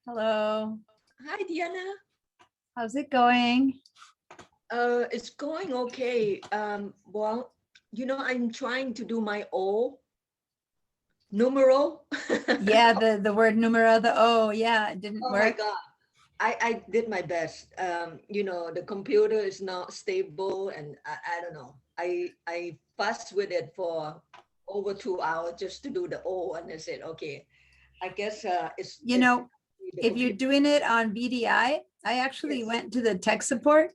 Hello. Hi, Diana. How's it going? It's going okay. Well, I'm trying to do my O numeral. Yeah, the word numero, the O, yeah, it didn't Oh my work. God. I did my best. The computer is not stable and I don't know. I fussed with it for over 2 hours just to do the O, and I said, okay, I guess You it's know, the if you're computer. doing it on VDI, I actually Yes, went to the tech support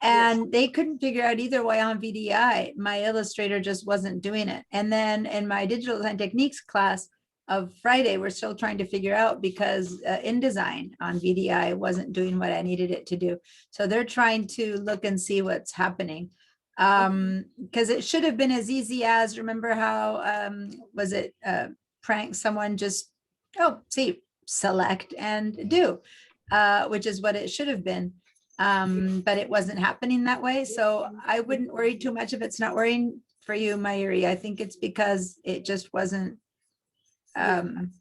yes. and they couldn't figure out either way on VDI. My Illustrator just wasn't doing it. And then in my digital design techniques class of Friday, we're still trying to figure out because InDesign on VDI wasn't doing what I needed it to do. So they're trying to look and see what's happening. Okay. Because it should have been as easy as, remember how was it prank someone just, oh, see, select and do, which is what it should have been. But it wasn't happening that way. So I wouldn't worry too much if it's not worrying for you, Mayuri. I think it's because it just wasn't, Yeah. um,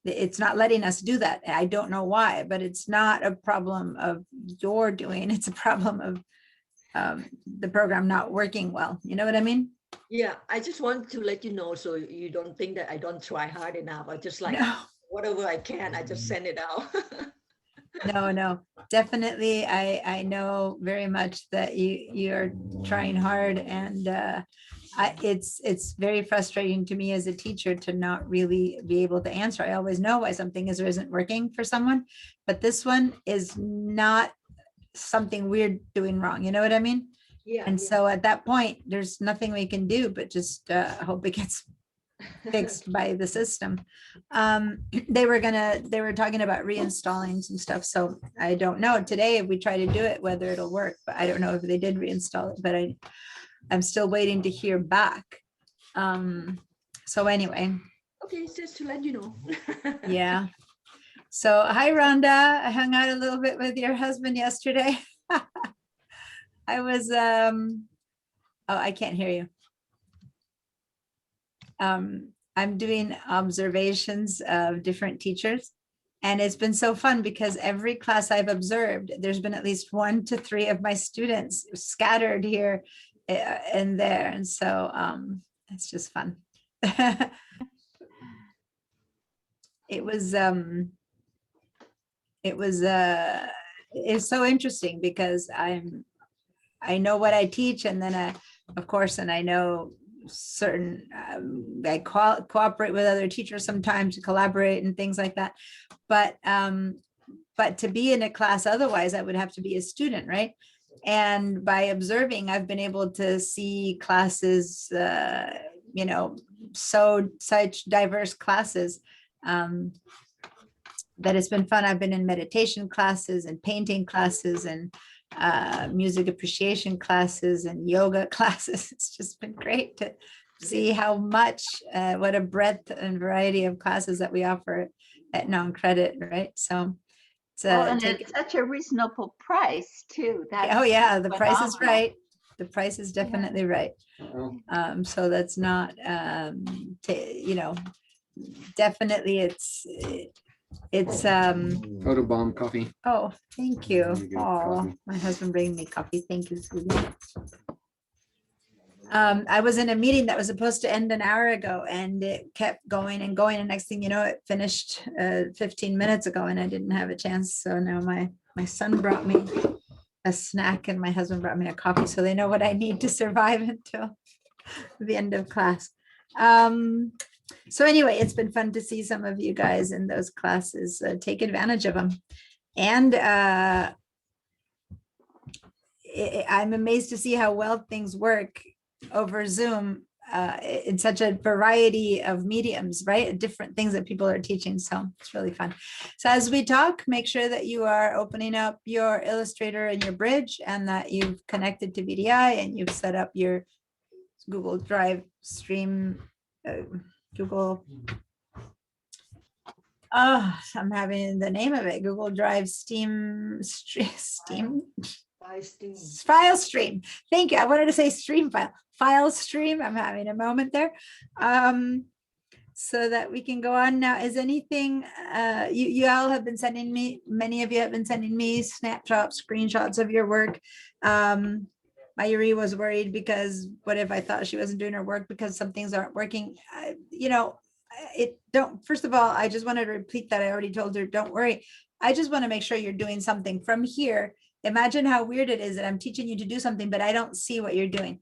it's not letting us do that. I don't know why, but it's not a problem of your doing. It's a problem of the program not working well. You know what I mean? Yeah, I just want to let you know so you don't think that I don't try hard enough. I just like No. whatever I can, I just send it out. No, no, definitely. I know very much that you're trying hard, and it's very frustrating to me as a teacher to not really be able to answer. I always know why something is or isn't working for someone, but this one is not something we're doing wrong. You know what I mean? Yeah, And so at that point, there's nothing we can do but just hope it gets fixed by the system. They were talking about reinstalling some stuff. So I don't know today if we try to do it, whether it'll work, but I don't know if they did reinstall it, but I'm still waiting to hear back. Um, so anyway, okay, it's just to let you know. yeah. So hi, Rhonda. I hung out a little bit with your husband yesterday. I was, oh, I can't hear you. I'm doing observations of different teachers. And it's been so fun because every class I've observed, there's been at least 1 to 3 of my students scattered here and there. And so it's just fun. It was it was it's so interesting because I know what I teach, and then of course, and I know certain I cooperate with other teachers sometimes to collaborate and things like that. But to be in a class otherwise, I would have to be a student, right? And by observing, I've been able to see classes, you know, so such diverse classes. Um, that it's been fun. I've been in meditation classes and painting classes and music appreciation classes and yoga classes. It's just been great to see Yeah. how much, what a breadth and variety of classes that we offer at non-credit, right? So it's Well, and take, it's such a reasonable price too. oh That's yeah, the price is phenomenal. right. The price is Yeah. definitely right. So that's not, you know, definitely it's Photobomb coffee. oh, thank you. There you go, Oh, coffee. my husband bringing me coffee. Thank you, sweetie. I was in a meeting that was supposed to end an hour ago and it kept going and going. And next thing you know, it finished 15 minutes ago and I didn't have a chance. So now my son brought me a snack and my husband brought me a coffee. So they know what I need to survive until the end of class. So anyway, it's been fun to see some of you guys in those classes. Take advantage of them. And I'm amazed to see how well things work over Zoom in such a variety of mediums, right? Different things that people are teaching. So it's really fun. So as we talk, make sure that you are opening up your Illustrator and your bridge and that you've connected to VDI and you've set up your Google Drive stream, Google. Oh, I'm having the name of it, Google Drive Steam. File stream. Thank you. I wanted to say stream file stream. I'm having a moment there. so that we can go on now. Is anything, you all have been sending me, many of you have been sending me snapshots, screenshots of your work. Mayuri was worried because what if I thought she wasn't doing her work because some things aren't working? First of all, I just wanted to repeat that I already told her, don't worry. I just want to make sure you're doing something from here. Imagine how weird it is that I'm teaching you to do something, but I don't see what you're doing.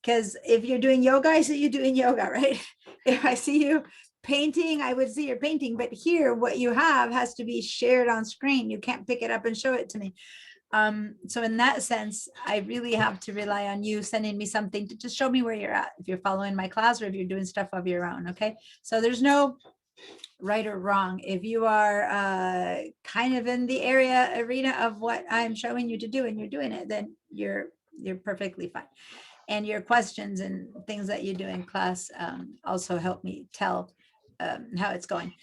Because if you're doing yoga, I see you doing yoga, right? If I see you painting, I would see your painting. But here, what you have has to be shared on screen. You can't pick it up and show it to me. So in that sense, I really have to rely on you sending me something to just show me where you're at, if you're following my class or if you're doing stuff of your own, okay? So there's no right or wrong. If you are kind of in the arena of what I'm showing you to do and you're doing it, then you're perfectly fine. And your questions and things that you do in class also help me tell how it's going.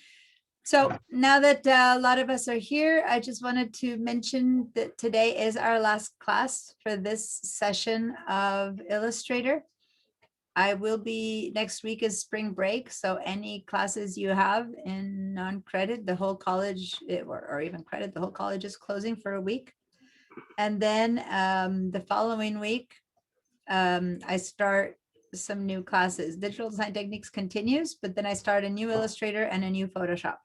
So now that a lot of us are here, I just wanted to mention that today is our last class for this session of Illustrator. I will be, next week is spring break, so any classes you have in non-credit, the whole college, or even credit, the whole college is closing for a week. And then the following week, I start some new classes. Digital design techniques continues, but then I start a new Illustrator and a new Photoshop.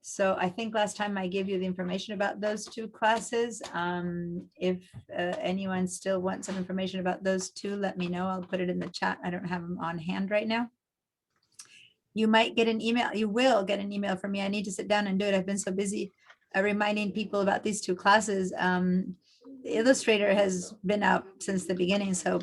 So I think last time I gave you the information about those two classes. If anyone still wants some information about those two, let me know. I'll put it in the chat. I don't have them on hand right now. You might get an email. You will get an email from me. I need to sit down and do it. I've been so busy reminding people about these two classes. Illustrator has been out since the beginning, so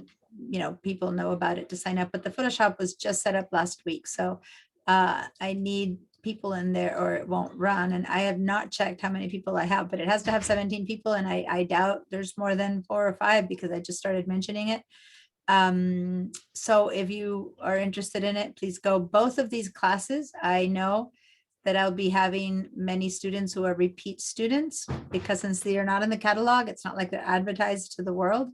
people know about it to sign up, but the Photoshop was just set up last week, so I need people in there or it won't run. And I have not checked how many people I have, but it has to have 17 people, and I doubt there's more than 4 or 5 because I just started mentioning it. So if you are interested in it, please go. Both of these classes, I know that I'll be having many students who are repeat students, because since they are not in the catalog, it's not like they're advertised to the world.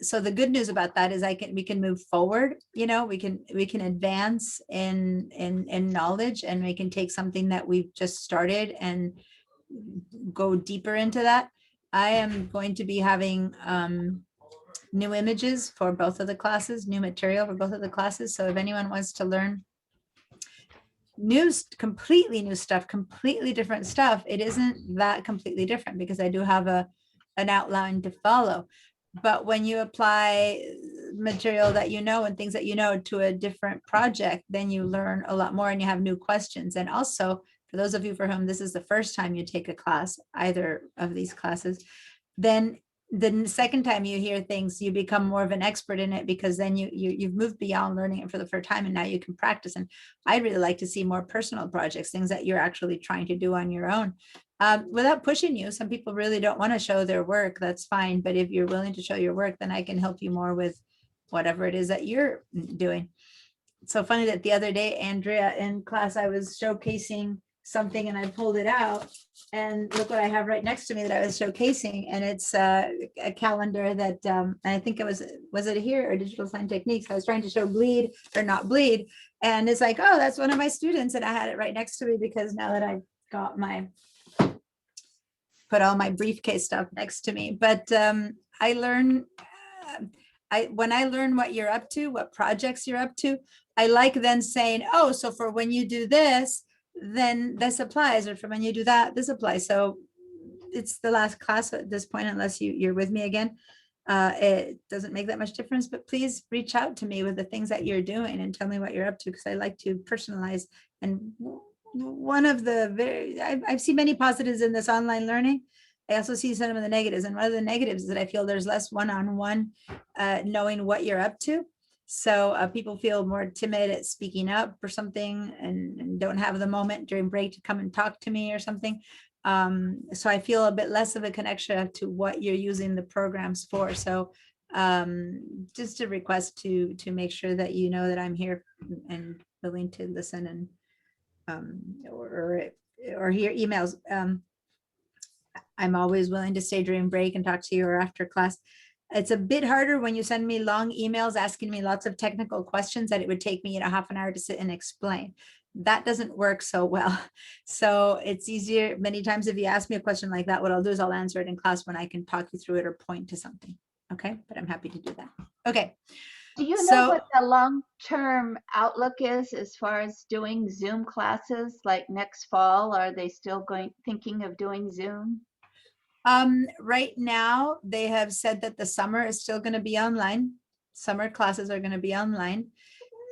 So the good news about that is we can move forward, we can advance in knowledge, and we can take something that we've just started and go deeper into that. I am going to be having new images for both of the classes, new material for both of the classes. So if anyone wants to learn completely new stuff, completely different stuff, it isn't that completely different because I do have an outline to follow. But when you apply material that and things that to a different project, then you learn a lot more and you have new questions. And also, for those of you for whom this is the first time you take a class, either of these classes, then the second time you hear things, you become more of an expert in it, because then you've moved beyond learning it for the first time and now you can practice. And I'd really like to see more personal projects, things that you're actually trying to do on your own. Without pushing you. Some people really don't want to show their work. That's fine. But if you're willing to show your work, then I can help you more with whatever it is that you're doing. It's so funny that the other day, Andrea, in class, I was showcasing something and I pulled it out, and look what I have right next to me that I was showcasing. And it's a calendar that I think was it here or Digital Design Techniques? I was trying to show bleed or not bleed. And it's like, oh, that's one of my students. And I had it right next to me because now that I've got put all my briefcase stuff next to me. But I learn, when I learn what you're up to, what projects you're up to, I like then saying, oh, so for when you do this, then this applies, or for when you do that, this applies. So it's the last class at this point, unless you're with me again. It doesn't make that much difference, but please reach out to me with the things that you're doing and tell me what you're up to, because I like to personalize. And one of the I've seen many positives in this online learning. I also see some of the negatives, and one of the negatives is that I feel there's less one-on-one knowing what you're up to. So people feel more timid at speaking up or something, and don't have the moment during break to come and talk to me or something. So I feel a bit less of a connection to what you're using the programs for. So just a request to make sure that you know that I'm here and willing to listen and or hear emails. I'm always willing to stay during break and talk to you or after class. It's a bit harder when you send me long emails asking me lots of technical questions that it would take me, half an hour to sit and explain. That doesn't work so well. So it's easier many times if you ask me a question like that, what I'll do is I'll answer it in class when I can talk you through it or point to something. Okay, but I'm happy to do that. Okay. Do you know So- what the long-term outlook is as far as doing Zoom classes? Like next fall, are they still thinking of doing Zoom? Right now, they have said that the summer is still going to be online. Summer classes are going to be online.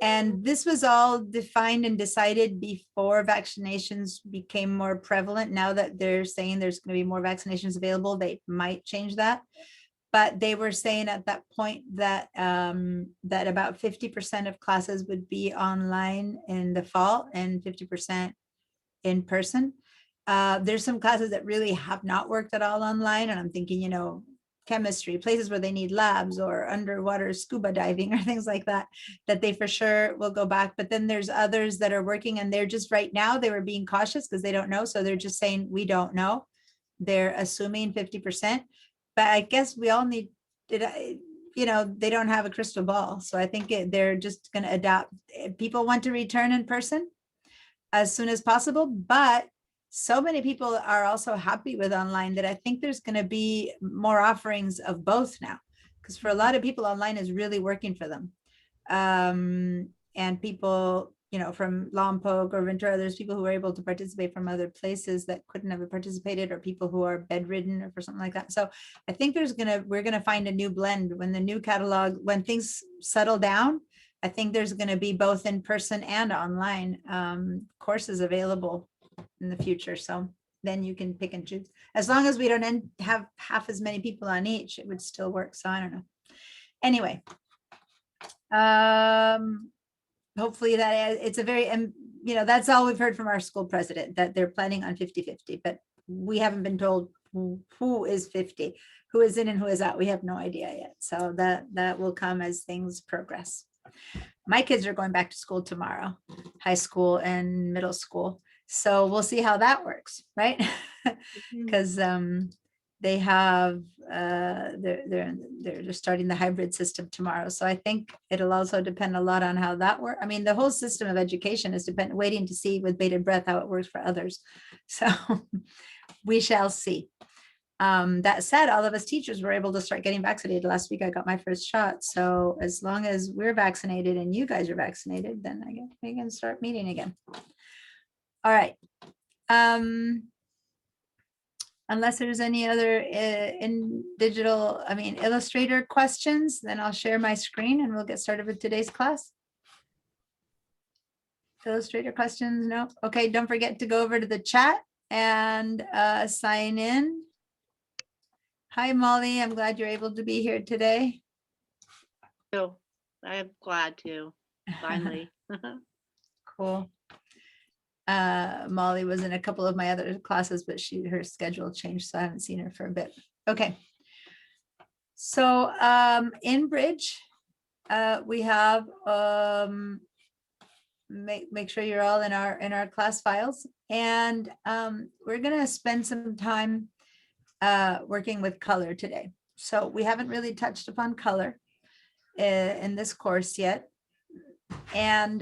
And this was all defined and decided before vaccinations became more prevalent. Now that they're saying there's going to be more vaccinations available, they might change that. But they were saying at that point that that about 50% of classes would be online in the fall and 50% in person. There's some classes that really have not worked at all online. And I'm thinking, chemistry, places where they need labs or underwater scuba diving or things like that, that they for sure will go back. But then there's others that are working and they're just right now, they were being cautious because they don't know. So they're just saying, we don't know. They're assuming 50%. But I guess we all need, they don't have a crystal ball. So I think they're just going to adapt. People want to return in person as soon as possible, but so many people are also happy with online that I think there's going to be more offerings of both now, because for a lot of people, online is really working for them. And people, from Lompoc or Ventura, there's people who are able to participate from other places that couldn't have participated, or people who are bedridden or for something like that. So I think we're going to find a new blend when the new catalog, when things settle down. I think there's going to be both in person and online courses available in the future. So then you can pick and choose. As long as we don't have half as many people on each, it would still work. So I don't know. Anyway, hopefully that it's a very, that's all we've heard from our school president, that they're planning on 50-50, but we haven't been told who is 50, who is in and who is out. We have no idea yet. So that will come as things progress. My kids are going back to school tomorrow, high school and middle school. So we'll see how that works, right? Because they have they're starting the hybrid system tomorrow. So I think it'll also depend a lot on how that works. I mean, the whole system of education is waiting to see with bated breath how it works for others. So we shall see. That said, all of us teachers were able to start getting vaccinated. Last week I got my first shot. So as long as we're vaccinated and you guys are vaccinated, then I guess we can start meeting again. All right. Unless there's any other Illustrator questions, then I'll share my screen and we'll get started with today's class. Illustrator questions? No. Okay, don't forget to go over to the chat and sign in. Hi, Molly. I'm glad you're able to be here today. Oh, I'm glad to, finally. Cool. Molly was in a couple of my other classes, but her schedule changed, so I haven't seen her for a bit. Okay. So in Bridge, we have make sure you're all in our class files, and we're gonna spend some time working with color today. So we haven't really touched upon color in this course yet. And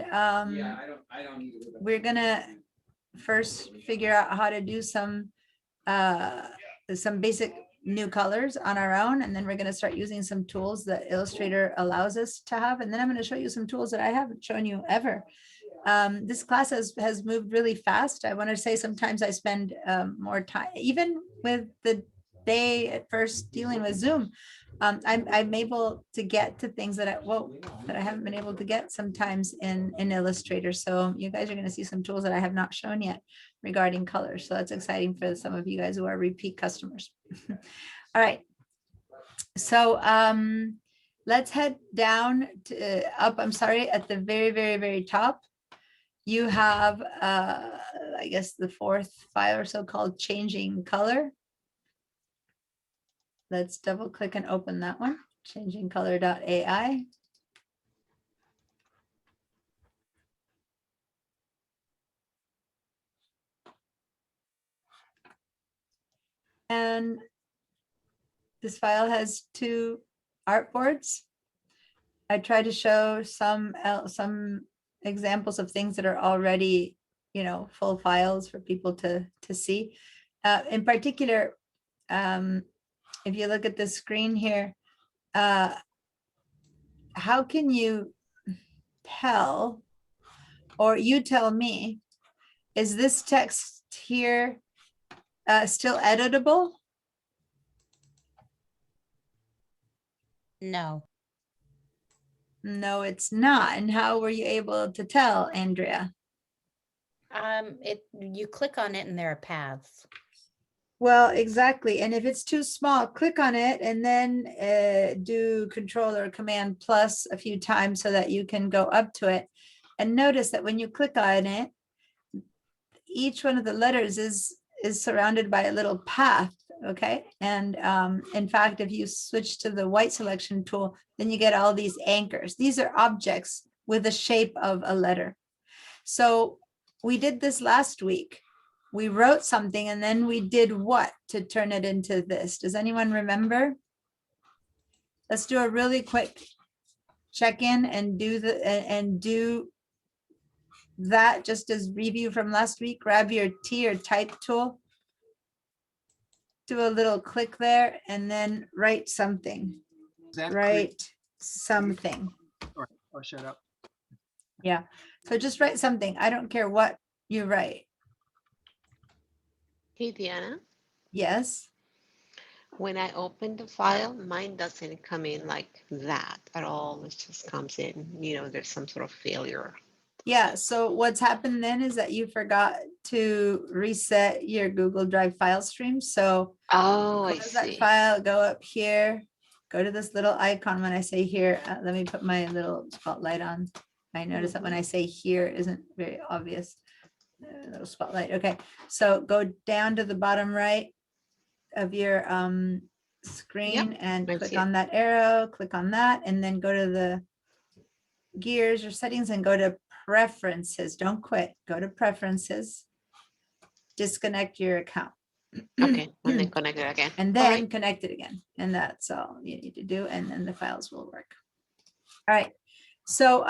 we're gonna first figure out how to do some basic new colors on our own, and then we're gonna start using some tools that Illustrator allows us to have. And then I'm gonna show you some tools that I haven't shown you ever. This class has moved really fast. I want to say sometimes I spend more time, even with the day at first dealing with Zoom. I'm able to get to things that I haven't been able to get sometimes in Illustrator. So you guys are going to see some tools that I have not shown yet regarding colors. So that's exciting for some of you guys who are repeat customers. All right. So let's head down to at the very, very, very top. You have, I guess, the fourth file or so called Changing Color. Let's double click and open that one, changingcolor.ai. And this file has two artboards. I try to show some examples of things that are already, full files for people to see. In particular, if you look at the screen here, how can you tell, or you tell me, is this text here still editable? No. No, it's not. And how were you able to tell, Andrea? You click on it and there are paths. Well, exactly. And if it's too small, click on it and then do Control or Command plus a few times so that you can go up to it. And notice that when you click on it, each one of the letters is surrounded by a little path. Okay. And in fact, if you switch to the white selection tool, then you get all these anchors. These are objects with the shape of a letter. So we did this last week. We wrote something and then we did what to turn it into this? Does anyone remember? Let's do a really quick check-in and do that just as review from last week. Grab your T or type tool. Do a little click there and then write something. Is that Write something. or shut up? Yeah. So just write something. I don't care what you write. Hey, Deanna, Yes. when I open the file, mine doesn't come in like that at all. It just comes in, there's some sort of failure. Yeah. So what's happened then is that you forgot to reset your Google Drive file stream. So Oh, I close that see. file, go up here, go to this little icon. When I say here, let me put my little spotlight on. I notice that when I say here isn't very obvious. Little spotlight. Okay. So go down to the bottom right of your screen and I click see on that arrow, click on that, and then go to the gears or settings and go to preferences. Don't quit. Go to preferences. Disconnect your account. Okay, and then connect it again. And All then right. connect it again. And that's all you need to do. And then the files will work. All right. So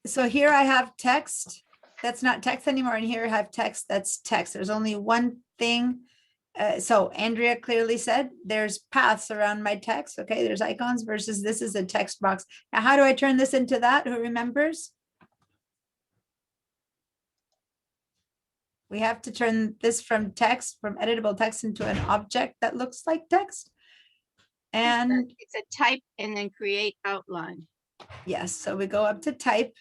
so here I have text. That's not text anymore. And here I have text. That's text. There's only one thing. So Andrea clearly said there's paths around my text. Okay, there's icons versus this is a text box. Now, how do I turn this into that? Who remembers? We have to turn this from text, from editable text into an object that looks like text. And It's a type and then create outline. yes, so we go up to type,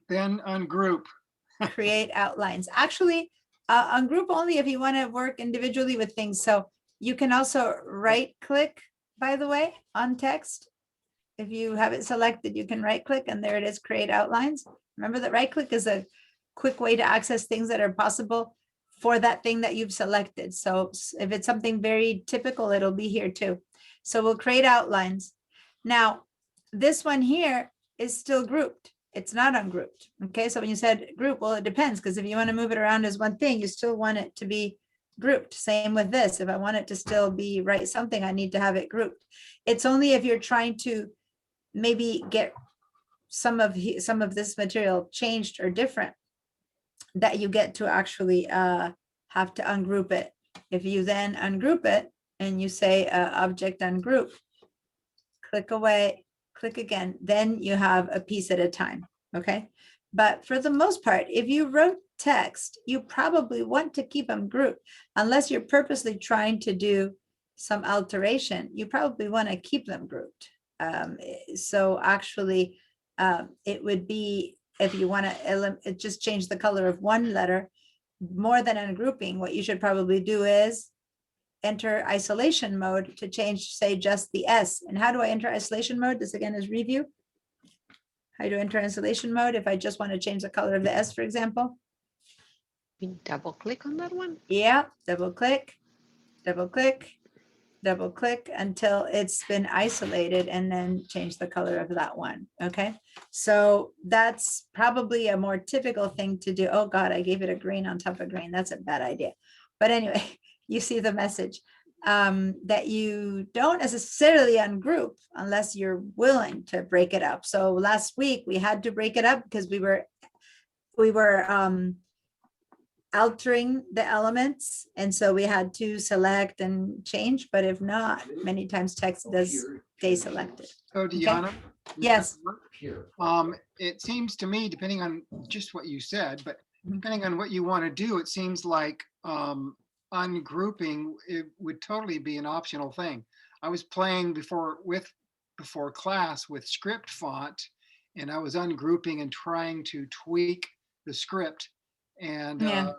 Then ungroup. create outlines. Actually, on group only if you want to work individually with things. So you can also right click, by the way, on text. If you have it selected, you can right click and there it is, create outlines. Remember that right click is a quick way to access things that are possible for that thing that you've selected. So if it's something very typical, it'll be here too. So we'll create outlines. Now, this one here is still grouped. It's not ungrouped. Okay, so when you said group, well, it depends, because if you want to move it around as one thing, you still want it to be grouped. Same with this. If I want it to still be write something, I need to have it grouped. It's only if you're trying to maybe get some of this material changed or different that you get to actually have to ungroup it. If you then ungroup it and you say object ungroup, click away, click again, then you have a piece at a time, okay? But for the most part, if you wrote text, you probably want to keep them grouped. Unless you're purposely trying to do some alteration, you probably want to keep them grouped. So actually, it would be, if you want to just change the color of one letter, more than ungrouping, what you should probably do is enter isolation mode to change, say, just the S. And how do I enter isolation mode? This again is review. How do I enter isolation mode if I just want to change the color of the S, for example? You double click on that one. Yeah, double click, double click, double click until it's been isolated, and then change the color of that one. Okay, so that's probably a more typical thing to do. Oh God, I gave it a green on top of green. That's a bad idea. But anyway, you see the message. that you don't necessarily ungroup unless you're willing to break it up. So last week we had to break it up because we were altering the elements. And so we had to select and change, but if not, many times text does stay selected. So Deanna? Yes. It seems to me, depending on just what you said, but Mhm. depending on what you want to do, it seems like ungrouping, it would totally be an optional thing. I was playing before class with script font, and I was ungrouping and trying to tweak the script. And Yeah.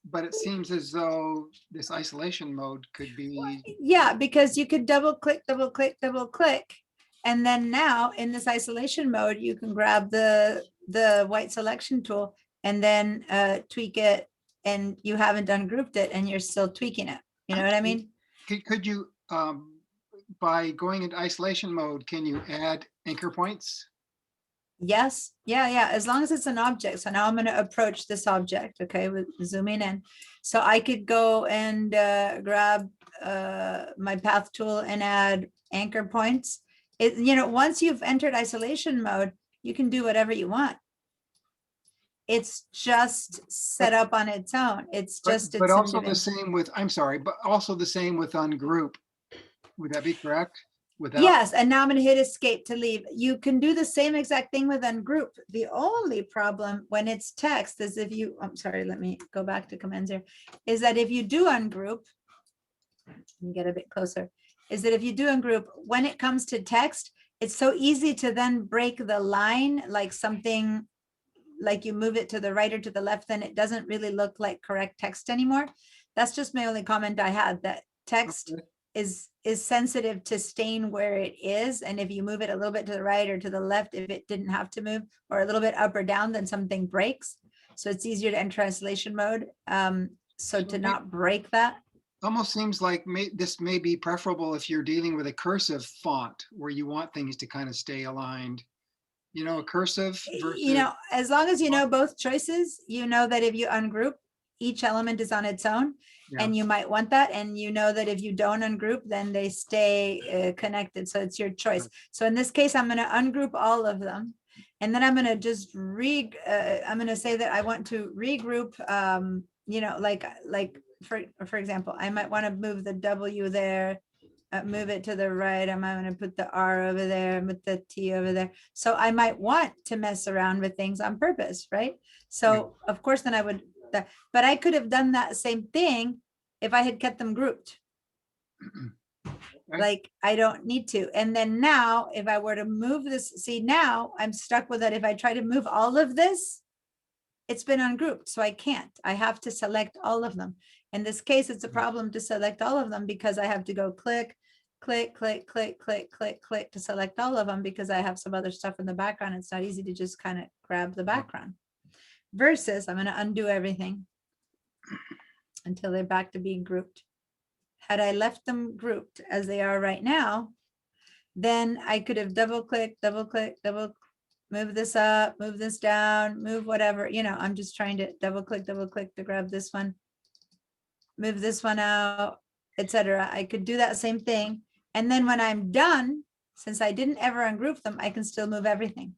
but it seems as though this isolation mode could be. Yeah, because you could double click, double click, double click. And then now in this isolation mode, you can grab the white selection tool and then tweak it, and you haven't ungrouped it and you're still tweaking it. You know what I mean? Could you, by going into isolation mode, can you add anchor points? Yes. Yeah. As long as it's an object. So now I'm going to approach this object. Okay. With zooming in. So I could go and grab my path tool and add anchor points. Once you've entered isolation mode, you can do whatever you want. It's just set up on its own. It's just But its also the individual. same with, I'm sorry, but also the same with ungroup. Would that be correct? Without, Yes, and now I'm going to hit escape to leave. You can do the same exact thing with ungroup. The only problem when it's text is if you, I'm sorry, let me go back to commands here, is that if you do ungroup, and get a bit closer, is that if you do ungroup, when it comes to text, it's so easy to then break the line, like something, like you move it to the right or to the left, then it doesn't really look like correct text anymore. That's just my only comment I had, that text Okay. is sensitive to staying where it is. And if you move it a little bit to the right or to the left, if it didn't have to move, or a little bit up or down, then something breaks. So it's easier to enter isolation mode. So to not break that. almost seems like this may be preferable if you're dealing with a cursive font where you want things to kind of stay aligned. You know, a cursive versus. As long as you know both choices, you know that if you ungroup, each element is on its own. Yeah. And you might want that. And you know that if you don't ungroup, then they stay connected. So it's your choice. So in this case, I'm going to ungroup all of them. And then I'm going to just I'm going to say that I want to regroup, like for example, I might want to move the W there, move it to the right. I'm going to put the R over there and put the T over there. So I might want to mess around with things on purpose, right? So of course, then I would, but I could have done that same thing if I had kept them grouped. Okay. Like I don't need to. And then now if I were to move this, see now I'm stuck with it. If I try to move all of this, it's been ungrouped. So I can't, I have to select all of them. In this case, it's a problem to select all of them because I have to go click, click, click, click, click, click, click to select all of them because I have some other stuff in the background. It's not easy to just kind of grab the background. Versus I'm going to undo everything until they're back to being grouped. Had I left them grouped as they are right now, then I could have double click, move this up, move this down, move whatever, I'm just trying to double click to grab this one, move this one out, etc. I could do that same thing. And then when I'm done, since I didn't ever ungroup them, I can still move everything.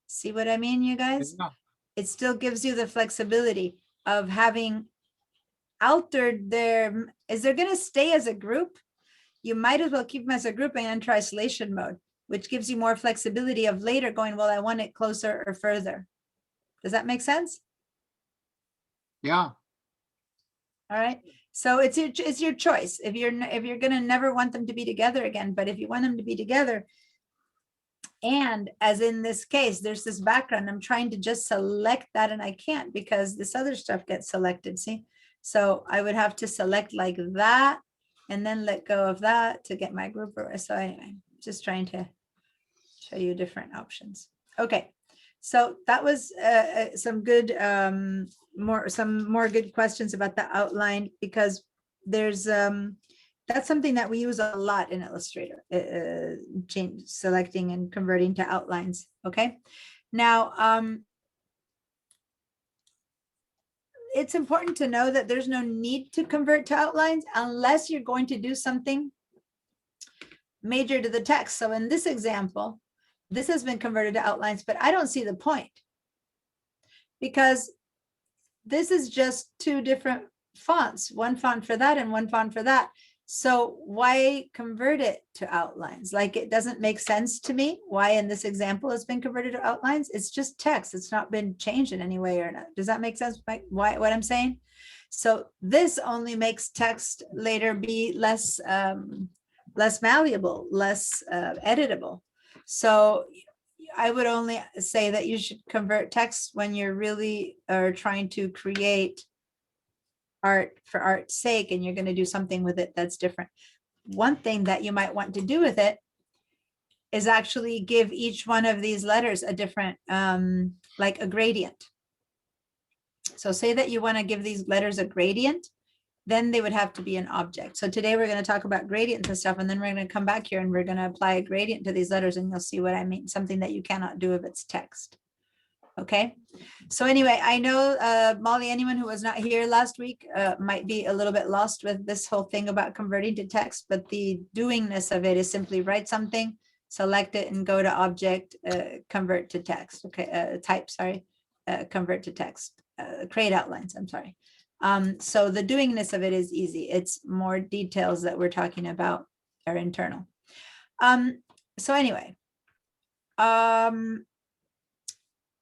See what I mean, you guys? Yeah. It still gives you the flexibility of having altered their, is they're going to stay as a group. You might as well keep them as a group and enter isolation mode, which gives you more flexibility of later going, well, I want it closer or further. Does that make sense? Yeah. All right. So it's your choice. If you're going to never want them to be together again, but if you want them to be together, and as in this case, there's this background, I'm trying to just select that and I can't because this other stuff gets selected. See, so I would have to select like that and then let go of that to get my group. So anyway, just trying to show you different options. Okay. So that was some good, some more good questions about the outline because there's, that's something that we use a lot in Illustrator, selecting and converting to outlines. Okay. Now, it's important to know that there's no need to convert to outlines unless you're going to do something major to the text. So in this example, this has been converted to outlines, but I don't see the point because this is just two different fonts, one font for that and one font for that. So why convert it to outlines? Like, it doesn't make sense to me why in this example it's been converted to outlines. It's just text. It's not been changed in any way or not. Does that make sense? Why what I'm saying? So this only makes text later be less less malleable, less editable. So I would only say that you should convert text when you're really are trying to create art for art's sake and you're going to do something with it that's different. One thing that you might want to do with it is actually give each one of these letters a different, like a gradient. So say that you want to give these letters a gradient, then they would have to be an object. So today we're going to talk about gradients and stuff, and then we're going to come back here and we're going to apply a gradient to these letters, and you'll see what I mean, something that you cannot do if it's text. Okay, so anyway, I know Molly, anyone who was not here last week might be a little bit lost with this whole thing about converting to text, but the doingness of it is simply write something, select it, and go to object, convert to text. Okay, type, sorry, convert to text, create outlines, I'm sorry. So the doingness of it is easy. It's more details that we're talking about are internal. So anyway,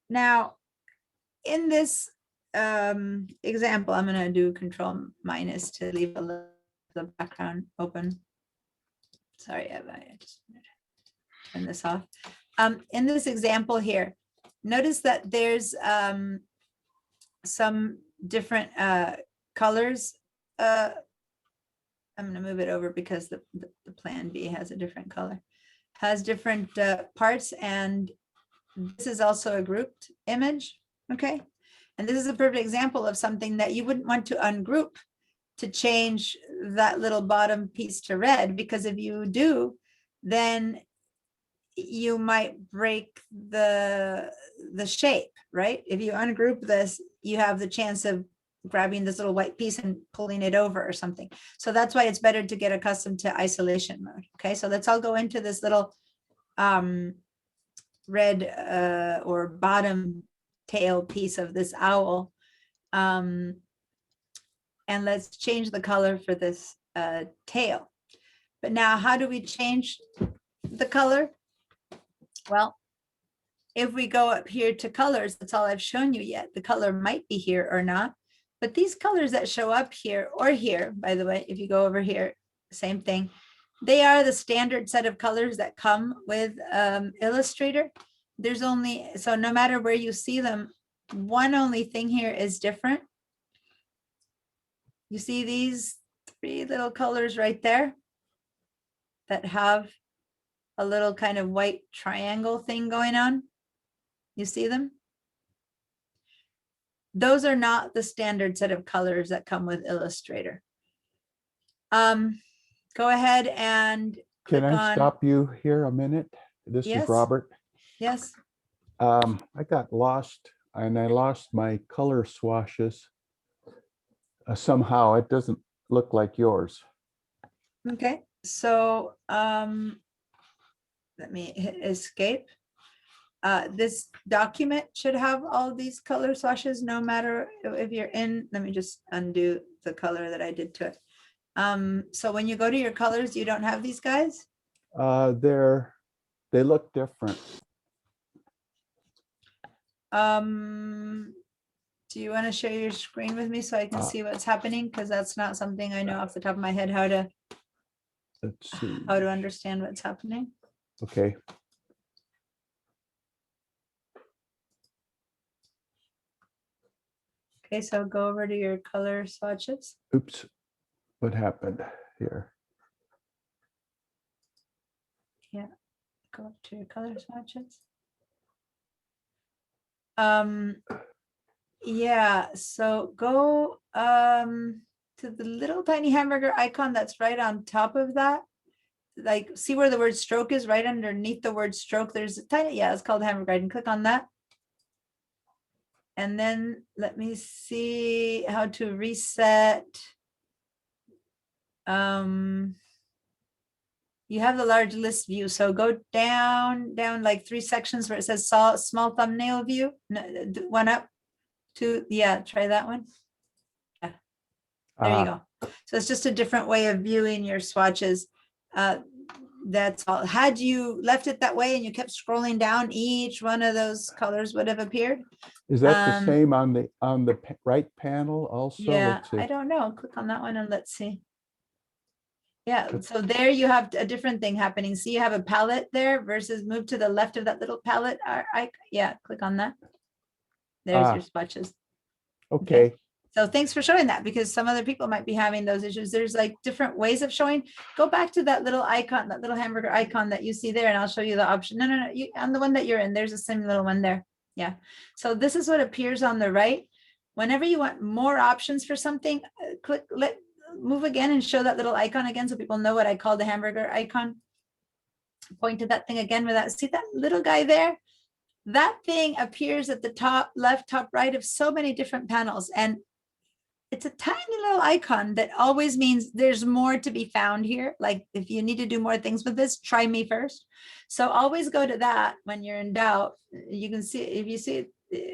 now in this example, I'm going to do control minus to leave a little the background open. Sorry, I just turn this off. In this example here, notice that there's some different colors. I'm going to move it over because the plan B has a different color, has different parts, and this is also a grouped image. Okay, and this is a perfect example of something that you wouldn't want to ungroup to change that little bottom piece to red, because if you do, then you might break the shape, right? If you ungroup this, you have the chance of grabbing this little white piece and pulling it over or something. So that's why it's better to get accustomed to isolation mode. Okay, so let's all go into this little red or bottom tail piece of this owl. And let's change the color for this tail. But now, how do we change the color? Well, if we go up here to colors, that's all I've shown you yet. The color might be here or not, but these colors that show up here or here, by the way, if you go over here, same thing. They are the standard set of colors that come with Illustrator. There's only, so no matter where you see them, one only thing here is different. You see these three little colors right there that have a little kind of white triangle thing going on. You see them? Those are not the standard set of colors that come with Illustrator. Go ahead and Can click I on, stop you here a minute? This Yes. is Robert. yes, I got lost and I lost my color swashes. Somehow it doesn't look like yours. okay. So let me hit escape. This document should have all these color swashes, no matter if you're in, let me just undo the color that I did to it. So when you go to your colors, you don't have these guys? They look different. Do you want to share your screen with me so I can see what's happening? Because that's not something I know off the top of my head how to Let's see. understand what's happening. Okay. Okay, so go over to your color swatches. Oops. What happened here? Go up to your color swatches. Yeah, so go to the little tiny hamburger icon that's right on top of that. Like, see where the word stroke is? Right underneath the word stroke, there's a tiny, yeah, it's called hamburger. I can click on that. And then let me see how to reset. You have the large list view, so go down like 3 sections where it says small thumbnail view. No, one up, 2, yeah, try that one. Yeah, there you go. So it's just a different way of viewing your swatches. That's all. Had you left it that way and you kept scrolling down, each one of those colors would have appeared. Is that the same on the right panel also? Yeah, Let's see. I don't know. Click on that one and let's see. Yeah, so there you have a different thing happening. See, you have a palette there versus move to the left of that little palette. Yeah, click on that. There's your swatches. Okay. So thanks for showing that, because some other people might be having those issues. There's like different ways of showing. Go back to that little icon, that little hamburger icon that you see there, and I'll show you the option. No, on the one that you're in, there's a same little one there. Yeah. So this is what appears on the right. Whenever you want more options for something, move again and show that little icon again so people know what I call the hamburger icon. Point to that thing again with that. See that little guy there? That thing appears at the top left, top right of so many different panels. And it's a tiny little icon that always means there's more to be found here. Like if you need to do more things with this, try me first. So always go to that when you're in doubt. You can see, if you see it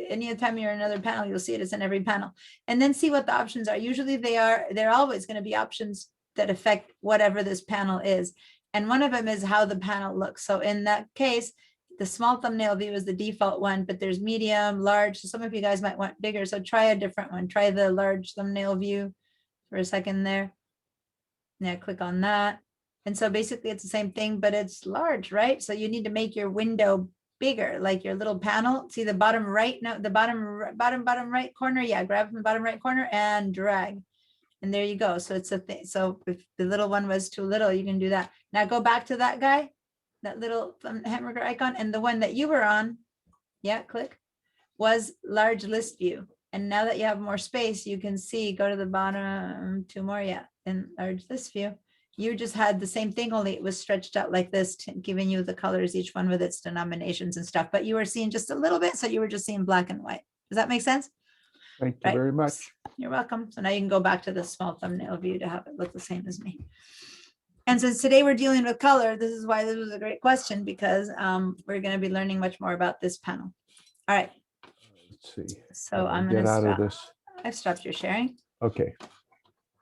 anytime you're in another panel, you'll see it. It's in every panel. And then see what the options are. Usually they're always going to be options that affect whatever this panel is. And one of them is how the panel looks. So in that case, the small thumbnail view is the default one, but there's medium, large. So some of you guys might want bigger. So try a different one. Try the large thumbnail view for a second there. Now click on that. And so basically it's the same thing, but it's large, right? So you need to make your window bigger, like your little panel. See the bottom right, no, the bottom right corner. Yeah, grab from the bottom right corner and drag. And there you go. So it's a thing. So if the little one was too little, you can do that. Now go back to that guy, that little hamburger icon, and the one that you were on, yeah, click, was large list view. And now that you have more space, you can see, go to the bottom, 2 more, yeah, in large list view. You just had the same thing, only it was stretched out like this, giving you the colors, each one with its denominations and stuff, but you were seeing just a little bit, so you were just seeing black and white. Does that make sense? Thank you very much. You're welcome. So now you can go back to the small thumbnail view to have it look the same as me. And since today we're dealing with color, this is why this was a great question, because we're going to be learning much more about this panel. All right. Let's see. So I'm going to get out of stop. this. I've stopped your sharing. Okay.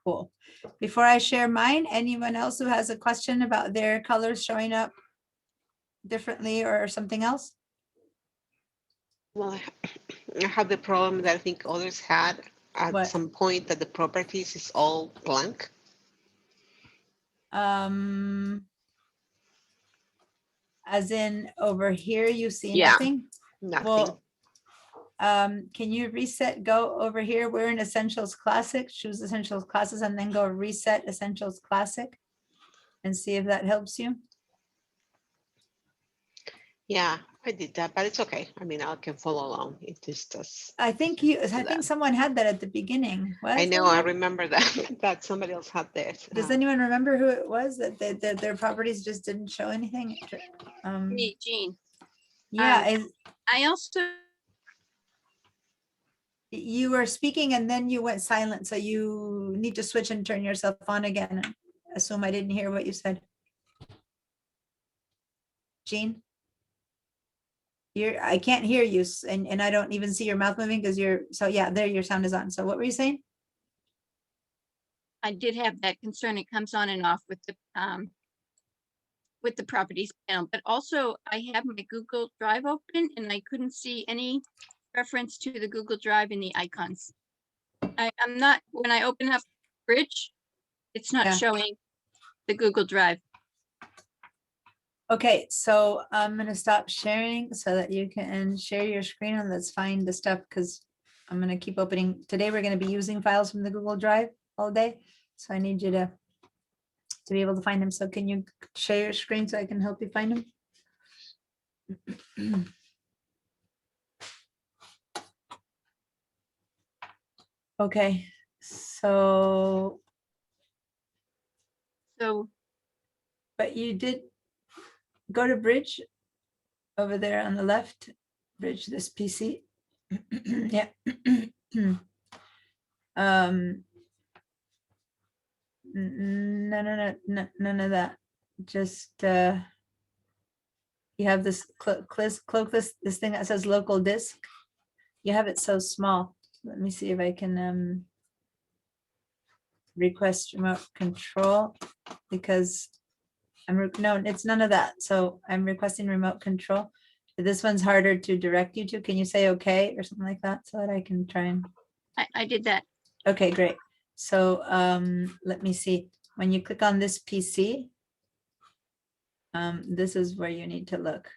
Cool. Before I share mine, anyone else who has a question about their colors showing up differently or something else? Well, I have the problem that I think others had at What? some point, that the properties is all blank. As in over here, you see Yeah. nothing? Nothing. Well, can you reset, go over here? We're in Essentials Classic, choose Essentials Classes, and then go reset Essentials Classic and see if that helps you. Yeah, I did that, but it's okay. I mean, I can follow along. It just does. I think someone had that at the beginning. I know, I remember that, that somebody else had this. Does anyone remember who it was that their properties just didn't show anything? Me, Jean. Yeah, I also, you were speaking and then you went silent, so you need to switch and turn yourself on again. And assume I didn't hear what you said. Jean? I can't hear you, and I don't even see your mouth moving because so yeah, there your sound is on. So what were you saying? I did have that concern. It comes on and off with the properties panel, but also I have my Google Drive open and I couldn't see any reference to the Google Drive in the icons. I'm not, when I open up Bridge, it's not showing the Google Drive. Okay, so I'm gonna stop sharing so that you can share your screen, and let's find the stuff, because I'm gonna keep opening. Today we're gonna be using files from the Google Drive all day, so I need you to be able to find them. So can you share your screen so I can help you find them? Okay, so. But you did go to Bridge over there on the left, Bridge, this PC. Yeah. None none of that. Just you have this cloak this thing that says local disk. You have it so small. Let me see if I can request remote control, because no, it's none of that. So I'm requesting remote control. This one's harder to direct you to. Can you say okay or something like that so that I can try and, I did that. okay, great. So let me see. When you click on this PC, this is where you need to look.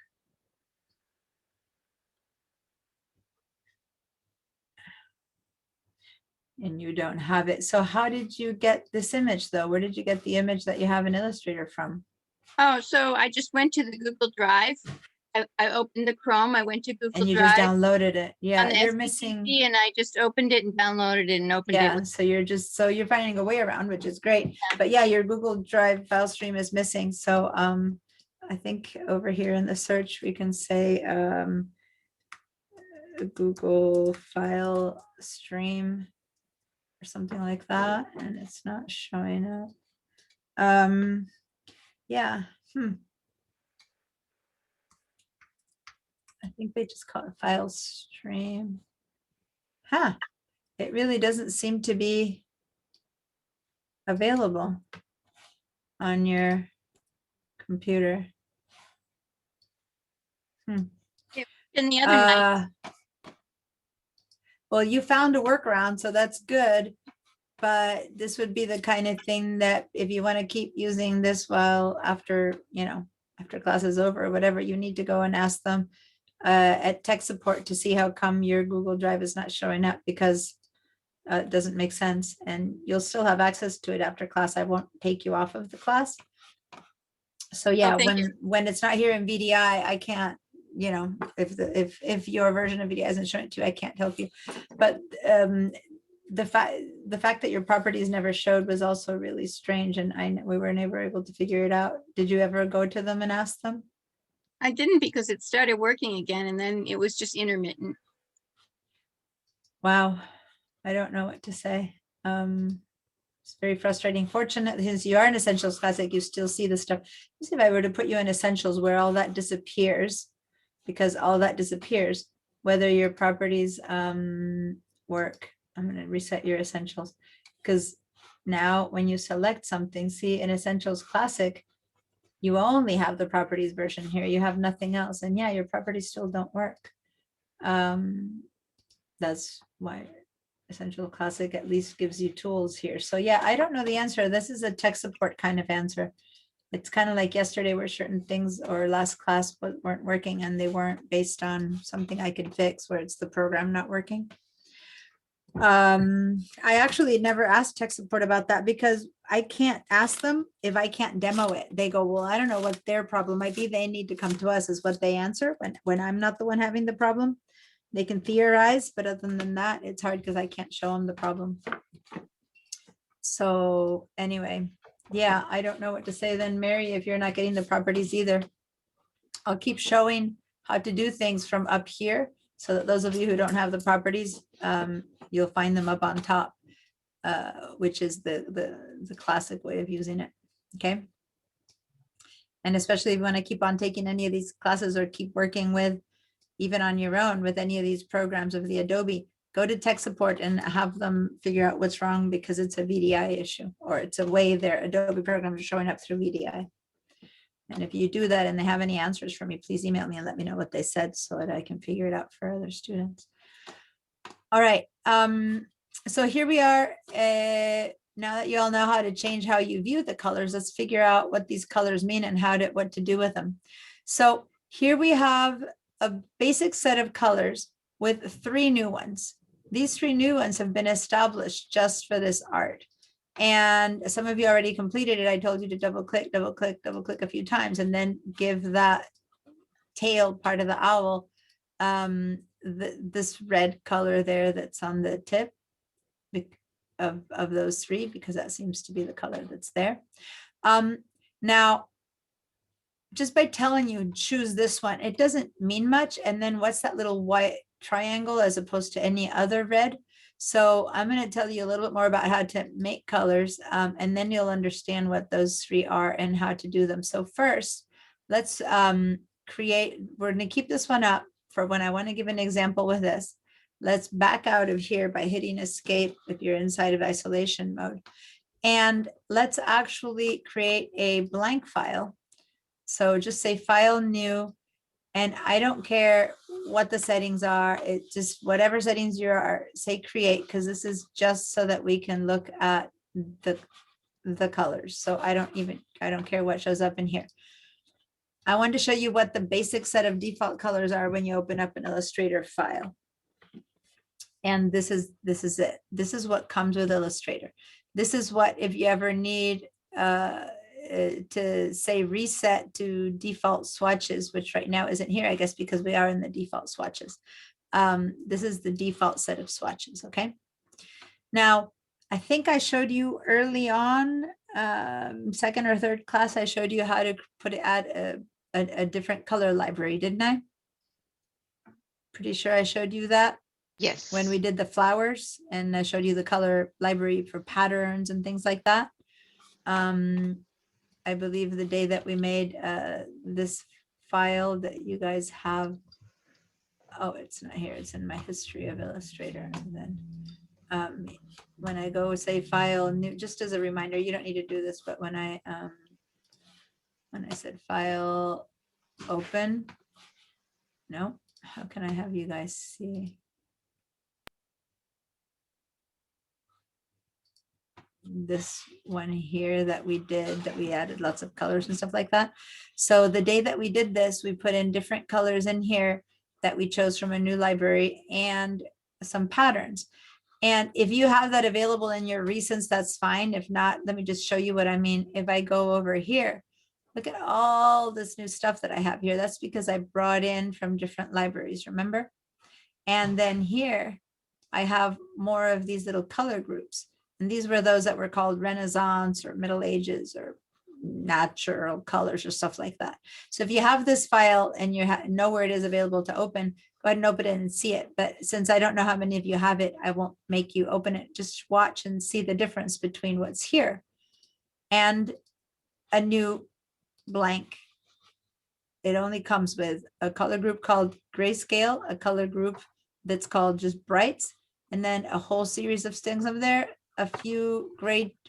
And you don't have it. So how did you get this image though? Where did you get the image that you have in Illustrator from? Oh, so I just went to the Google Drive. I opened the Chrome. I went to Google And you just Drive downloaded it. Yeah, on the you're SDCC, missing. and I just opened it and downloaded it and opened it. Yeah, so you're finding a way around, which is great. But yeah, your Google Drive file stream is missing. So I think over here in the search, we can say Google file stream or something like that, and it's not showing up. Yeah. I think they just call it file stream. Huh. It really doesn't seem to be available on your computer. And the other night, Well, you found a workaround, so that's good. But this would be the kind of thing that if you want to keep using this while after, after class is over or whatever, you need to go and ask them at tech support to see how come your Google Drive is not showing up, because it doesn't make sense, and you'll still have access to it after class. I won't take you off of the class. So yeah, thank you. when it's not here in VDI, I can't, if your version of VDI isn't showing it to you, I can't help you. But the fact that your properties never showed was also really strange, and we were never able to figure it out. Did you ever go to them and ask them? I didn't, because it started working again and then it was just intermittent. Wow, I don't know what to say. It's very frustrating. Fortunately, since you are in Essentials Classic, you still see the stuff. Let's see if I were to put you in Essentials where all that disappears, because all that disappears, whether your properties work. I'm going to reset your Essentials, because now when you select something, see in Essentials Classic, you only have the properties version here. You have nothing else. And yeah, your properties still don't work. That's why Essential Classic at least gives you tools here. So yeah, I don't know the answer. This is a tech support kind of answer. It's kind of like yesterday where certain things, or last class, weren't working, and they weren't based on something I could fix, where it's the program not working. I actually never asked tech support about that, because I can't ask them if I can't demo it. They go, well, I don't know what their problem might be. They need to come to us, is what they answer when I'm not the one having the problem. They can theorize, but other than that, it's hard because I can't show them the problem. So anyway, yeah, I don't know what to say then, Mary, if you're not getting the properties either. I'll keep showing how to do things from up here, so that those of you who don't have the properties, you'll find them up on top, which is the classic way of using it. Okay. And especially if you want to keep on taking any of these classes, or keep working with, even on your own, with any of these programs of the Adobe, go to tech support and have them figure out what's wrong, because it's a VDI issue, or it's a way their Adobe programs are showing up through VDI. And if you do that and they have any answers for me, please email me and let me know what they said, so that I can figure it out for other students. All right. So here we are. Now that you all know how to change how you view the colors, let's figure out what these colors mean and what to do with them. So here we have a basic set of colors with 3 new ones. These 3 new ones have been established just for this art. And some of you already completed it. I told you to double click a few times, and then give that tail part of the owl this red color there that's on the tip of those 3, because that seems to be the color that's there. Now, just by telling you choose this one, it doesn't mean much. And then what's that little white triangle as opposed to any other red. So I'm going to tell you a little bit more about how to make colors, and then you'll understand what those three are and how to do them. So first, let's we're going to keep this one up for when I want to give an example with this. Let's back out of here by hitting escape if you're inside of isolation mode. And let's actually create a blank file. So just say file new, and I don't care what the settings are. It just whatever settings you are, say create, because this is just so that we can look at the colors. So I don't care what shows up in here. I wanted to show you what the basic set of default colors are when you open up an Illustrator file. And this is it. This is what comes with Illustrator. This is what, if you ever need to say reset to default swatches, which right now isn't here, I guess, because we are in the default swatches. This is the default set of swatches, okay? Now, I think I showed you early on, second or third class, I showed you how to add a different color library, didn't I? Pretty sure I showed you that. Yes. When we did the flowers, and I showed you the color library for patterns and things like that. I believe the day that we made this file that you guys have. Oh, it's not here. It's in my history of Illustrator. And then when I go say file new, just as a reminder, you don't need to do this, but when I said file open, no, how can I have you guys see? This one here that we did, that we added lots of colors and stuff like that. So the day that we did this, we put in different colors in here that we chose from a new library and some patterns. And if you have that available in your recents, that's fine. If not, let me just show you what I mean. If I go over here, look at all this new stuff that I have here. That's because I brought in from different libraries, remember? And then here, I have more of these little color groups. And these were those that were called Renaissance or Middle Ages or natural colors or stuff like that. So if you have this file and you know where it is available to open, go ahead and open it and see it. But since I don't know how many of you have it, I won't make you open it. Just watch and see the difference between what's here and a new blank. It only comes with a color group called grayscale, a color group that's called just brights, and then a whole series of things over there, a few gradients,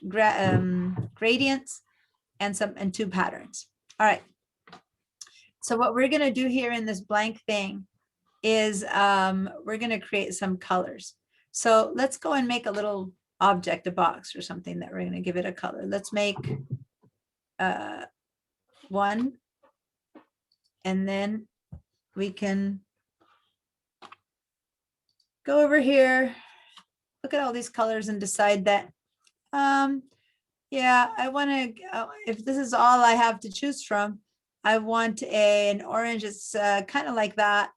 and two patterns. All right. So what we're going to do here in this blank thing is we're going to create some colors. So let's go and make a little object, a box or something that we're going to give it a color. Let's make one, and then we can go over here, look at all these colors and decide that, yeah, I want to, if this is all I have to choose from, I want an orange. It's kind of like that.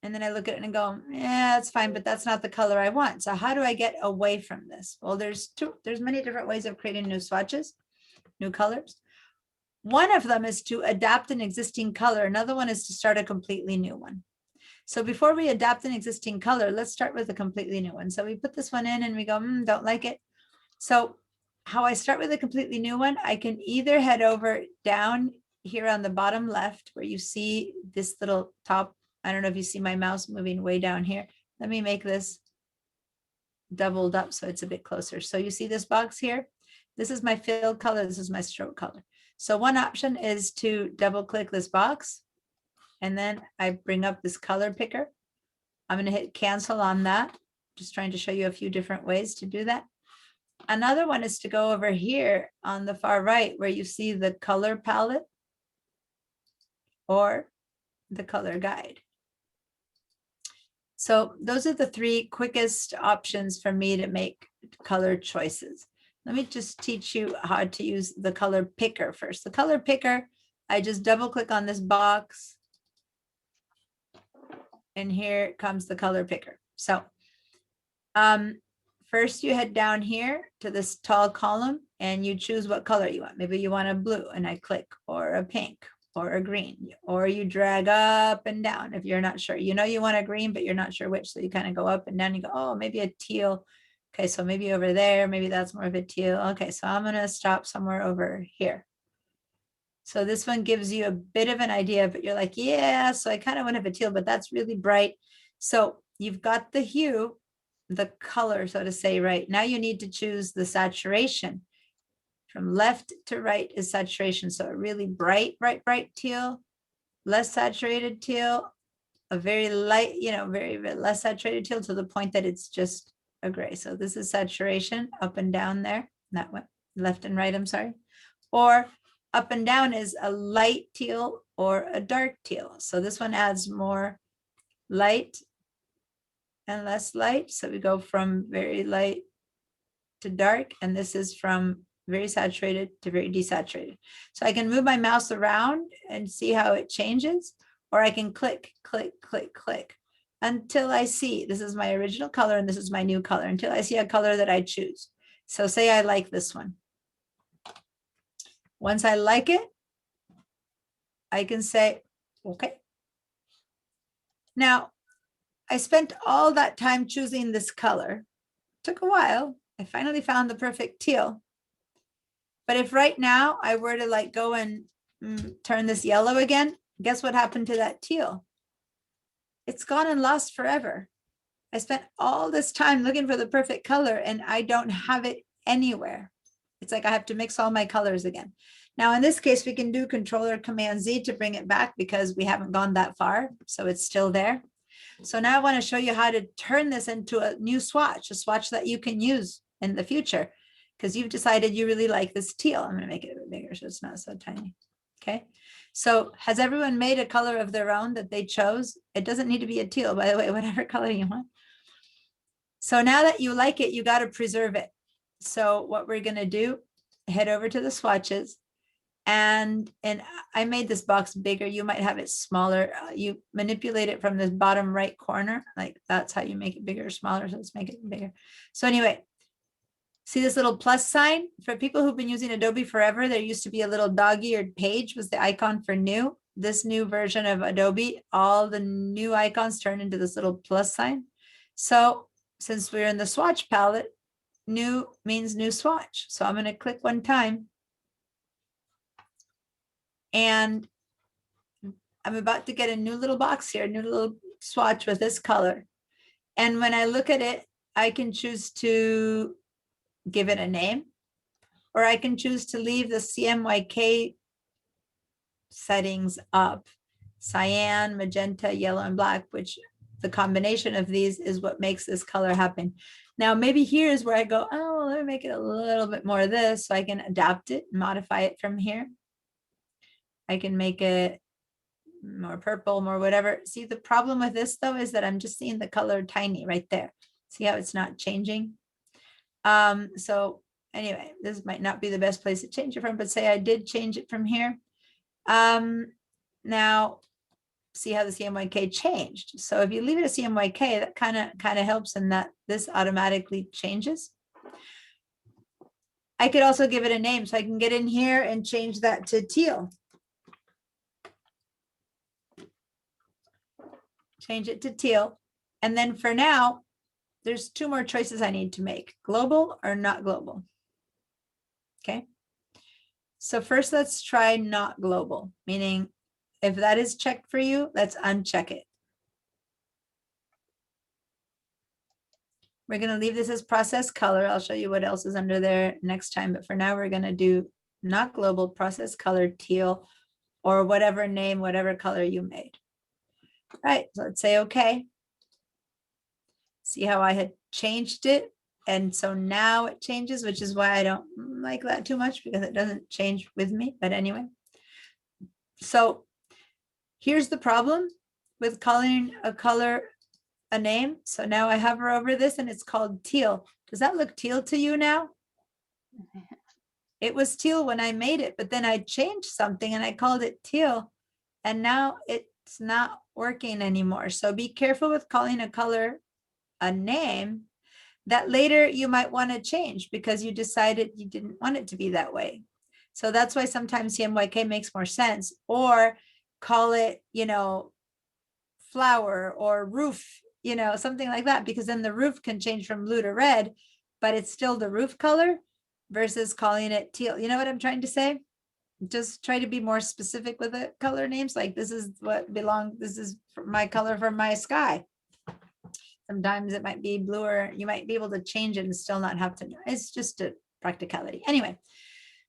And then I look at it and go, yeah, that's fine, but that's not the color I want. So how do I get away from this? Well, there's many different ways of creating new swatches, new colors. One of them is to adapt an existing color. Another one is to start a completely new one. So before we adapt an existing color, let's start with a completely new one. So we put this one in and we go, don't like it. So how I start with a completely new one, I can either head over down here on the bottom left where you see this little top. I don't know if you see my mouse moving way down here. Let me make this doubled up so it's a bit closer. So you see this box here? This is my fill color. This is my stroke color. So one option is to double click this box. And then I bring up this color picker. I'm going to hit cancel on that. Just trying to show you a few different ways to do that. Another one is to go over here on the far right where you see the color palette or the color guide. So those are the three quickest options for me to make color choices. Let me just teach you how to use the color picker first. The color picker, I just double click on this box. And here comes the color picker. So first you head down here to this tall column and you choose what color you want. Maybe you want a blue and I click, or a pink or a green, or you drag up and down if you're not sure. You know you want a green, but you're not sure which. So you kind of go up and down. You go, oh, maybe a teal. Okay, so maybe over there, maybe that's more of a teal. Okay, so I'm gonna stop somewhere over here. So this one gives you a bit of an idea, but you're like, yeah, so I kind of want to have a teal, but that's really bright. So you've got the hue, the color, so to say, right? Now you need to choose the saturation. From left to right is saturation. So a really bright, bright teal, less saturated teal, a very light, very, very less saturated teal to the point that it's just a gray. So this is saturation up and down there, that one, left and right, I'm sorry. Or up and down is a light teal or a dark teal. So this one adds more light and less light. So we go from very light to dark, and this is from very saturated to very desaturated. So I can move my mouse around and see how it changes, or I can click, click, click, click until I see, this is my original color and this is my new color, until I see a color that I choose. So say I like this one. Once I like it, I can say, okay. Now, I spent all that time choosing this color. Took a while. I finally found the perfect teal. But if right now I were to like go and turn this yellow again, guess what happened to that teal? It's gone and lost forever. I spent all this time looking for the perfect color and I don't have it anywhere. It's like I have to mix all my colors again. Now, in this case, we can do Control or Command Z to bring it back because we haven't gone that far. So it's still there. So now I want to show you how to turn this into a new swatch, a swatch that you can use in the future because you've decided you really like this teal. I'm going to make it a bit bigger so it's not so tiny. Okay. So has everyone made a color of their own that they chose? It doesn't need to be a teal, by the way, whatever color you want. So now that you like it, you got to preserve it. So what we're going to do, head over to the swatches. And I made this box bigger. You might have it smaller. You manipulate it from this bottom right corner. Like that's how you make it bigger or smaller. So let's make it bigger. So anyway, see this little plus sign? For people who've been using Adobe forever, there used to be a little dog-eared page was the icon for new. This new version of Adobe, all the new icons turn into this little plus sign. So since we're in the swatch palette, new means new swatch. So I'm going to click one time. And I'm about to get a new little box here, a new little swatch with this color. And when I look at it, I can choose to give it a name, or I can choose to leave the CMYK settings up, cyan, magenta, yellow, and black, which the combination of these is what makes this color happen. Now, maybe here is where I go, oh, let me make it a little bit more of this so I can adapt it, modify it from here. I can make it more purple, more whatever. See, the problem with this though is that I'm just seeing the color tiny right there. See how it's not changing? So anyway, this might not be the best place to change it from, but say I did change it from here. Now see how the CMYK changed. So if you leave it a CMYK, that kind of helps in that this automatically changes. I could also give it a name, so I can get in here and change that to teal. Change it to teal. And then for now, there's two more choices I need to make, global or not global. Okay. So first, let's try not global, meaning if that is checked for you, let's uncheck it. We're going to leave this as process color. I'll show you what else is under there next time. But for now, we're going to do not global, process color, teal, or whatever name, whatever color you made. Right, so let's say okay. See how I had changed it? And so now it changes, which is why I don't like that too much because it doesn't change with me. But anyway, so here's the problem with calling a color a name. So now I hover over this and it's called teal. Does that look teal to you now? It was teal when I made it, but then I changed something and I called it teal. And now it's not working anymore. So be careful with calling a color a name that later you might want to change because you decided you didn't want it to be that way. So that's why sometimes CMYK makes more sense, or call it, you know, flower or roof, you know, something like that, because then the roof can change from blue to red, but it's still the roof color versus calling it teal. You know what I'm trying to say? Just try to be more specific with the color names. Like this is what this is my color for my sky. Sometimes it might be blue, or you might be able to change it and still not have to. It's just a practicality. Anyway,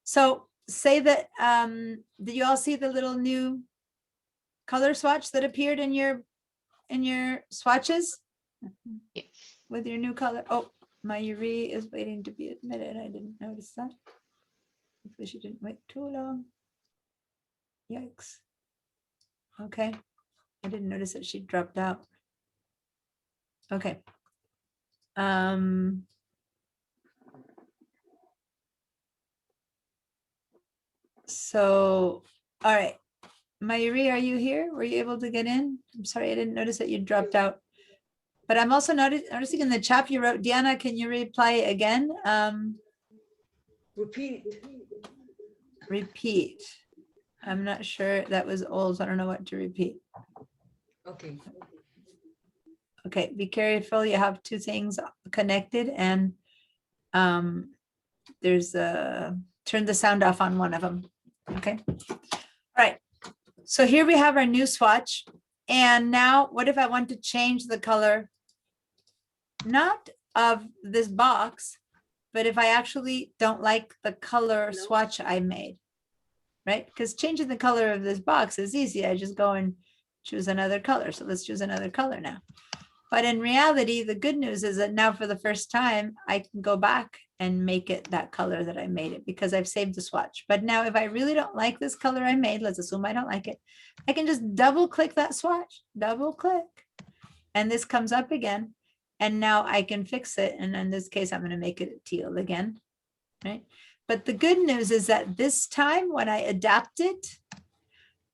so say that, did you all see the little new color swatch that appeared in your swatches Yes. with your new color? Oh, Mayuri is waiting to be admitted. I didn't notice that. Hopefully she didn't wait too long. Yikes. Okay. I didn't notice that she dropped out. Okay. So, all right. Mayuri, are you here? Were you able to get in? I'm sorry, I didn't notice that you dropped out. But I'm also noticing in the chat you wrote, Diana, can you reply again? Repeat. Repeat. I'm not sure, that was old, so I don't know what to repeat. Okay. Okay, be careful. You have two things connected, and there's turn the sound off on one of them. Okay. All right. So here we have our new swatch. And now what if I want to change the color, not of this box, but if I actually don't like the color swatch I made, right? Because changing the color of this box is easy. I just go and choose another color. So let's choose another color now. But in reality, the good news is that now for the first time, I can go back and make it that color that I made it, because I've saved the swatch. But now if I really don't like this color I made, let's assume I don't like it, I can just double click that swatch, double click, and this comes up again. And now I can fix it. And in this case, I'm going to make it teal again, right? But the good news is that this time when I adapt it,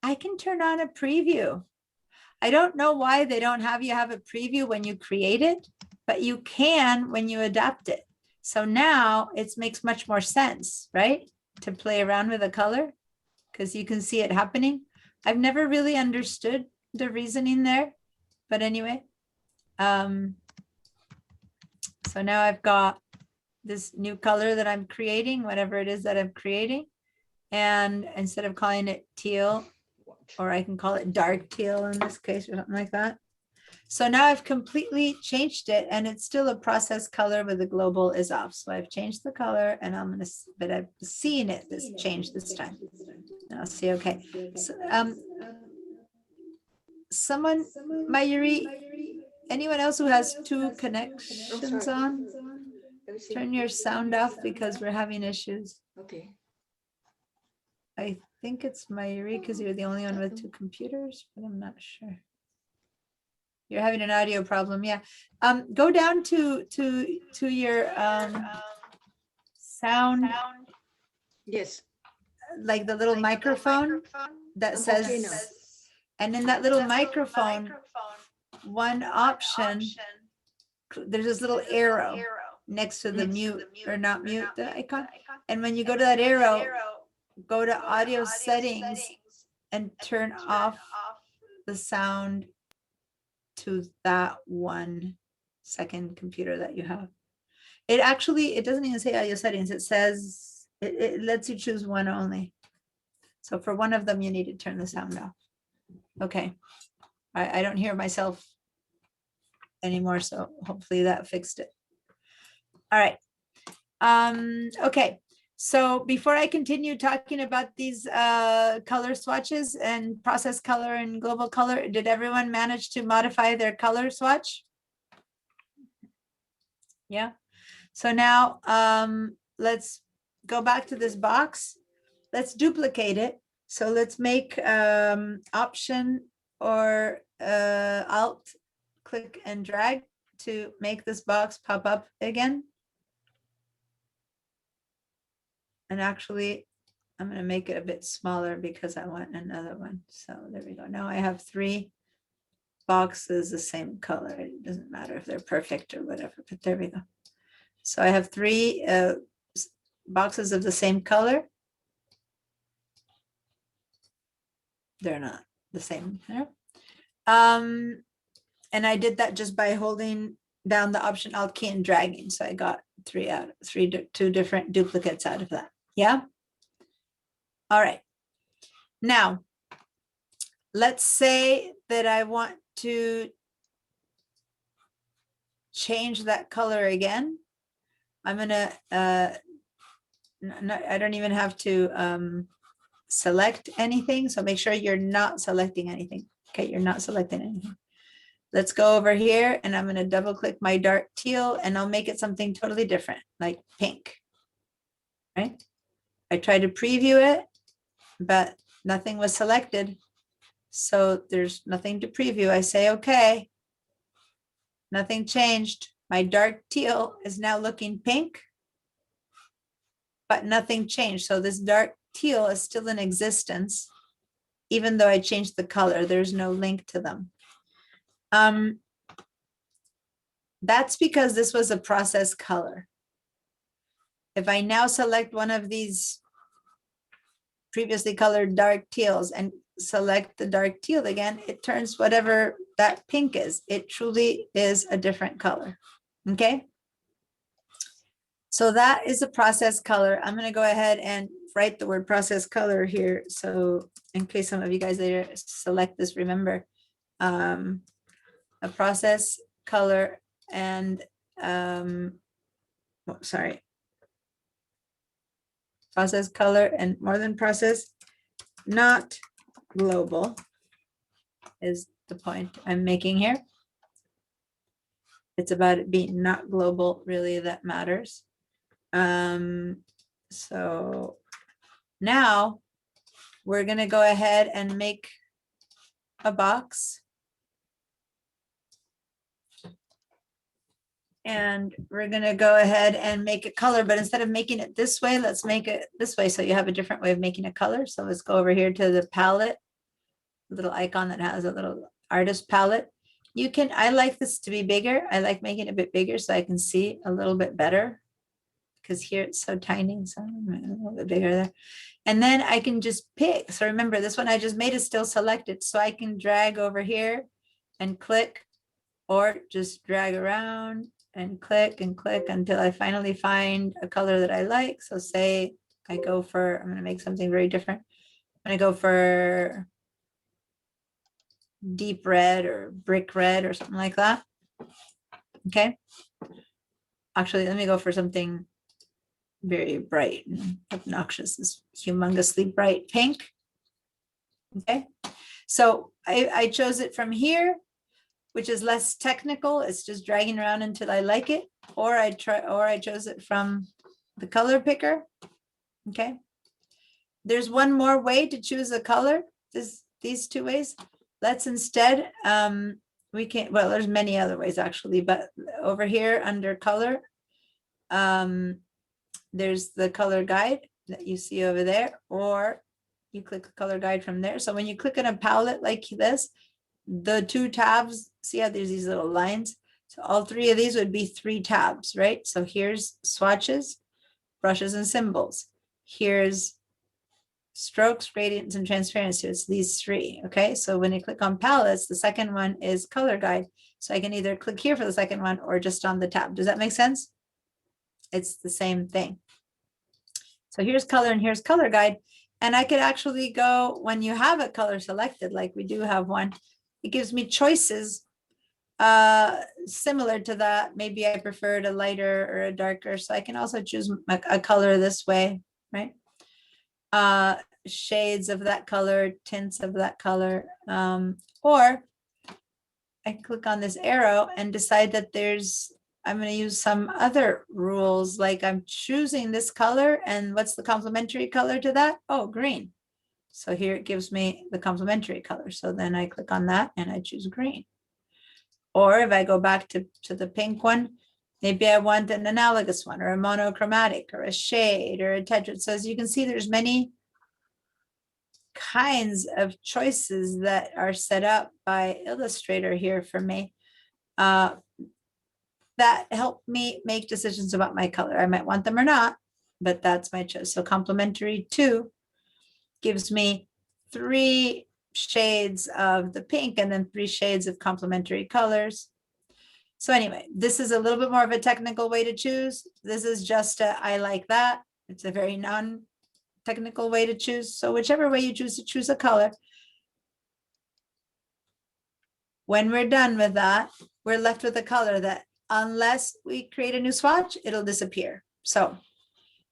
I can turn on a preview. I don't know why they don't have you have a preview when you create it, but you can when you adapt it. So now it makes much more sense, right? To play around with a color, because you can see it happening. I've never really understood the reasoning there, but anyway. So now I've got this new color that I'm creating, whatever it is that I'm creating. And instead of calling it teal, or I can call it dark teal in this case, or something like that. So now I've completely changed it, and it's still a process color, but the global is off. So I've changed the color, and I'm going to, but I've seen it this change this time. I'll see. Okay. So, someone, Mayuri, anyone else who has two connections on, turn your sound off because we're having issues. Okay. I think it's Mayuri because you're the only one with two computers, but I'm not sure. You're having an audio problem, yeah. Go down to your sound. Yes. Like the little microphone that says, okay now. And in that little microphone, one option, there's this little arrow next to the mute or not mute the icon. And when you go to that arrow, go to audio settings and turn off the sound to that 1 second computer that you have. It actually, it doesn't even say audio settings. It says, it lets you choose one only. So for one of them, you need to turn the sound off. Okay. I don't hear myself anymore, so hopefully that fixed it. All right. Okay. So before I continue talking about these color swatches and process color and global color, did everyone manage to modify their color swatch? Yeah. So now let's go back to this box. Let's duplicate it. So let's make option or alt, click and drag to make this box pop up again. And actually, I'm going to make it a bit smaller because I want another one. So there we go. Now I have 3 boxes the same color. It doesn't matter if they're perfect or whatever, but there we go. So I have 3 boxes of the same color. they're not the same. Yeah. And I did that just by holding down the Option Alt key and dragging. So I got two different duplicates out of that. Yeah. All right. Now, let's say that I want to change that color again. I'm gonna, I don't even have to select anything. So make sure you're not selecting anything. Okay, you're not selecting anything. Let's go over here and I'm gonna double click my dark teal and I'll make it something totally different, like pink, right? I tried to preview it, but nothing was selected. So there's nothing to preview. I say, okay, nothing changed. My dark teal is now looking pink, but nothing changed. So this dark teal is still in existence, even though I changed the color. There's no link to them. That's because this was a process color. If I now select one of these previously colored dark teals and select the dark teal again, it turns whatever that pink is. It truly is a different color. Okay. So that is a process color. I'm going to go ahead and write the word process color here. So in case some of you guys later select this, remember a process color and sorry, process color and more than process, not global is the point I'm making here. It's about it being not global, really, that matters. So now we're going to go ahead and make a box. And we're going to go ahead and make a color, but instead of making it this way, let's make it this way. So you have a different way of making a color. So let's go over here to the palette, little icon that has a little artist palette. You can, I like this to be bigger. I like making it a bit bigger so I can see a little bit better, because here it's so tiny. So I'm a little bit bigger there. And then I can just pick. So remember, this one I just made is still selected. So I can drag over here and click, or just drag around and click until I finally find a color that I like. So say I go for, I'm going to make something very different. I'm going to go for deep red or brick red or something like that. Okay. Actually, let me go for something very bright and obnoxious, this humongously bright pink. Okay. So I chose it from here, which is less technical. It's just dragging around until I like it. Or I chose it from the color picker. Okay. There's one more way to choose a color. These two ways. Let's instead, we can, well, there's many other ways actually, but over here under color, there's the color guide that you see over there, or you click the color guide from there. So when you click on a palette like this, the two tabs, see how there's these little lines? So all three of these would be 3 tabs, right? So here's swatches, brushes and symbols. Here's strokes, gradients, and transparency. It's these 3, okay? So when you click on palettes, the second one is color guide. So I can either click here for the second one or just on the tab. Does that make sense? It's the same thing. So here's color and here's color guide. And I could actually go, when you have a color selected, like we do have one, it gives me choices similar to that. Maybe I preferred a lighter or a darker. So I can also choose a color this way, right? Shades of that color, tints of that color. Or I click on this arrow and decide that I'm going to use some other rules, like I'm choosing this color, and what's the complementary color to that? Oh, green. So here it gives me the complementary color. So then I click on that and I choose green. Or if I go back to the pink one, maybe I want an analogous one, or a monochromatic, or a shade, or a tetra. So as you can see, there's many kinds of choices that are set up by Illustrator here for me. That help me make decisions about my color. I might want them or not, but that's my choice. So complementary 2 gives me 3 shades of the pink and then 3 shades of complementary colors. So anyway, this is a little bit more of a technical way to choose. This is just a, I like that. It's a very non-technical way to choose. So whichever way you choose to choose a color. When we're done with that, we're left with a color that unless we create a new swatch, it'll disappear. So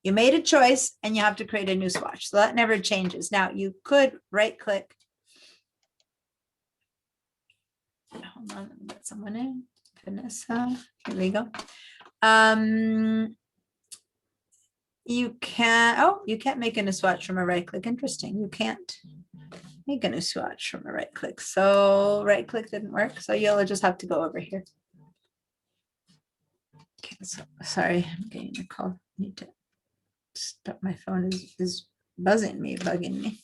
you made a choice and you have to create a new swatch. So that never changes. Now you could right click. Hold on, let me get someone in. Vanessa, here we go. You can't make a new swatch from a right click. Interesting. You can't make a new swatch from a right click. So right click didn't work. So you'll just have to go over here. Okay, so sorry, I'm getting a call. Need to stop. My phone is bugging me.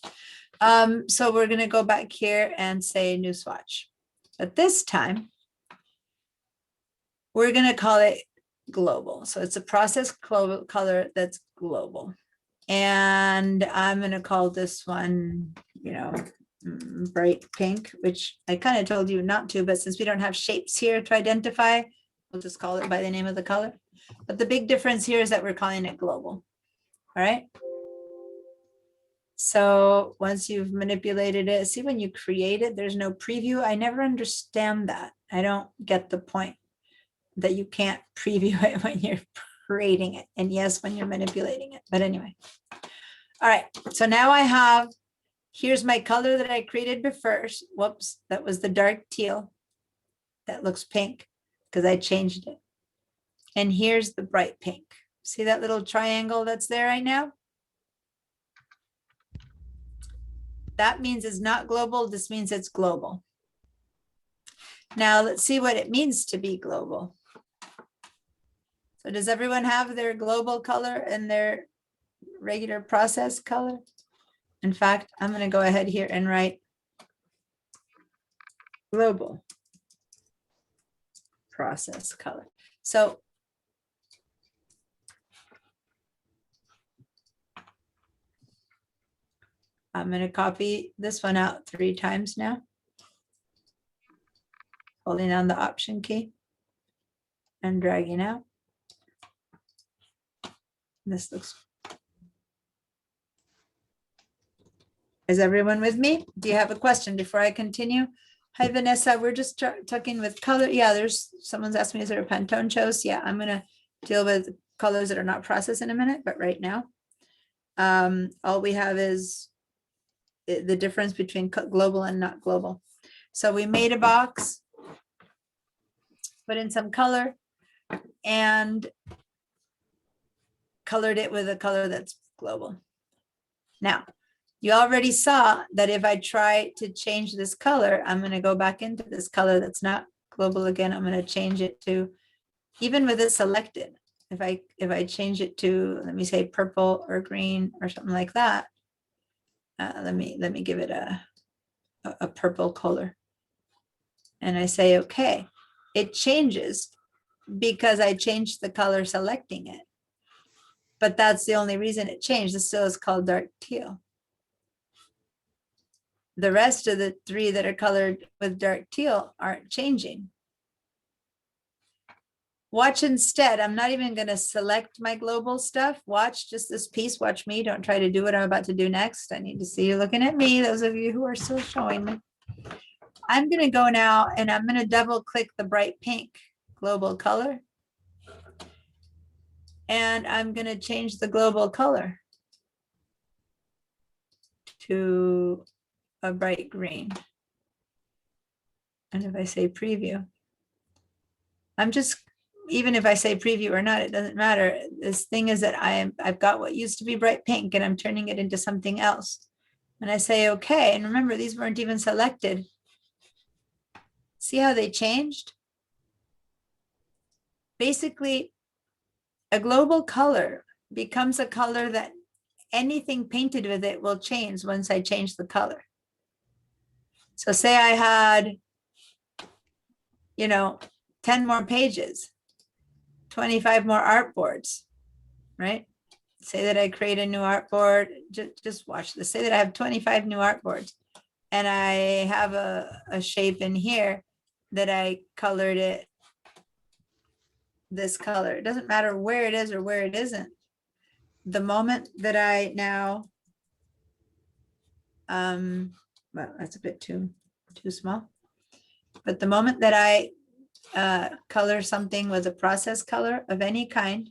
So we're gonna go back here and say new swatch. But this time, we're gonna call it global. So it's a process color that's global. And I'm gonna call this one, bright pink, which I kind of told you not to, but since we don't have shapes here to identify, we'll just call it by the name of the color. But the big difference here is that we're calling it global. All right. So once you've manipulated it, see when you create it, there's no preview. I never understand that. I don't get the point that you can't preview it when you're creating it. And yes, when you're manipulating it. But anyway. All right. So now I have, here's my color that I created before. Whoops, that was the dark teal. That looks pink because I changed it. And here's the bright pink. See that little triangle that's there right now? That means it's not global. This means it's global. Now let's see what it means to be global. So does everyone have their global color and their regular process color? In fact, I'm going to go ahead here and write global process color. So I'm going to copy this one out 3 times now, holding down the Option key and dragging out. This looks. Is everyone with me? Do you have a question before I continue? Hi, Vanessa. We're just talking with color. Yeah, there's someone's asked me, is there a Pantone chose? Yeah, I'm going to deal with colors that are not processed in a minute, but right now, all we have is the difference between global and not global. So we made a box, put in some color, and colored it with a color that's global. Now, you already saw that if I try to change this color, I'm going to go back into this color that's not global again. I'm going to change it to, even with it selected, if I change it to, let me say purple or green or something like that. Let me give it a purple color. And I say, okay, it changes because I changed the color selecting it. But that's the only reason it changed. It still is called dark teal. The rest of the 3 that are colored with dark teal aren't changing. Watch instead. I'm not even going to select my global stuff. Watch just this piece. Watch me. Don't try to do what I'm about to do next. I need to see you looking at me. Those of you who are still showing me. I'm going to go now and I'm going to double click the bright pink global color. And I'm going to change the global color to a bright green. And if I say preview, I'm just, even if I say preview or not, it doesn't matter. This thing is that I've got what used to be bright pink and I'm turning it into something else. And I say, okay. And remember, these weren't even selected. See how they changed? Basically, a global color becomes a color that anything painted with it will change once I change the color. So say I had, 10 more pages, 25 more artboards, right? Say that I create a new artboard, just watch this. Say that I have 25 new artboards and I have a shape in here that I colored it this color. It doesn't matter where it is or where it isn't. The moment that I now, well, that's a bit too small. But the moment that I color something with a process color of any kind,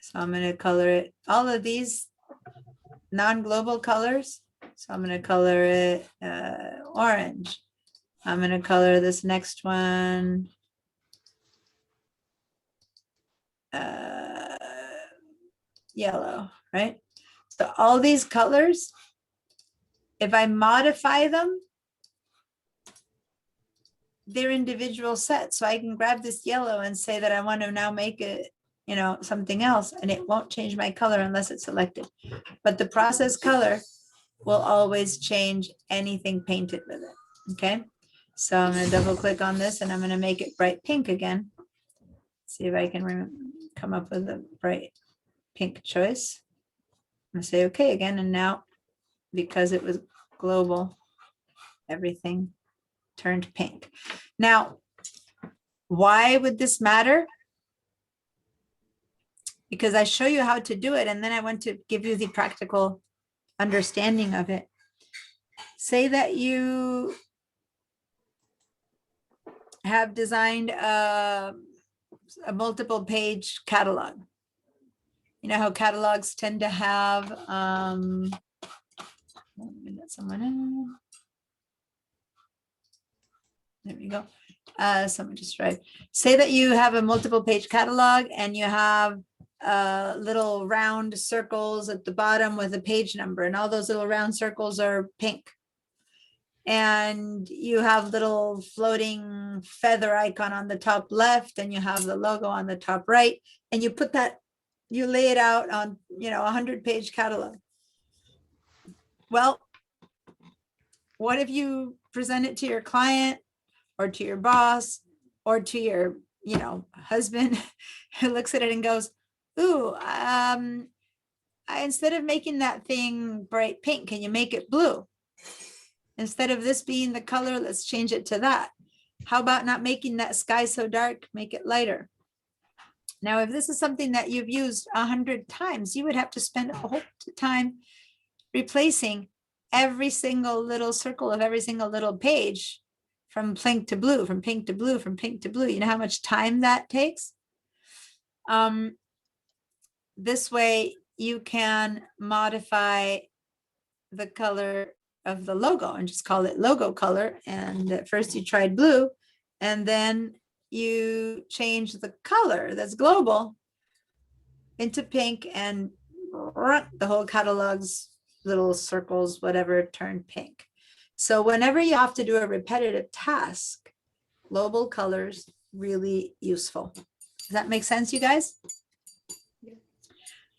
so I'm going to color it, all of these non-global colors. So I'm going to color it orange. I'm going to color this next one yellow, right? So all these colors, if I modify them, they're individual sets. So I can grab this yellow and say that I want to now make it, you know, something else, and it won't change my color unless it's selected. But the process color will always change anything painted with it. Okay. So I'm going to double click on this and I'm going to make it bright pink again. See if I can come up with a bright pink choice. I'm going to say okay again. And now, because it was global, everything turned pink. Now, why would this matter? Because I show you how to do it, and then I want to give you the practical understanding of it. Say that you have designed a multiple page catalog. You know how catalogs tend to have, let me let someone in. There we go. Someone just tried. Say that you have a multiple page catalog and you have little round circles at the bottom with a page number, and all those little round circles are pink. And you have little floating feather icon on the top left, and you have the logo on the top right, and you put that, you lay it out on, you know, 100-page catalog. Well, what if you present it to your client or to your boss or to your, you know, husband who looks at it and goes, ooh, instead of making that thing bright pink, can you make it blue? Instead of this being the color, let's change it to that. How about not making that sky so dark, make it lighter? Now, if this is something that you've used 100 times, you would have to spend a whole time replacing every single little circle of every single little page from pink to blue, from pink to blue, from pink to blue. You know how much time that takes? This way you can modify the color of the logo and just call it logo color. And at first you tried blue, and then you change the color that's global into pink, and the whole catalog's little circles, whatever, turn pink. So whenever you have to do a repetitive task, global colors really useful. Does that make sense, you guys?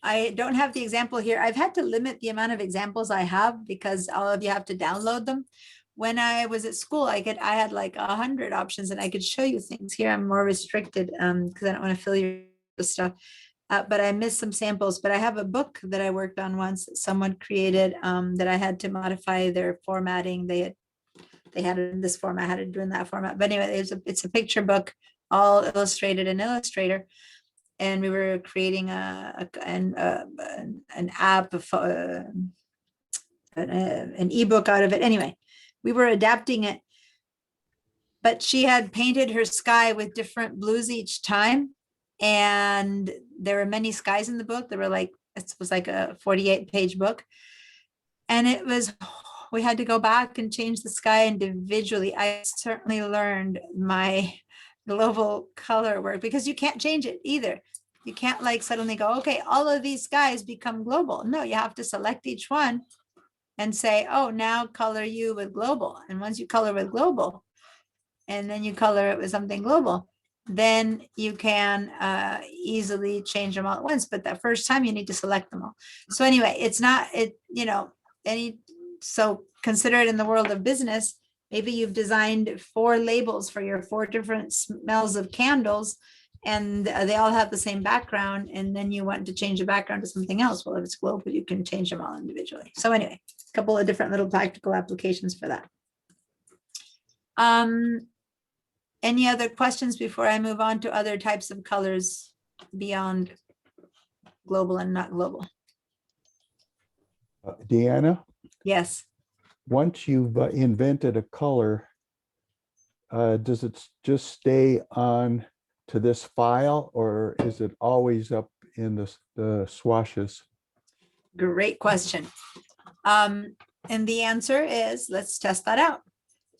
I don't have the example here. I've had to limit the amount of examples I have because all of you have to download them. When I was at school, I had like 100 options and I could show you things. Here I'm more restricted because I don't want to fill you with stuff. But I missed some samples. But I have a book that I worked on once that someone created that I had to modify their formatting. They had it in this format, I had to do in that format. But anyway, it's a picture book, all illustrated in Illustrator. And we were creating an app, an ebook out of it. Anyway, we were adapting it, but she had painted her sky with different blues each time. And there were many skies in the book. There were like, it was like a 48-page book. And it was, we had to go back and change the sky individually. I certainly learned my global color work because you can't change it either. You can't like suddenly go, okay, all of these skies become global. No, you have to select each one and say, oh, now color you with global. And once you color with global, and then you color it with something global, then you can easily change them all at once. But that first time you need to select them all. So anyway, it's not, so consider it in the world of business. Maybe you've designed 4 labels for your 4 different smells of candles, and they all have the same background, and then you want to change the background to something else. Well, if it's global, you can change them all individually. So anyway, a couple of different little practical applications for that. Any other questions before I move on to other types of colors beyond global and not global? Deanna, Yes. once you've invented a color, does it just stay on to this file, or is it always up in the swatches? Great question. And the answer is, let's test that out.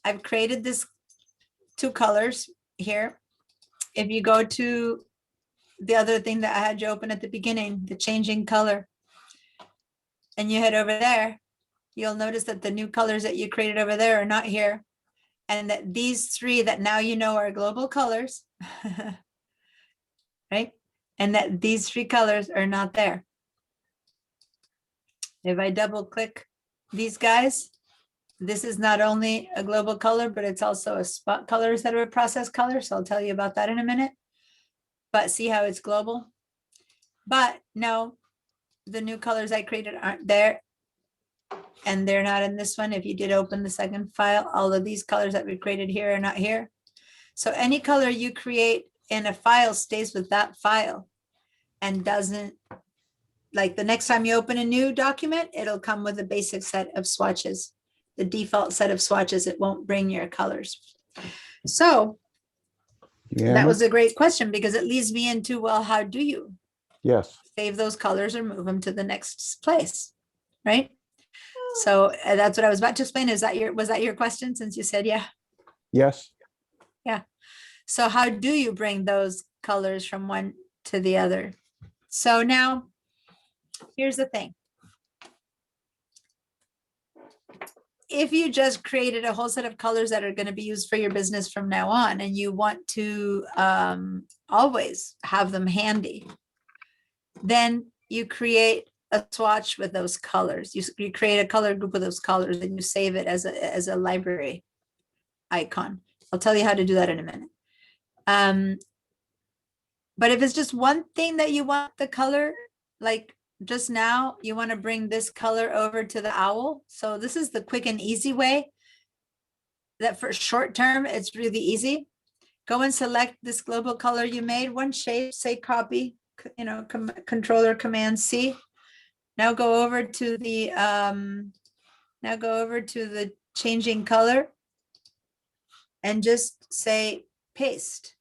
I've created this 2 colors here. If you go to the other thing that I had you open at the beginning, the changing color, and you head over there, you'll notice that the new colors that you created over there are not here. And that these 3 that now you know are global colors, right? And that these 3 colors are not there. If I double click these guys, this is not only a global color, but it's also a spot color instead of a process color. So I'll tell you about that in a minute. But see how it's global? But no, the new colors I created aren't there. And they're not in this one. If you did open the second file, all of these colors that we created here are not here. So any color you create in a file stays with that file and doesn't, like the next time you open a new document, it'll come with a basic set of swatches, the default set of swatches. It won't bring your colors. So that Deanna? was a great question, because it leads me into, well, how do you Yes. save those colors or move them to the next place, right? So that's what I was about to explain. Was that your question, since you said yeah? Yes. Yeah. So how do you bring those colors from one to the other? So now, here's the thing. If you just created a whole set of colors that are going to be used for your business from now on, and you want to always have them handy, then you create a swatch with those colors. You create a color group with those colors, and you save it as a library icon. I'll tell you how to do that in a minute. But if it's just one thing that you want the color, like just now, you want to bring this color over to the owl. So this is the quick and easy way that for short term, it's really easy. Go and select this global color you made, one shape, say copy, controller command C. Now go over to the changing color and just say paste.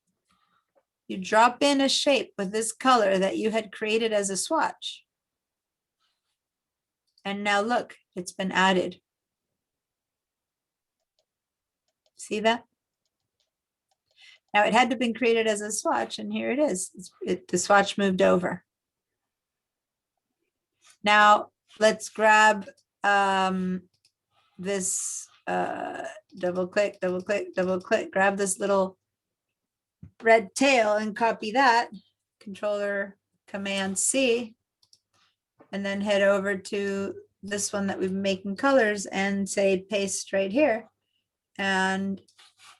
You drop in a shape with this color that you had created as a swatch. And now look, it's been added. See that? Now it had to have been created as a swatch, and here it is. The swatch moved over. Now let's grab this, double click, grab this little red tail and copy that, controller command C, and then head over to this one that we've been making colors and say paste right here. And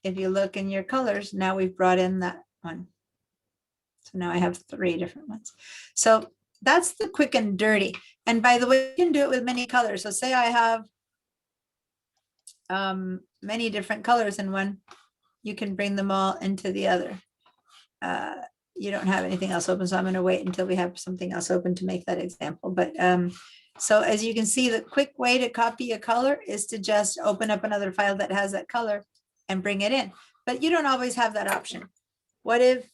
if you look in your colors, now we've brought in that one. So now I have 3 different ones. So that's the quick and dirty. And by the way, you can do it with many colors. So say I have many different colors in one, you can bring them all into the other. You don't have anything else open, so I'm going to wait until we have something else open to make that example. But so as you can see, the quick way to copy a color is to just open up another file that has that color and bring it in. But you don't always have that option. What if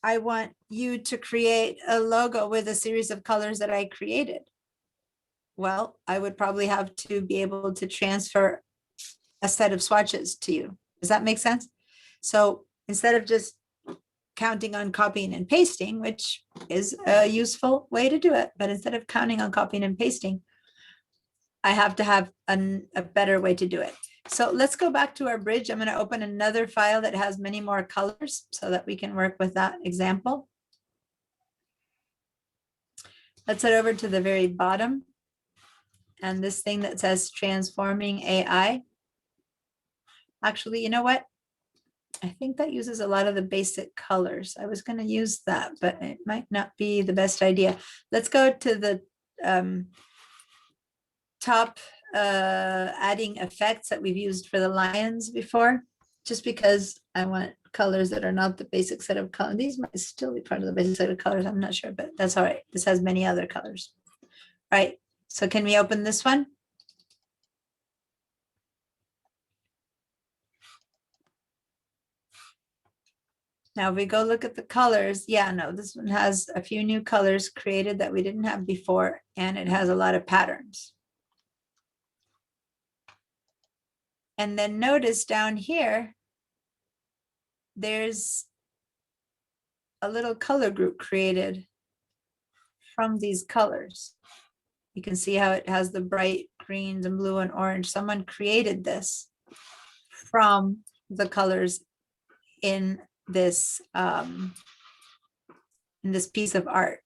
I want you to create a logo with a series of colors that I created? Well, I would probably have to be able to transfer a set of swatches to you. Does that make sense? So instead of just counting on copying and pasting, which is a useful way to do it, but instead of counting on copying and pasting, I have to have a better way to do it. So let's go back to our bridge. I'm going to open another file that has many more colors so that we can work with that example. Let's head over to the very bottom. And this thing that says transforming AI. Actually, you know what? I think that uses a lot of the basic colors. I was going to use that, but it might not be the best idea. Let's go to the top adding effects that we've used for the lions before, just because I want colors that are not the basic set of colors. These might still be part of the basic set of colors. I'm not sure, but that's all right. This has many other colors. All right. So can we open this one? Now if we go look at the colors, yeah, no, this one has a few new colors created that we didn't have before, and it has a lot of patterns. And then notice down here, there's a little color group created from these colors. You can see how it has the bright greens and blue and orange. Someone created this from the colors in this piece of art.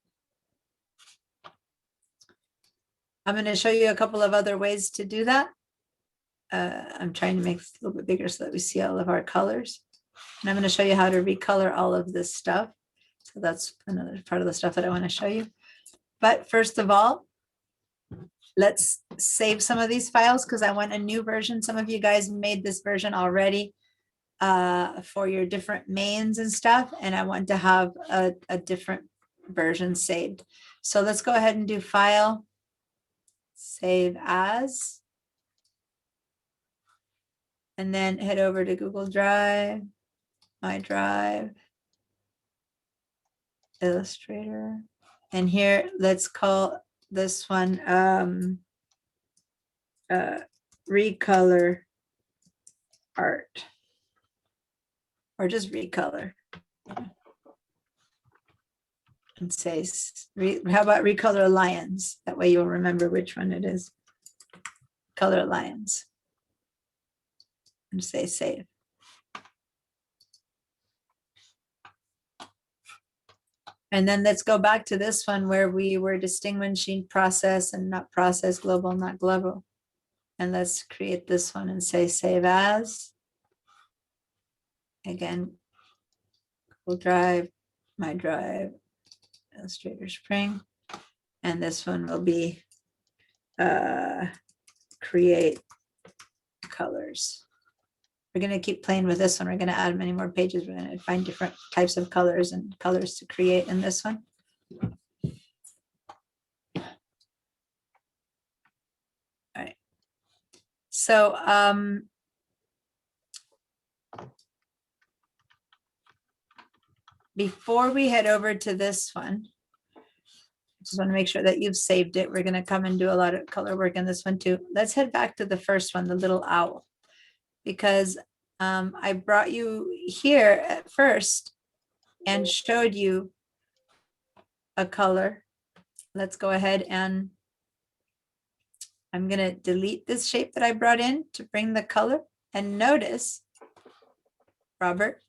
I'm going to show you a couple of other ways to do that. I'm trying to make this a little bit bigger so that we see all of our colors. And I'm going to show you how to recolor all of this stuff. So that's another part of the stuff that I want to show you. But first of all, let's save some of these files because I want a new version. Some of you guys made this version already for your different mains and stuff. And I want to have a different version saved. So let's go ahead and do File, Save As. And then head over to Google Drive, My Drive, Illustrator. And here, let's call this one Recolor Art. Or just Recolor. And say, how about Recolor Lions? That way you'll remember which one it is. Color Lions. And say save. And then let's go back to this one where we were distinguishing process and not process, global, not global. And let's create this one and say save as. Again, Google Drive, My Drive, Illustrator Spring. And this one will be create colors. We're going to keep playing with this one. We're going to add many more pages. We're going to find different types of colors and colors to create in this one. All right. So before we head over to this one, I just want to make sure that you've saved it. We're going to come and do a lot of color work in this one too. Let's head back to the first one, the little owl, because I brought you here at first and showed you a color. Let's go ahead and I'm going to delete this shape that I brought in to bring the color. And notice, Robert,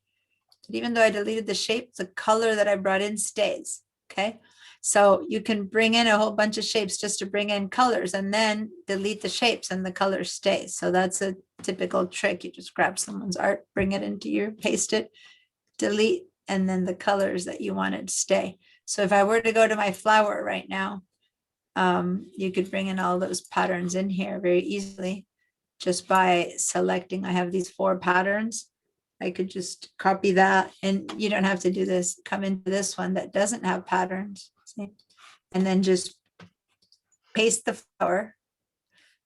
that even though I deleted the shape, the color that I brought in stays. Okay. So you can bring in a whole bunch of shapes just to bring in colors and then delete the shapes and the color stays. So that's a typical trick. You just grab someone's art, bring it into your, paste it, delete, and then the colors that you wanted stay. So if I were to go to my flower right now, you could bring in all those patterns in here very easily just by selecting. I have these 4 patterns. I could just copy that, and you don't have to do this. Come into this one that doesn't have patterns, see? And then just paste the flower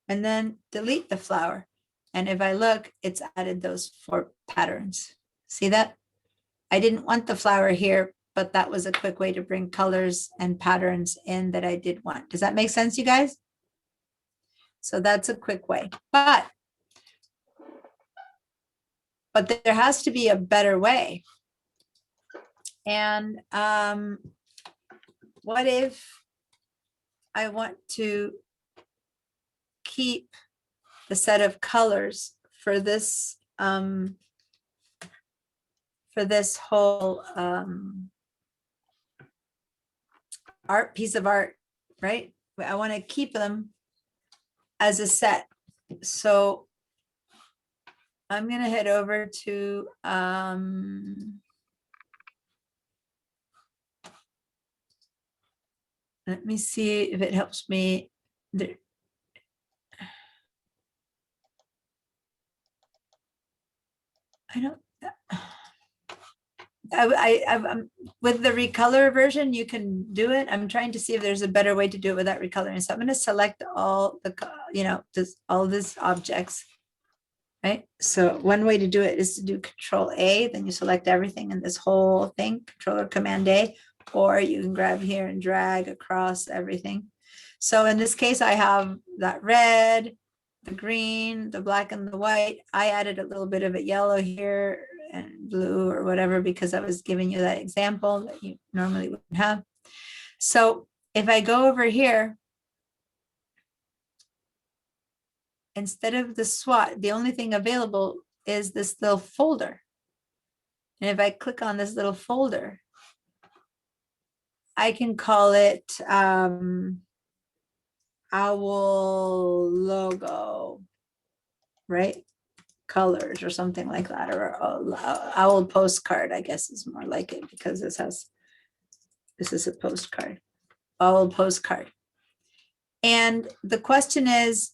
and then delete the flower. And if I look, it's added those 4 patterns. See that? I didn't want the flower here, but that was a quick way to bring colors and patterns in that I did want. Does that make sense, you guys? So that's a quick way, but there has to be a better way. And what if I want to keep the set of colors for this whole art piece of art, right? I want to keep them as a set. So I'm gonna head over to let me see if it helps me. There. I don't. With the recolor version, you can do it. I'm trying to see if there's a better way to do it without recoloring. So I'm going to select all the, all these objects, right? So one way to do it is to do Control A, then you select everything in this whole thing, Control or Command A, or you can grab here and drag across everything. So in this case, I have that red, the green, the black, and the white. I added a little bit of a yellow here and blue or whatever, because I was giving you that example that you normally wouldn't have. So if I go over here, instead of the SWOT, the only thing available is this little folder. And if I click on this little folder, I can call it owl logo, right? Colors or something like that, or owl postcard, I guess is more like it, because this is a postcard, owl postcard. And the question is,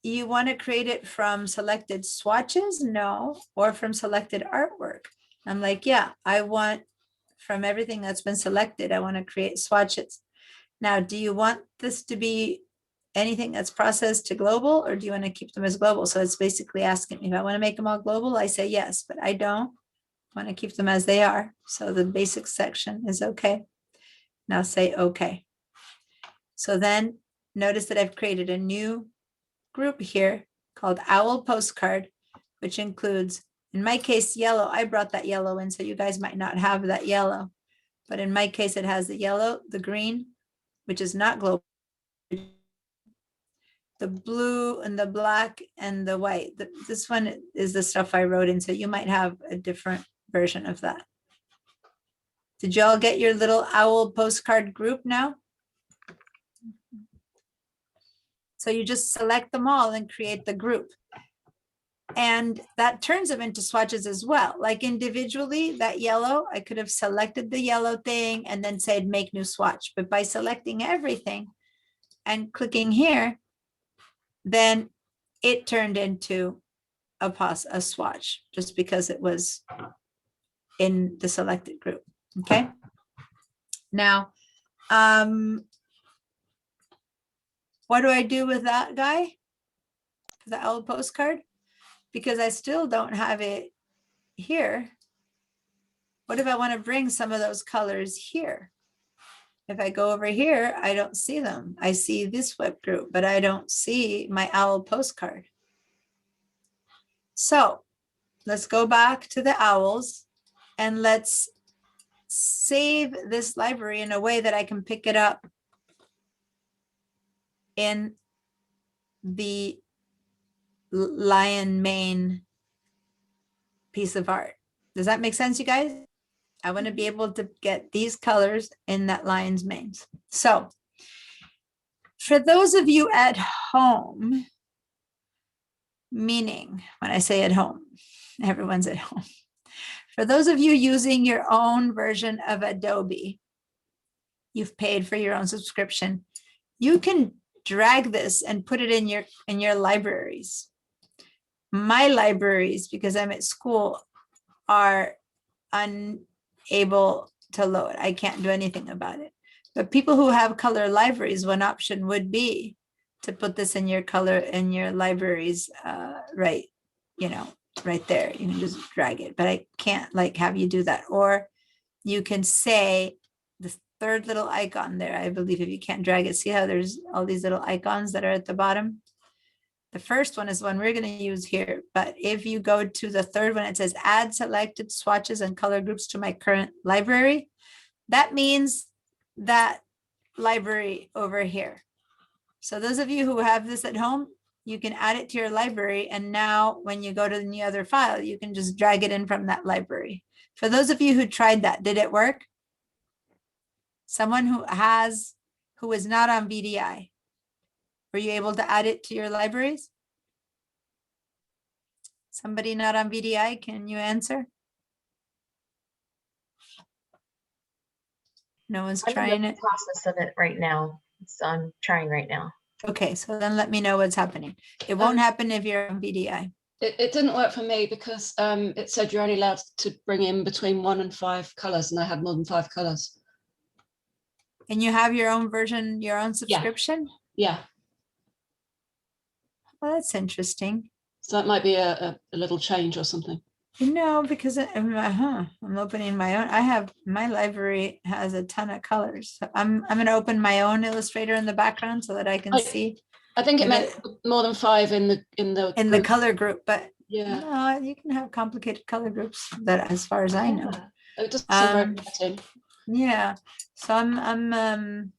you want to create it from selected swatches? No. Or from selected artwork? I'm like, yeah, I want from everything that's been selected, I want to create swatches. Now, do you want this to be anything that's processed to global, or do you want to keep them as global? So it's basically asking me if I want to make them all global. I say yes, but I don't want to keep them as they are. So the basic section is okay. Now say okay. So then notice that I've created a new group here called Owl Postcard, which includes, in my case, yellow. I brought that yellow in, so you guys might not have that yellow. But in my case, it has the yellow, the green, which is not global, the blue and the black and the white. This one is the stuff I wrote in, so you might have a different version of that. Did y'all get your little owl postcard group now? So you just select them all and create the group. And that turns them into swatches as well. Like individually, that yellow, I could have selected the yellow thing and then said make new swatch. But by selecting everything and clicking here, then it turned into a swatch just because it was in the selected group. Okay. Now, what do I do with that guy? The owl postcard? Because I still don't have it here. What if I want to bring some of those colors here? If I go over here, I don't see them. I see this web group, but I don't see my owl postcard. So let's go back to the owls and let's save this library in a way that I can pick it up in the lion mane piece of art. Does that make sense, you guys? I want to be able to get these colors in that lion's mane. So for those of you at home, meaning when I say at home, everyone's at home. For those of you using your own version of Adobe, you've paid for your own subscription, you can drag this and put it in your libraries. My libraries, because I'm at school, are unable to load. I can't do anything about it. But people who have color libraries, one option would be to put this in your color in your libraries, right, right there. You can just drag it, but I can't like have you do that. Or you can say the third little icon there, I believe, if you can't drag it, see how there's all these little icons that are at the bottom? The first one is one we're going to use here, but if you go to the third one, it says add selected swatches and color groups to my current library. That means that library over here. So those of you who have this at home, you can add it to your library. And now when you go to the other file, you can just drag it in from that library. For those of you who tried that, did it work? Someone who is not on VDI, were you able to add it to your libraries? Somebody not on VDI, can you answer? No one's I'm in trying the it. process of it right now. So I'm trying right now. Okay, so then let me know what's happening. It won't happen if you're on VDI. It didn't work for me because it said you're only allowed to bring in between 1 and 5 colors, and I had more than 5 colors. And you have your own version, your own Yeah. subscription? Yeah, Well, that's interesting. so that might be a little change or something. No, because I'm opening my own. I have, my library has a ton of colors. So I'm going to open my own Illustrator in the background so that I can see I think it If meant more than 5 in the in the group. color group, but Yeah. no, you can have complicated color groups that, as far as I know. Yeah. It doesn't seem very Um, exciting. Yeah, so I'm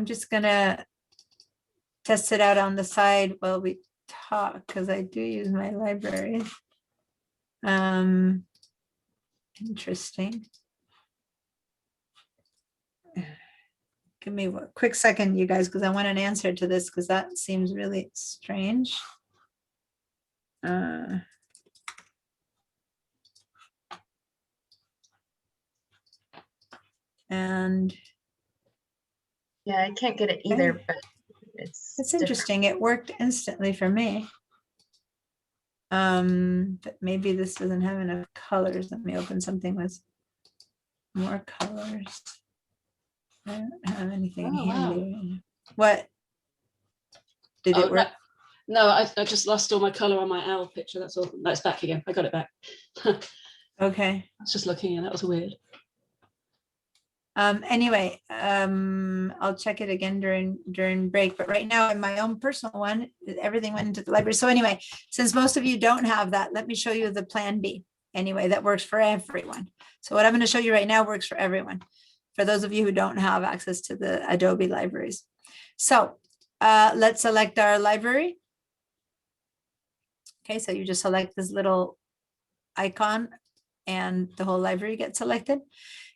just gonna test it out on the side while we talk, because I do use my library. Interesting. Give me a quick second, you guys, because I want an answer to this, because that seems really strange. And Yeah, I can't get it either, Okay. but it's it's different. interesting. It worked instantly for me. But maybe this doesn't have enough colors. Let me open something with more colors. I don't have anything Oh, wow. handy. What? Did Oh, it work? No, I just lost all my color on my owl picture. That's all. That's back again. I got it back. I Okay. was just looking, and that was weird. Anyway, I'll check it again during break, but right now in my own personal one, everything went into the library. So anyway, since most of you don't have that, let me show you the plan B. Anyway, that works for everyone. So what I'm going to show you right now works for everyone, for those of you who don't have access to the Adobe libraries. So let's select our library. Okay, so you just select this little icon and the whole library gets selected.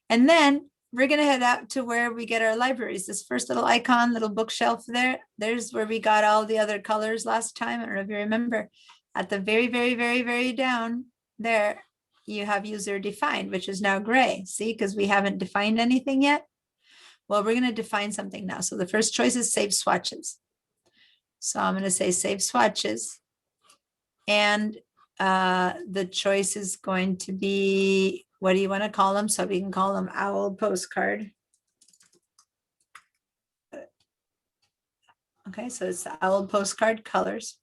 And then we're going to head out to where we get our libraries. This first little icon, little bookshelf there, there's where we got all the other colors last time. I don't know if you remember. At the very, very, very, very down there, you have user defined, which is now gray. See, because we haven't defined anything yet. Well, we're going to define something now. So the first choice is save swatches. So I'm going to say save swatches. And the choice is going to be, what do you want to call them? So we can call them owl postcard. Okay, so it's the owl postcard colors.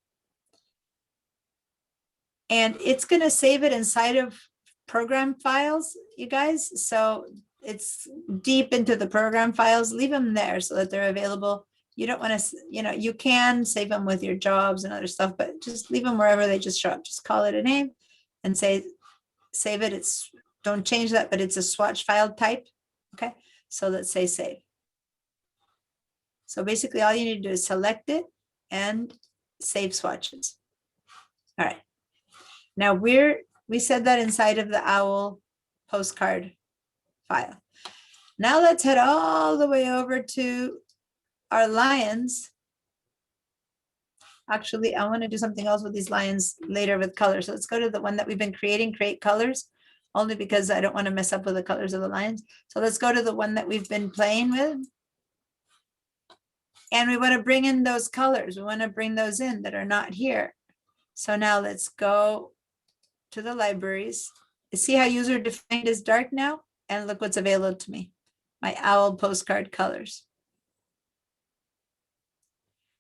And it's going to save it inside of program files, you guys. So it's deep into the program files. Leave them there so that they're available. You don't want to, you can save them with your jobs and other stuff, but just leave them wherever they just show up. Just call it a name and say, save it. Don't change that, but it's a swatch file type. Okay, so let's say save. So basically all you need to do is select it and save swatches. All right. Now we said that inside of the owl postcard file. Now let's head all the way over to our lions. Actually, I want to do something else with these lions later with colors. So let's go to the one that we've been creating, create colors, only because I don't want to mess up with the colors of the lions. So let's go to the one that we've been playing with. And we want to bring in those colors. We want to bring those in that are not here. So now let's go to the libraries. See how user defined is dark now? And look what's available to me. My owl postcard colors.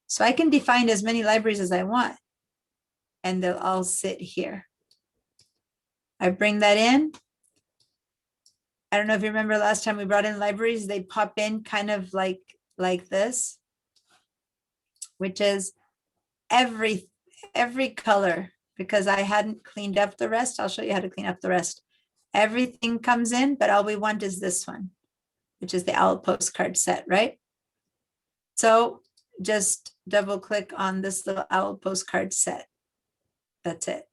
So I can define as many libraries as I want. And they'll all sit here. I bring that in. I don't know if you remember last time we brought in libraries, they pop in kind of like this, which is every color, because I hadn't cleaned up the rest. I'll show you how to clean up the rest. Everything comes in, but all we want is this one, which is the owl postcard set, right? So just double click on this little owl postcard set. That's it.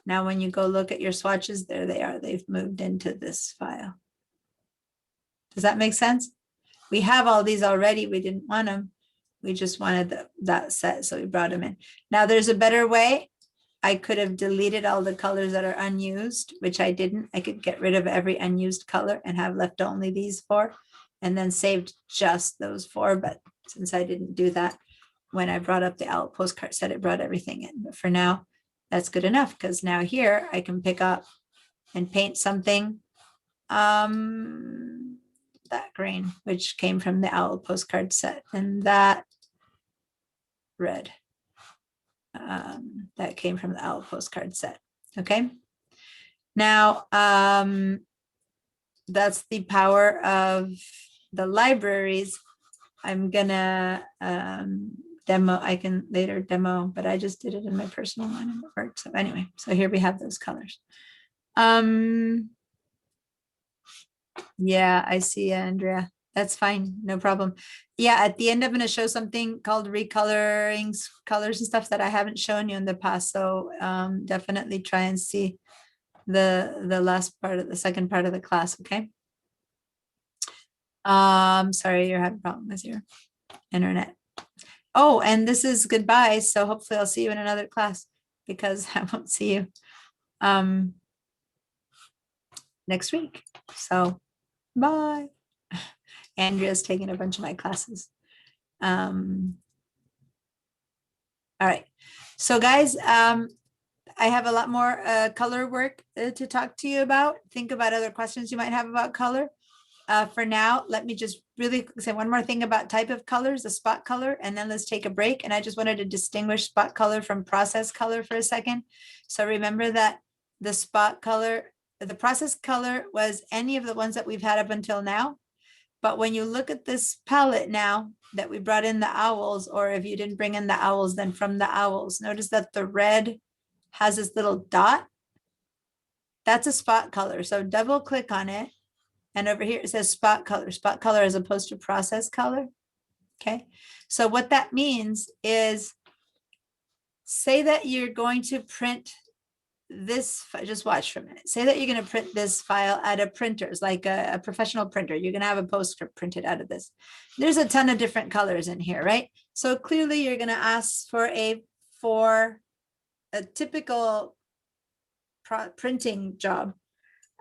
Now, when you go look at your swatches, there they are. They've moved into this file. Does that make sense? We have all these already. We didn't want them. We just wanted that set, so we brought them in. Now, there's a better way. I could have deleted all the colors that are unused, which I didn't. I could get rid of every unused color and have left only these 4 and then saved just those 4. But since I didn't do that, when I brought up the owl postcard set, it brought everything in. But for now, that's good enough because now here I can pick up and paint something that green, which came from the owl postcard set, and that red that came from the owl postcard set. Okay, now that's the power of the libraries. I'm gonna demo. I can later demo, but I just did it in my personal one and it worked. So anyway, so here we have those colors. Yeah, I see, Andrea. That's fine, no problem. Yeah, at the end, I'm going to show something called recoloring colors and stuff that I haven't shown you in the past. So definitely try and see the last part of the second part of the class. Okay. Sorry, you're having a problem with your internet. Oh, and this is goodbye. So hopefully I'll see you in another class because I won't see you next week. So bye. Andrea's taking a bunch of my classes. All right. So guys, I have a lot more color work to talk to you about. Think about other questions you might have about color. For now, let me just really say one more thing about type of colors, the spot color, and then let's take a break. And I just wanted to distinguish spot color from process color for a second. So remember that the spot color, the process color was any of the ones that we've had up until now. But when you look at this palette now that we brought in the owls, or if you didn't bring in the owls, then from the owls, notice that the red has this little dot. That's a spot color. So double click on it. And over here, it says spot color as opposed to process color. Okay. So what that means is, say that you're going to print this, just watch for a minute. Say that you're going to print this file at a printer's, like a professional printer. You're going to have a postscript printed out of this. There's a ton of different colors in here, right? So clearly you're going to ask for a typical printing job.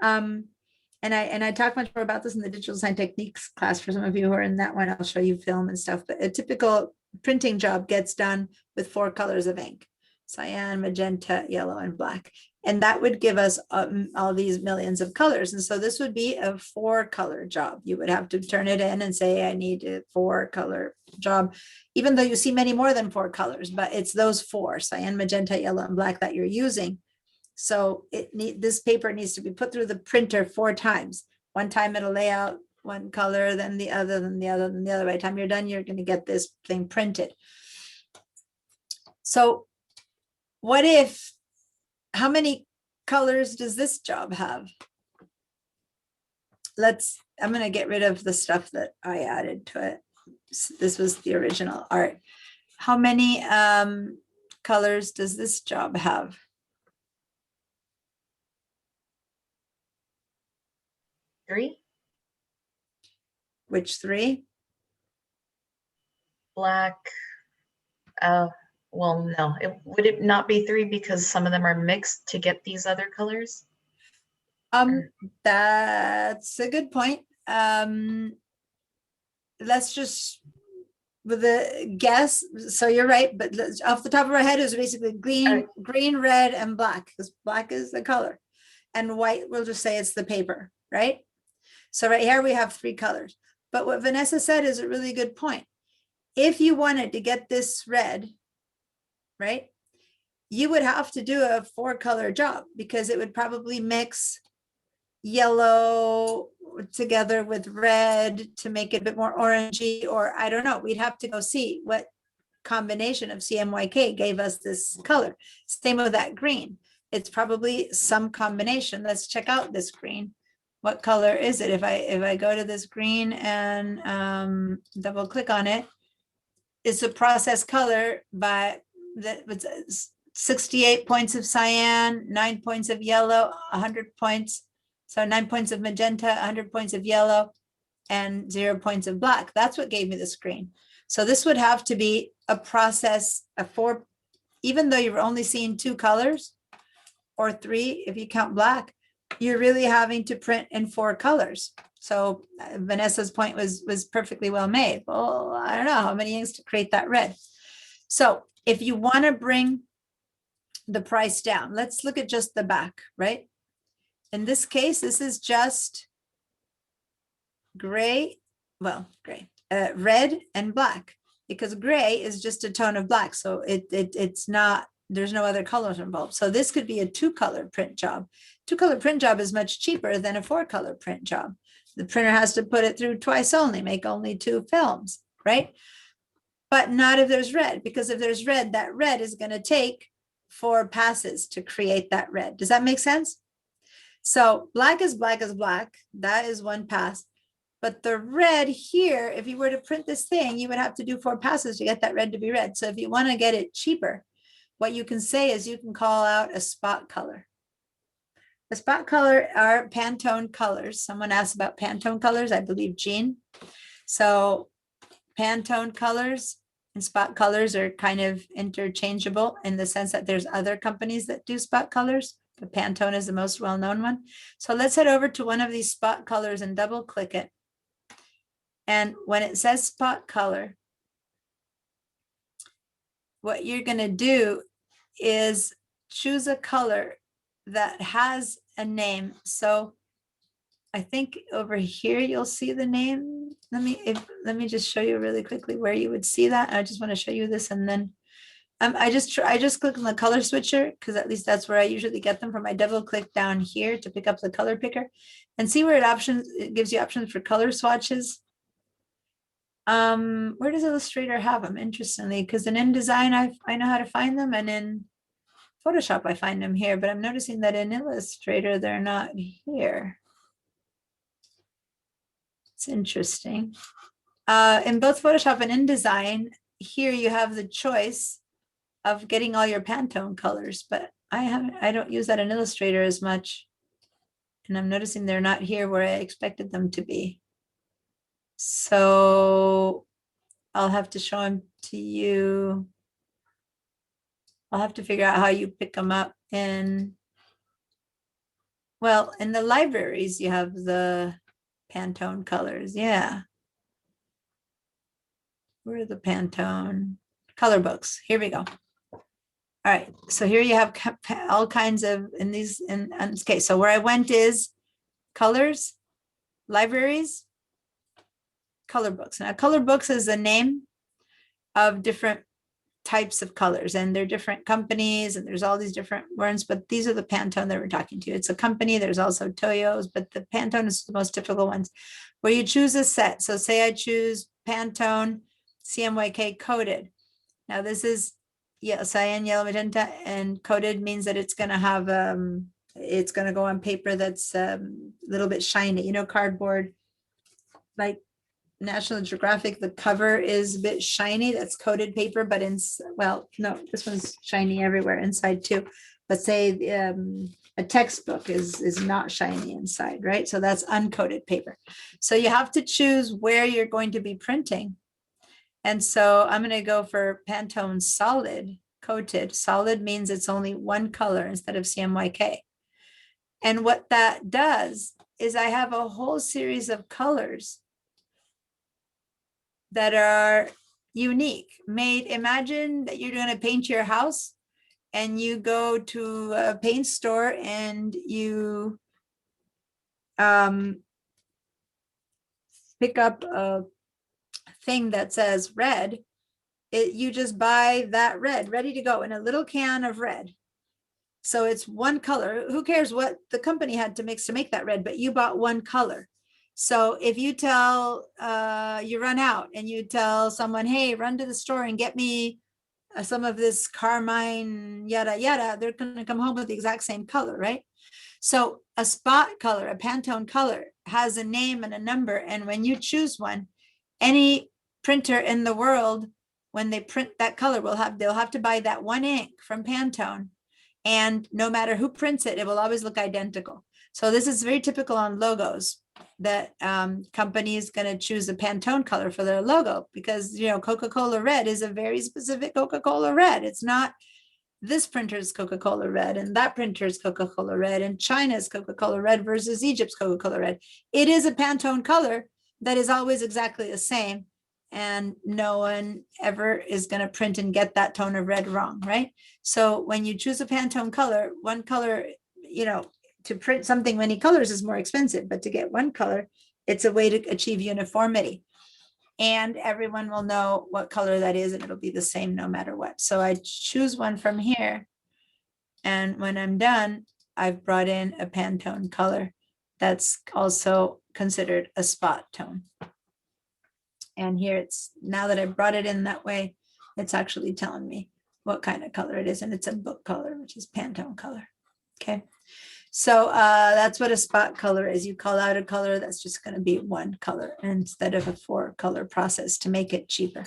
And I talk much more about this in the digital design techniques class. For some of you who are in that one, I'll show you film and stuff. But a typical printing job gets done with 4 colors of ink: cyan, magenta, yellow, and black. And that would give us all these millions of colors. And so this would be a 4-color job. You would have to turn it in and say, I need a 4-color job, even though you see many more than 4 colors, but it's those 4, cyan, magenta, yellow, and black, that you're using. So this paper needs to be put through the printer 4 times. One time it'll lay out one color, then the other, then the other, then the other. By the time you're done, you're going to get this thing printed. So how many colors does this job have? I'm going to get rid of the stuff that I added to it. This was the original art. How many colors does this job have? Three? Which 3? Black. Well, no, would it not be 3 because some of them are mixed to get these other colors? That's a good point. Let's just with a guess. So you're right, but off the top of our head is basically green, red, and black, because black is the color, and white, we'll just say it's the paper, right? So right here we have 3 colors. But what Vanessa said is a really good point. If you wanted to get this red, right, you would have to do a 4-color job, because it would probably mix yellow together with red to make it a bit more orangey, or I don't know. We'd have to go see what combination of CMYK gave us this color. Same with that green. It's probably some combination. Let's check out this green. What color is it? If I go to this green and double click on it, it's a process color by that with 68 points of cyan, 9 points of yellow, 100 points. So 9 points of magenta, 100 points of yellow, and 0 points of black. That's what gave me the screen. So this would have to be a process, a even though you're only seeing 2 colors or 3, if you count black, you're really having to print in 4 colors. So Vanessa's point was perfectly well made. Well, I don't know how many inks to create that red. So if you want to bring the price down, let's look at just the back, right? In this case, this is just gray, well, gray, red and black, because gray is just a tone of black. So it's not, there's no other colors involved. So this could be a 2-color print job. 2-color print job is much cheaper than a 4-color print job. The printer has to put it through twice only, make only 2 films, right? But not if there's red, because if there's red, that red is going to take 4 passes to create that red. Does that make sense? So black is black is black. That is 1 pass. But the red here, if you were to print this thing, you would have to do 4 passes to get that red to be red. So if you want to get it cheaper, what you can say is you can call out a spot color. The spot color are Pantone colors. Someone asked about Pantone colors, I believe Jean. So Pantone colors and spot colors are kind of interchangeable in the sense that there's other companies that do spot colors, but Pantone is the most well-known one. So let's head over to one of these spot colors and double click it. And when it says spot color, what you're going to do is choose a color that has a name. So I think over here you'll see the name. Let me just show you really quickly where you would see that. I just want to show you this, and then I just click on the color switcher, because at least that's where I usually get them from. I double click down here to pick up the color picker and see where it gives you options for color swatches. Where does Illustrator have them? Interestingly, because in InDesign I know how to find them, and in Photoshop I find them here, but I'm noticing that in Illustrator they're not here. It's interesting. In both Photoshop and InDesign, here you have the choice of getting all your Pantone colors, but I don't use that in Illustrator as much, and I'm noticing they're not here where I expected them to be. So I'll have to show them to you. I'll have to figure out how you pick them up in, well, in the libraries, you have the Pantone colors. Yeah. Where are the Pantone color books? Here we go. All right. So here you have all kinds of, okay. So where I went is colors, libraries, color books. Now color books is a name of different types of colors, and they're different companies, and there's all these different ones, but these are the Pantone that we're talking to. It's a company. There's also Toyo's, but the Pantone is the most typical ones where you choose a set. So say I choose Pantone CMYK coated. Now this is cyan, yellow, magenta, and coated means that it's going to have it's going to go on paper that's a little bit shiny, cardboard, like National Geographic, the cover is a bit shiny. That's coated paper, but well, no, this one's shiny everywhere inside too. But say a textbook is not shiny inside, right? So that's uncoated paper. So you have to choose where you're going to be printing. And so I'm going to go for Pantone solid coated. Solid means it's only 1 color instead of CMYK. And what that does is I have a whole series of colors that are unique, imagine that you're going to paint your house and you go to a paint store and you pick up a thing that says red. You just buy that red ready to go in a little can of red. So it's 1 color. Who cares what the company had to mix to make that red, but you bought 1 color. So if you tell, you run out and you tell someone, hey, run to the store and get me some of this carmine, yada, yada, they're going to come home with the exact same color, right? So a spot color, a Pantone color has a name and a number. And when you choose one, any printer in the world, when they print that color, they'll have to buy that 1 ink from Pantone. And no matter who prints it, it will always look identical. So this is very typical on logos, that company is going to choose a Pantone color for their logo because, Coca-Cola red is a very specific Coca-Cola red. It's not this printer is Coca-Cola red and that printer is Coca-Cola red and China's Coca-Cola red versus Egypt's Coca-Cola red. It is a Pantone color that is always exactly the same. And no one ever is going to print and get that tone of red wrong, right? So when you choose a Pantone color, one color, you know, to print something many colors is more expensive, but to get one color, it's a way to achieve uniformity. And everyone will know what color that is and it'll be the same no matter what. So I choose one from here. And when I'm done, I've brought in a Pantone color that's also considered a spot tone. And here it's, now that I brought it in that way, it's actually telling me what kind of color it is. And it's a book color, which is Pantone color. Okay. So that's what a spot color is. You call out a color that's just going to be one color instead of a 4-color process to make it cheaper.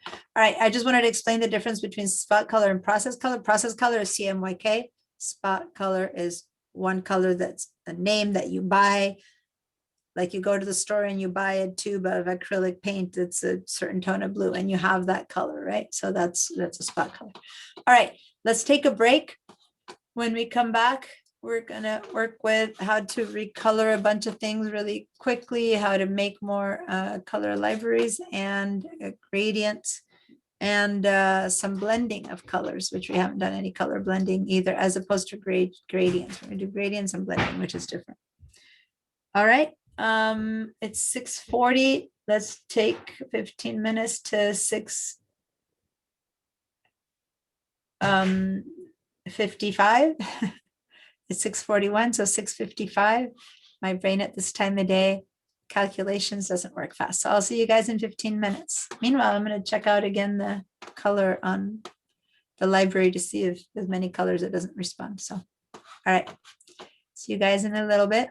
All right. I just wanted to explain the difference between spot color and process color. Process color is CMYK. Spot color is one color that's a name that you buy. Like you go to the store and you buy a tube of acrylic paint that's a certain tone of blue and you have that color, right? So that's a spot color. All right, let's take a break. When we come back, we're gonna work with how to recolor a bunch of things really quickly, how to make more color libraries and gradients and some blending of colors, which we haven't done any color blending either, as opposed to gradients. We're gonna do gradients and blending, which is different. All right. It's 6:40. Let's take 15 minutes to 6:55. It's 6:41, so 6:55. My brain at this time of day, calculations doesn't work fast. So I'll see you guys in 15 minutes. Meanwhile, I'm going to check out again the color on the library to see if there's many colors it doesn't respond. So, all right. See you guys in a little bit.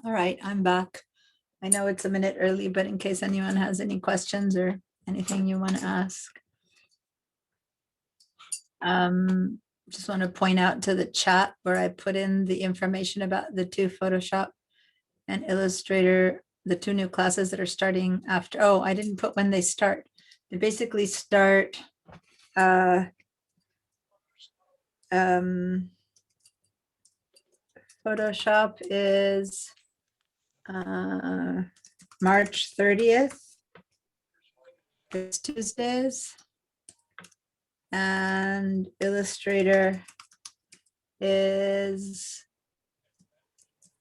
All right, I'm back. I know it's a minute early, but in case anyone has any questions or anything you want to ask. Just want to point out to the chat where I put in the information about the 2 Photoshop and Illustrator, the 2 new classes that are starting after. Oh, I didn't put when they start. They basically start Photoshop is March 30th. It's Tuesdays. And Illustrator is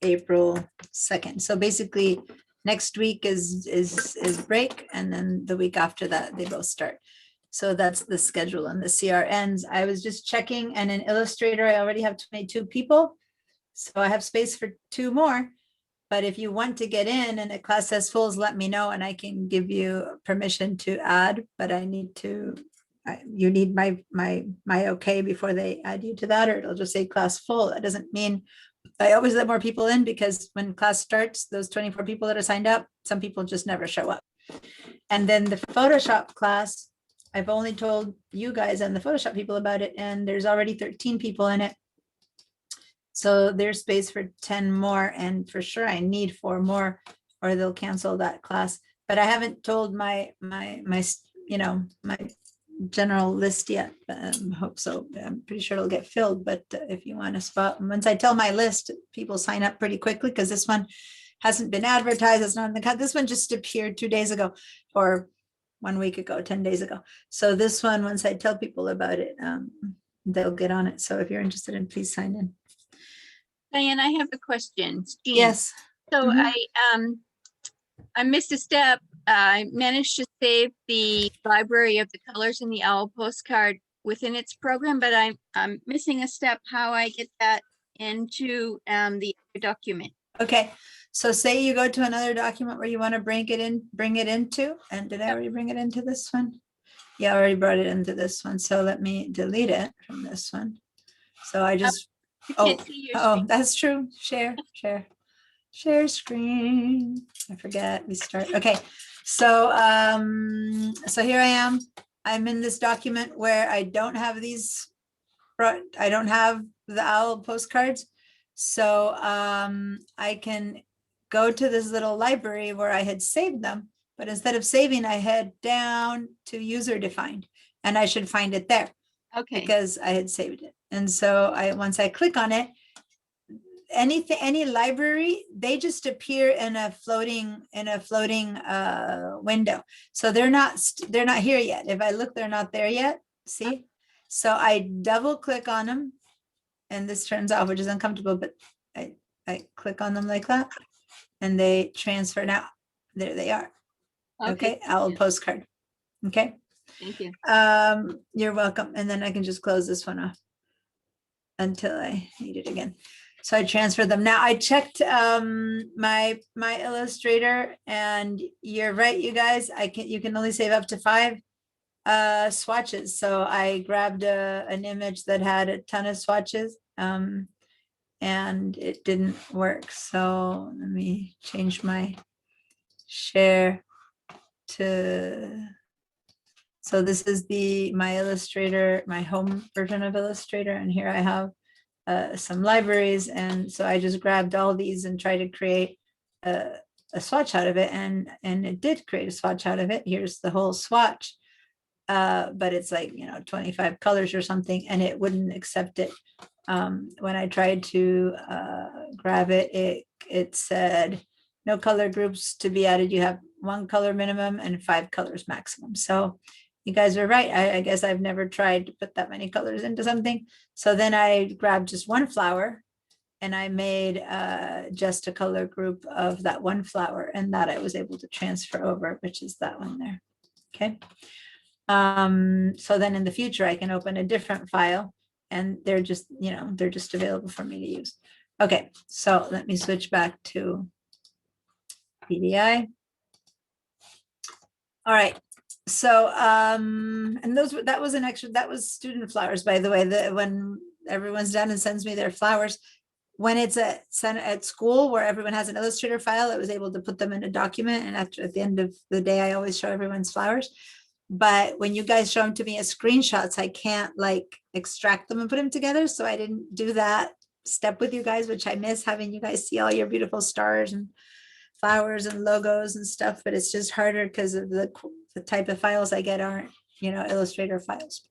April 2nd. So basically next week is break, and then the week after that they both start. So that's the schedule and the CRNs. I was just checking, and in Illustrator I already have 22 people. So I have space for 2 more. But if you want to get in and a class says fulls, let me know and I can give you permission to add, but I need to, you need my okay before they add you to that, or it'll just say class full. That doesn't mean, I always let more people in because when class starts, those 24 people that are signed up, some people just never show up. And then the Photoshop class, I've only told you guys and the Photoshop people about it, and there's already 13 people in it. So there's space for 10 more, and for sure I need 4 more or they'll cancel that class. But I haven't told my general list yet. Hope so. I'm pretty sure it'll get filled, but if you want a spot, once I tell my list, people sign up pretty quickly because this one hasn't been advertised. It's not in the cut. This one just appeared 2 days ago or 1 week ago, 10 days ago. So this one, once I tell people about it, they'll get on it. So if you're interested in, please sign in. Diane, I have a question. Jean. Yes. So I missed a step. I managed to save the library of the colors in the owl postcard within its program, but I'm missing a step how I get that into the document. Okay. So say you go to another document where you want to bring it into, and did I already bring it into this one? Yeah, I already brought it into this one. So let me delete it from this one. So I just, that's true. Share screen. I forget, we start. Okay. So, so here I am. I'm in this document where I don't have these, I don't have the owl postcards. So I can go to this little library where I had saved them, but instead of saving, I head down to user defined, and I should find it there. Okay. Because I had saved it. And so once I click on it, any library, they just appear in a floating window. So they're not here yet. If I look, they're not there yet. See? So I double click on them, and this turns off, which is uncomfortable, but I click on them like that, and they transfer. Now there they are. Okay, owl postcard. Okay. Thank you. You're welcome. And then I can just close this one off until I need it again. So I transfer them. Now I checked my Illustrator, and you're right, you guys. You can only save up to 5 swatches. So I grabbed an image that had a ton of swatches, and it didn't work. So let me change my share to. So this is my Illustrator, my home version of Illustrator, and here I have some libraries, and so I just grabbed all these and tried to create a swatch out of it, and it did create a swatch out of it. Here's the whole swatch, but it's like 25 colors or something, and it wouldn't accept it. When I tried to grab it, it said no color groups to be added. You have 1 color minimum and 5 colors maximum. So you guys are right. I guess I've never tried to put that many colors into something. So then I grabbed just 1 flower, and I made just a color group of that 1 flower, and that I was able to transfer over, which is that one there. Okay. So then in the future, I can open a different file, and they're just available for me to use. Okay. So let me switch back to PDI. All right. So, and that was student flowers, by the way, when everyone's done and sends me their flowers, when it's at school where everyone has an Illustrator file, I was able to put them in a document, and at the end of the day, I always show everyone's flowers. But when you guys show them to me as screenshots, I can't like extract them and put them together. So I didn't do that step with you guys, which I miss, having you guys see all your beautiful stars and flowers and logos and stuff. But it's just harder because of the type of files I get aren't, Illustrator files.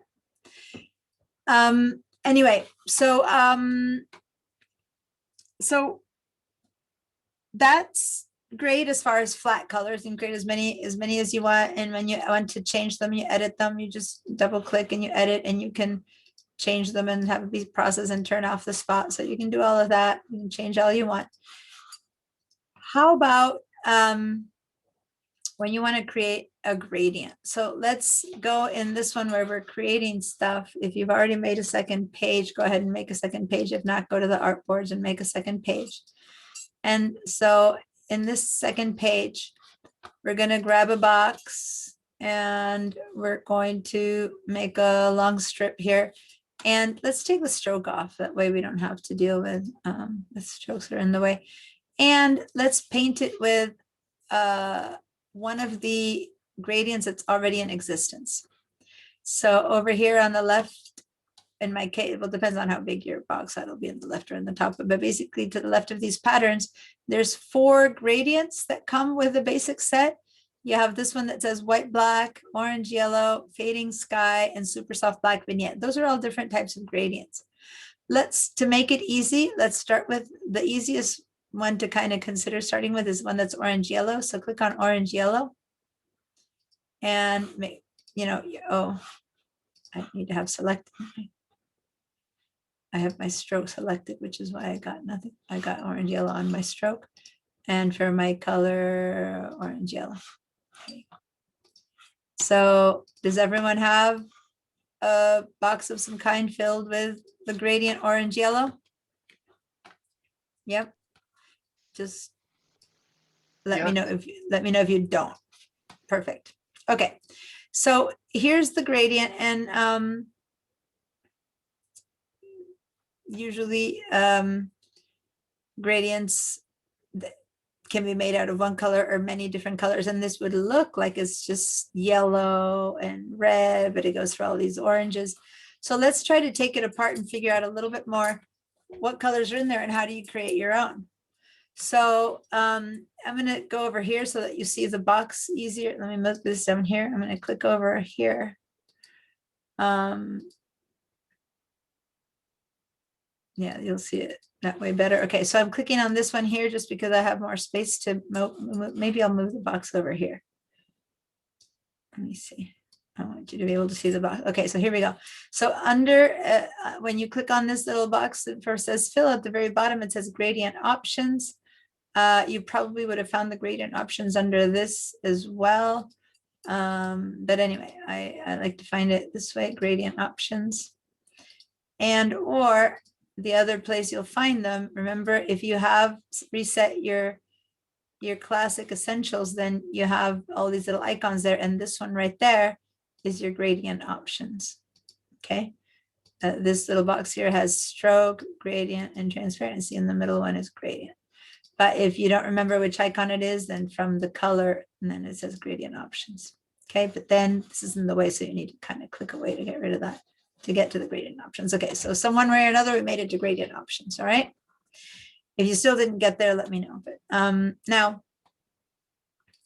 Anyway, so that's great as far as flat colors. You can create as many as you want. And when you want to change them, you edit them, you just double click and you edit, and you can change them and have it be processed and turn off the spot. So you can do all of that. You can change all you want. How about when you want to create a gradient? So let's go in this one where we're creating stuff. If you've already made a second page, go ahead and make a second page. If not, go to the artboards and make a second page. And so in this second page, we're going to grab a box and we're going to make a long strip here. And let's take the stroke off. That way we don't have to deal with the strokes that are in the way. And let's paint it with one of the gradients that's already in existence. So over here on the left, in my case, well, it depends on how big your box, that'll be in the left or in the top, but basically to the left of these patterns, there's 4 gradients that come with the basic set. You have this one that says white, black, orange, yellow, fading sky, and super soft black vignette. Those are all different types of gradients. To make it easy, let's start with the easiest one to kind of consider starting with is one that's orange, yellow. So click on orange, yellow, and make, oh, I need to have selected. I have my stroke selected, which is why I got nothing. I got orange, yellow on my stroke. And for my color, orange, yellow. Okay. So does everyone have a box of some kind filled with the gradient orange, yellow? Yep. Just let me know if you don't. Perfect. Okay. So here's the gradient, and usually gradients that can be made out of one color or many different colors, and this would look like it's just yellow and red, but it goes for all these oranges. So let's try to take it apart and figure out a little bit more what colors are in there and how do you create your own. So I'm going to go over here so that you see the box easier. Let me move this down here. I'm going to click over here. Yeah, you'll see it that way better. Okay, so I'm clicking on this one here just because I have more space to move. Maybe I'll move the box over here. Let me see. I want you to be able to see the box. Okay, so here we go. So under, when you click on this little box that first says fill, at the very bottom, it says gradient options. You probably would have found the gradient options under this as well. But anyway, I like to find it this way, gradient options. And or the other place you'll find them, remember, if you have reset your classic essentials, then you have all these little icons there, and this one right there is your gradient options. Okay, this little box here has stroke, gradient, and transparency, and the middle one is gradient. But if you don't remember which icon it is, then from the color, and then it says gradient options. Okay, but then this is in the way, so you need to kind of click away to get rid of that, to get to the gradient options. Okay, so one way or another, we made it to gradient options, all right? If you still didn't get there, let me know. But now,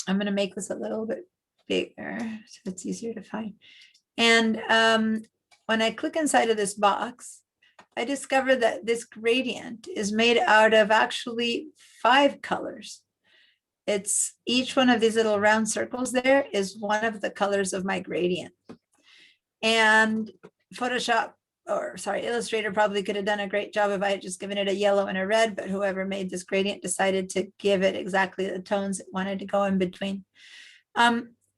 I'm gonna make this a little bit bigger so it's easier to find. And when I click inside of this box, I discovered that this gradient is made out of actually 5 colors. It's each one of these little round circles there is one of the colors of my gradient. And Illustrator probably could have done a great job if I had just given it a yellow and a red, but whoever made this gradient decided to give it exactly the tones it wanted to go in between.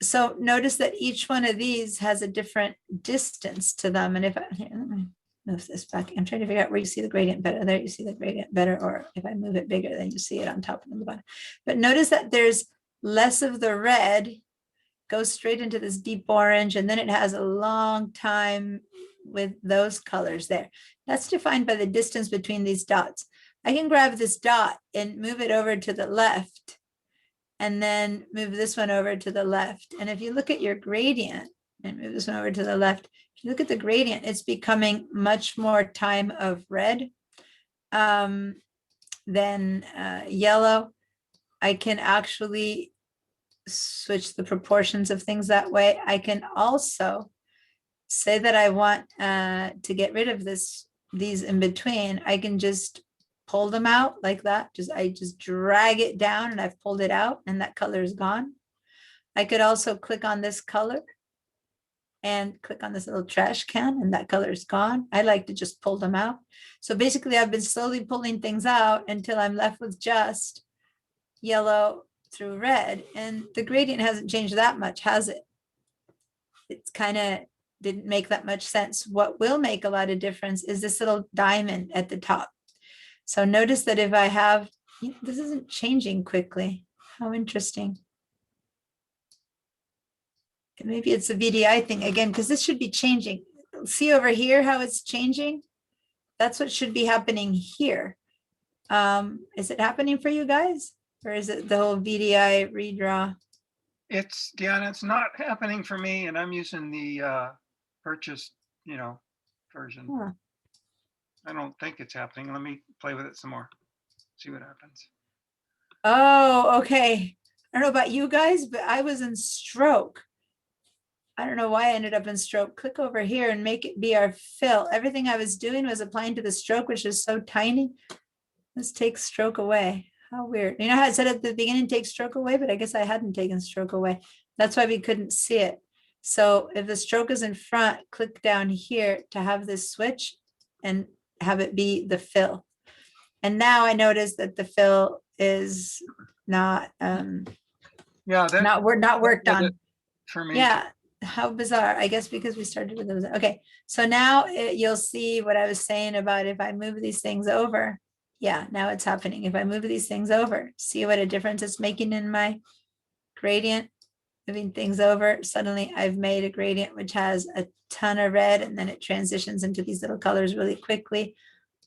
So notice that each one of these has a different distance to them. And if I, here, let me move this back. I'm trying to figure out where you see the gradient better. There you see the gradient better, or if I move it bigger, then you see it on top and on the bottom. But notice that there's less of the red, goes straight into this deep orange, and then it has a long time with those colors there. That's defined by the distance between these dots. I can grab this dot and move it over to the left and then move this one over to the left. And if you look at your gradient and move this one over to the left, if you look at the gradient, it's becoming much more time of red than yellow. I can actually switch the proportions of things that way. I can also say that I want to get rid of these in between. I can just pull them out like that. I just drag it down and I've pulled it out and that color is gone. I could also click on this color and click on this little trash can and that color is gone. I like to just pull them out. So basically I've been slowly pulling things out until I'm left with just yellow through red, and the gradient hasn't changed that much, has it? It's kind of didn't make that much sense. What will make a lot of difference is this little diamond at the top. So notice that if I have, this isn't changing quickly. How interesting. Maybe it's a VDI thing again, because this should be changing. See over here how it's changing? That's what should be happening here. Is it happening for you guys? Or is it the whole VDI redraw? It's, Deanna, it's not happening for me, and I'm using the purchased, version. Huh. I don't think it's happening. Let me play with it some more, see what happens. Oh, okay. I don't know about you guys, but I was in stroke. I don't know why I ended up in stroke. Click over here and make it be our fill. Everything I was doing was applying to the stroke, which is so tiny. Let's take stroke away. How weird. You know how it said at the beginning, take stroke away, but I guess I hadn't taken stroke away. That's why we couldn't see it. So if the stroke is in front, click down here to have this switch and have it be the fill. And now I notice that the fill is not not worked on for me. Yeah, how bizarre. I guess because we started with those. Okay, so now you'll see what I was saying about if I move these things over. Yeah, now it's happening. If I move these things over, see what a difference it's making in my gradient. Moving things over, suddenly I've made a gradient which has a ton of red, and then it transitions into these little colors really quickly.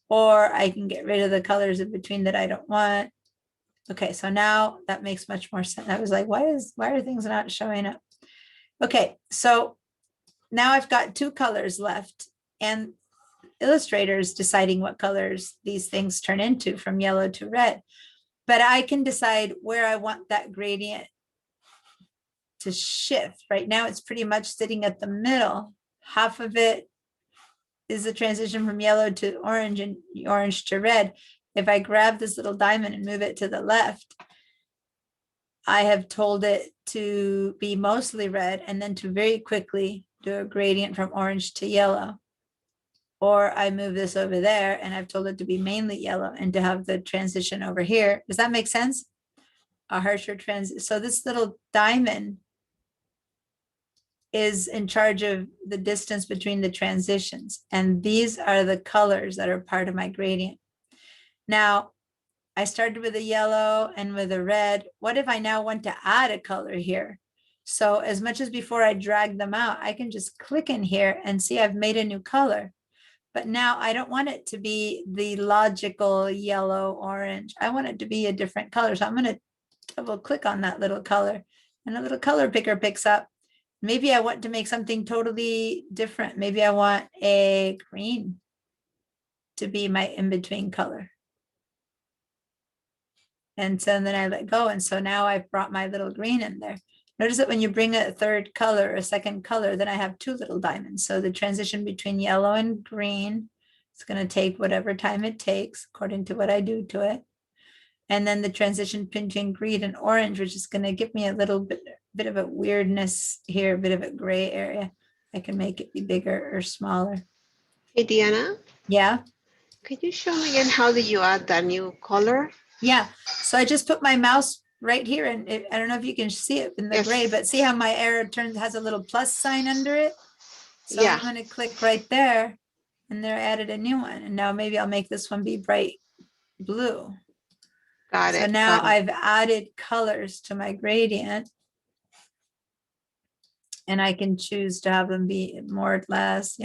Or I can get rid of the colors in between that I don't want. Okay, so now that makes much more sense. I was like, why are things not showing up? Okay, so now I've got two colors left, and Illustrator is deciding what colors these things turn into from yellow to red. But I can decide where I want that gradient to shift. Right now, it's pretty much sitting at the middle. Half of it is the transition from yellow to orange and orange to red. If I grab this little diamond and move it to the left, I have told it to be mostly red and then to very quickly do a gradient from orange to yellow. Or I move this over there and I've told it to be mainly yellow and to have the transition over here. Does that make sense? A harsher transition. So this little diamond is in charge of the distance between the transitions. And these are the colors that are part of my gradient. Now, I started with a yellow and with a red. What if I now want to add a color here? So as much as before I drag them out, I can just click in here and see I've made a new color. But now I don't want it to be the logical yellow orange. I want it to be a different color. So I'm going to double click on that little color, and a little color picker picks up. Maybe I want to make something totally different. Maybe I want a green to be my in-between color. And so then I let go. And so now I've brought my little green in there. Notice that when you bring a third color, a second color, then I have two little diamonds. So the transition between yellow and green, it's going to take whatever time it takes according to what I do to it. And then the transition between green and orange, which is going to give me a little bit of a weirdness here, a bit of a gray area. I can make it be bigger or smaller. Hey, Deanna, Yeah. could you show me again how do you add that new color? Yeah. So I just put my mouse right here, and I don't know if you can see it in the Yes. gray, but see how my arrow has a little plus sign under it? So Yeah. I'm going to click right there, and there I added a new one. And now maybe I'll make this one be bright blue. Got it. So now got it. I've added colors to my gradient. And I can choose to have them be more or less,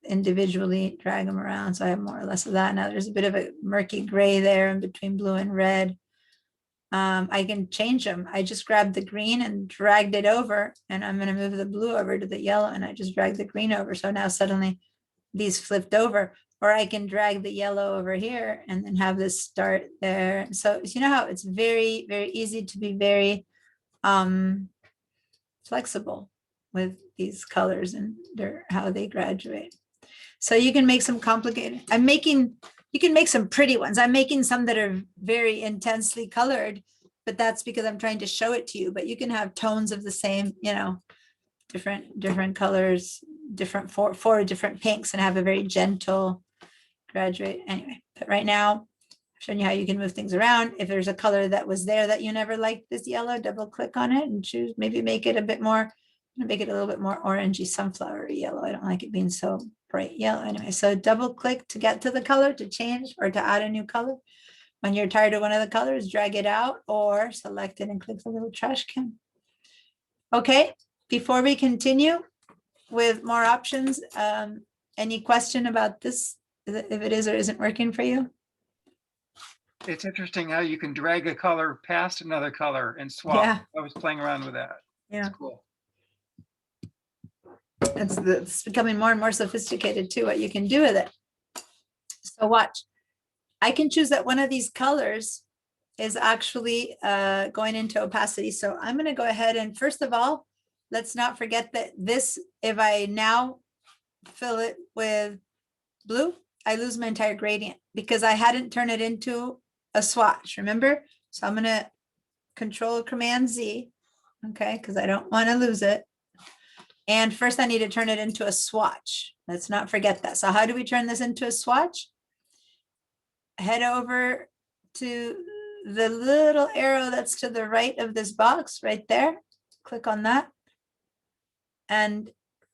individually drag them around. So I have more or less of that. Now there's a bit of a murky gray there in between blue and red. I can change them. I just grabbed the green and dragged it over, and I'm going to move the blue over to the yellow, and I just dragged the green over. So now suddenly these flipped over, or I can drag the yellow over here and then have this start there. So you know how it's very, very easy to be very flexible with these colors and how they graduate. So you can make some complicated, you can make some pretty ones. I'm making some that are very intensely colored, but that's because I'm trying to show it to you. But you can have tones of the same, you know, different colors, four different pinks, and have a very gentle graduate. Anyway, but right now, I'm showing you how you can move things around. If there's a color that was there that you never liked, this yellow, double click on it and choose, maybe make it a bit more, make it a little bit more orangey sunflower yellow. I don't like it being so bright yellow. Anyway, so double click to get to the color, to change or to add a new color. When you're tired of one of the colors, drag it out or select it and click the little trash can. Okay, before we continue with more options, any question about this, if it is or isn't working for you? It's interesting how you can drag a color past another color and swap. Yeah. I was playing around with that. Yeah. It's cool. It's becoming more and more sophisticated too, what you can do with it. So watch, I can choose that one of these colors is actually going into opacity. So I'm going to go ahead and first of all, let's not forget that this, if I now fill it with blue, I lose my entire gradient because I hadn't turned it into a swatch, remember? So I'm going to Control Command Z, okay, because I don't want to lose it. And first I need to turn it into a swatch. Let's not forget that. So how do we turn this into a swatch? Head over to the little arrow that's to the right of this box right there. Click on that. And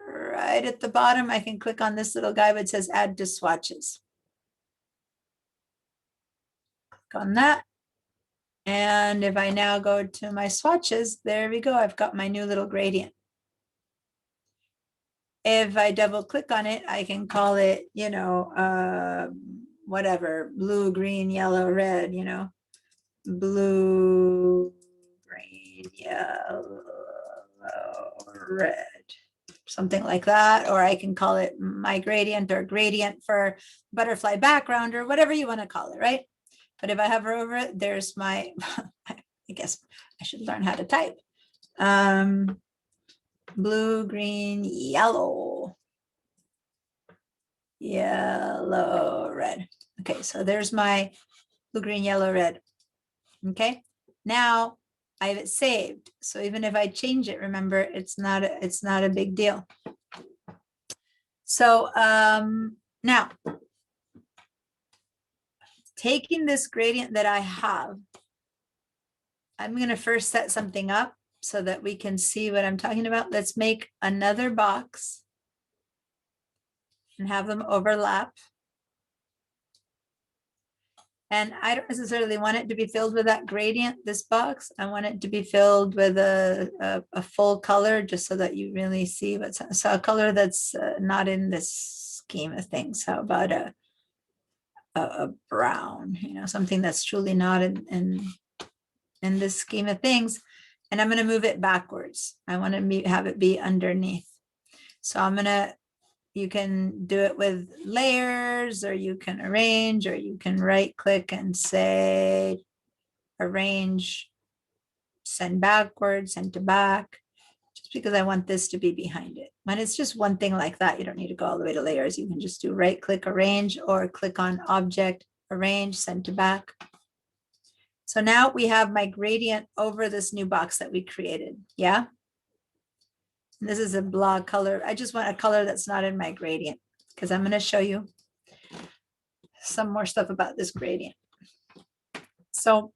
right at the bottom, I can click on this little guy that says add to swatches. Click on that. And if I now go to my swatches, there we go. I've got my new little gradient. If I double click on it, I can call it, you know, whatever, blue, green, yellow, red, you know, blue, green, yellow, red, something like that. Or I can call it my gradient or gradient for butterfly background or whatever you want to call it, right? But if I hover over it, there's my, I guess I should learn how to type. Blue, green, yellow, yellow, red. Okay, so there's my blue, green, yellow, red. Okay, now I have it saved. So even if I change it, remember, it's not a big deal. So now taking this gradient that I have, I'm going to first set something up so that we can see what I'm talking about. Let's make another box and have them overlap. And I don't necessarily want it to be filled with that gradient, this box. I want it to be filled with a full color just so that you really see what's, so a color that's not in this scheme of things. How about a brown, you know, something that's truly not in this scheme of things. And I'm going to move it backwards. I want to have it be underneath. So I'm going to, you can do it with layers, or you can arrange, or you can right click and say, arrange, send backwards, send to back, just because I want this to be behind it. When it's just one thing like that, you don't need to go all the way to layers. You can just do right click, arrange, or click on object, arrange, send to back. So now we have my gradient over this new box that we created. Yeah. And this is a blah color. I just want a color that's not in my gradient because I'm going to show you some more stuff about this gradient. So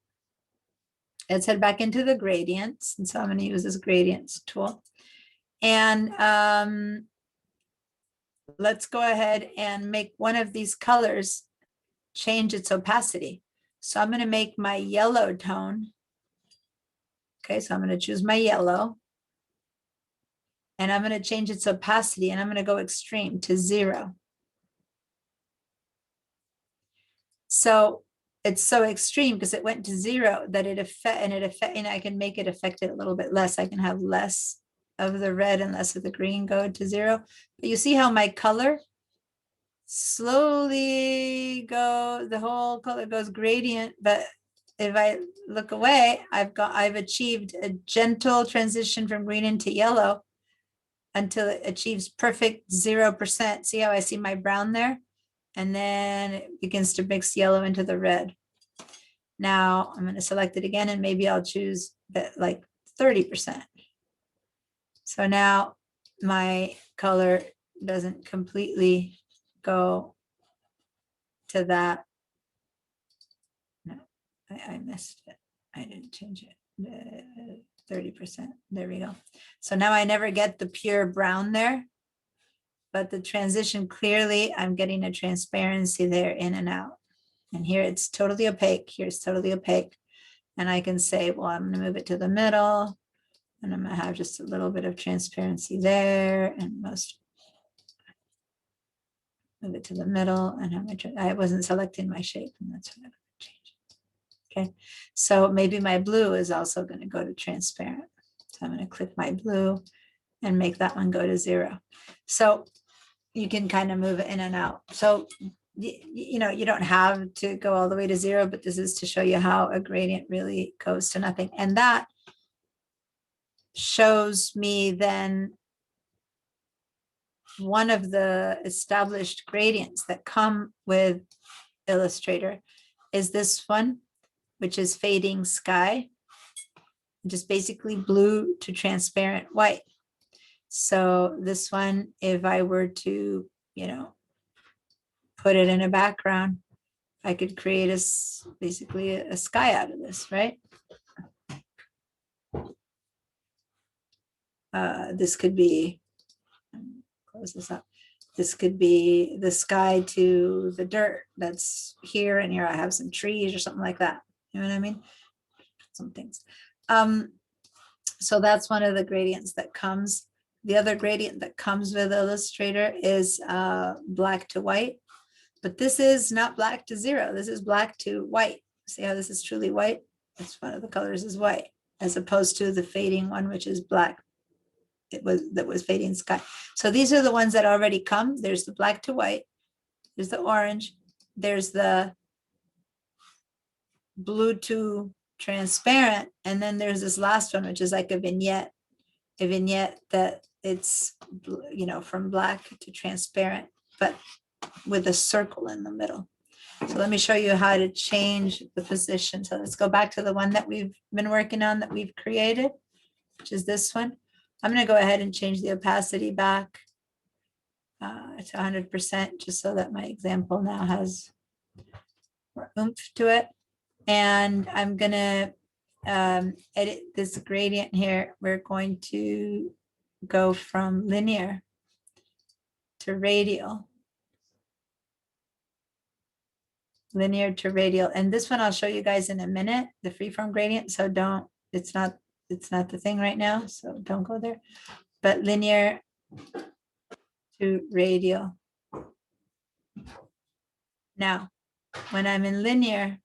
let's head back into the gradients. And so I'm going to use this gradients tool. And let's go ahead and make one of these colors change its opacity. So I'm going to make my yellow tone. Okay, so I'm going to choose my yellow. And I'm going to change its opacity, and I'm going to go extreme to 0. So it's so extreme because it went to 0 that it and I can make it affect it a little bit less. I can have less of the red and less of the green go to 0. But you see how my color slowly the whole color goes gradient, but if I look away, I've achieved a gentle transition from green into yellow until it achieves perfect 0%. See how I see my brown there? And then it begins to mix yellow into the red. Now I'm going to select it again, and maybe I'll choose that like 30%. So now my color doesn't completely go to that. No, I missed it. I didn't change it. 30%. There we go. So now I never get the pure brown there, but the transition, clearly I'm getting a transparency there in and out. And here it's totally opaque. Here's totally opaque. And I can say, well, I'm going to move it to the middle, and I'm going to have just a little bit of transparency there, and move it to the middle. And I wasn't selecting my shape, and that's what I'm going to change. Okay, so maybe my blue is also going to go to transparent. So I'm going to click my blue and make that one go to 0. So you can kind of move it in and out. So, you know, you don't have to go all the way to 0, but this is to show you how a gradient really goes to nothing. And that shows me then one of the established gradients that come with Illustrator is this one, which is fading sky, which is basically blue to transparent white. So this one, if I were to, you know, put it in a background, I could create basically a sky out of this, right? This could be, close this up. This could be the sky to the dirt that's here, and here I have some trees or something like that. You know what I mean? Some things. So that's one of the gradients that comes. The other gradient that comes with Illustrator is black to white, but this is not black to 0. This is black to white. See how this is truly white? It's one of the colors is white, as opposed to the fading one, which is black. That was fading sky. So these are the ones that already come. There's the black to white, there's the orange, there's the blue to transparent, and then there's this last one, which is like a vignette that it's, you know, from black to transparent, but with a circle in the middle. So let me show you how to change the position. So let's go back to the one that we've been working on, that we've created, which is this one. I'm going to go ahead and change the opacity back to 100%, just so that my example now has more oomph to it. And I'm going to edit this gradient here. We're going to go from linear to radial. Linear to radial. And this one I'll show you guys in a minute, the freeform gradient. So don't, it's not the thing right now, so don't go there. But linear to radial. Now, when I'm in linear,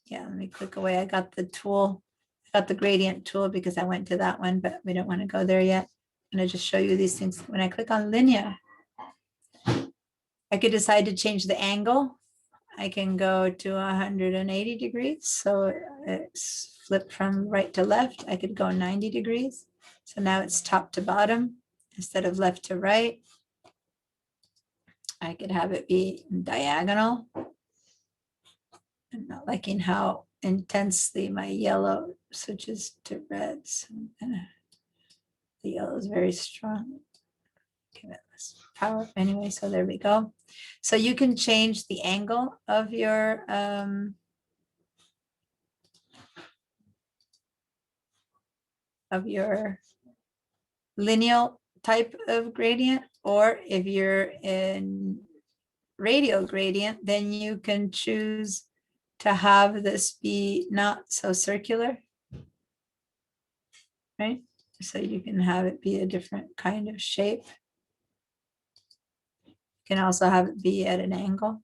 yeah, let me click away. I got the tool, I got the gradient tool because I went to that one, but we don't want to go there yet. I'm going to just show you these things. When I click on linear, I could decide to change the angle. I can go to 180 degrees. So it's flipped from right to left. I could go 90 degrees. So now it's top to bottom instead of left to right. I could have it be diagonal. I'm not liking how intensely my yellow switches to red. So the yellow is very strong. Give it less power anyway. So there we go. So you can change the angle of your lineal type of gradient, or if you're in radial gradient, then you can choose to have this be not so circular, right? So you can have it be a different kind of shape. You can also have it be at an angle.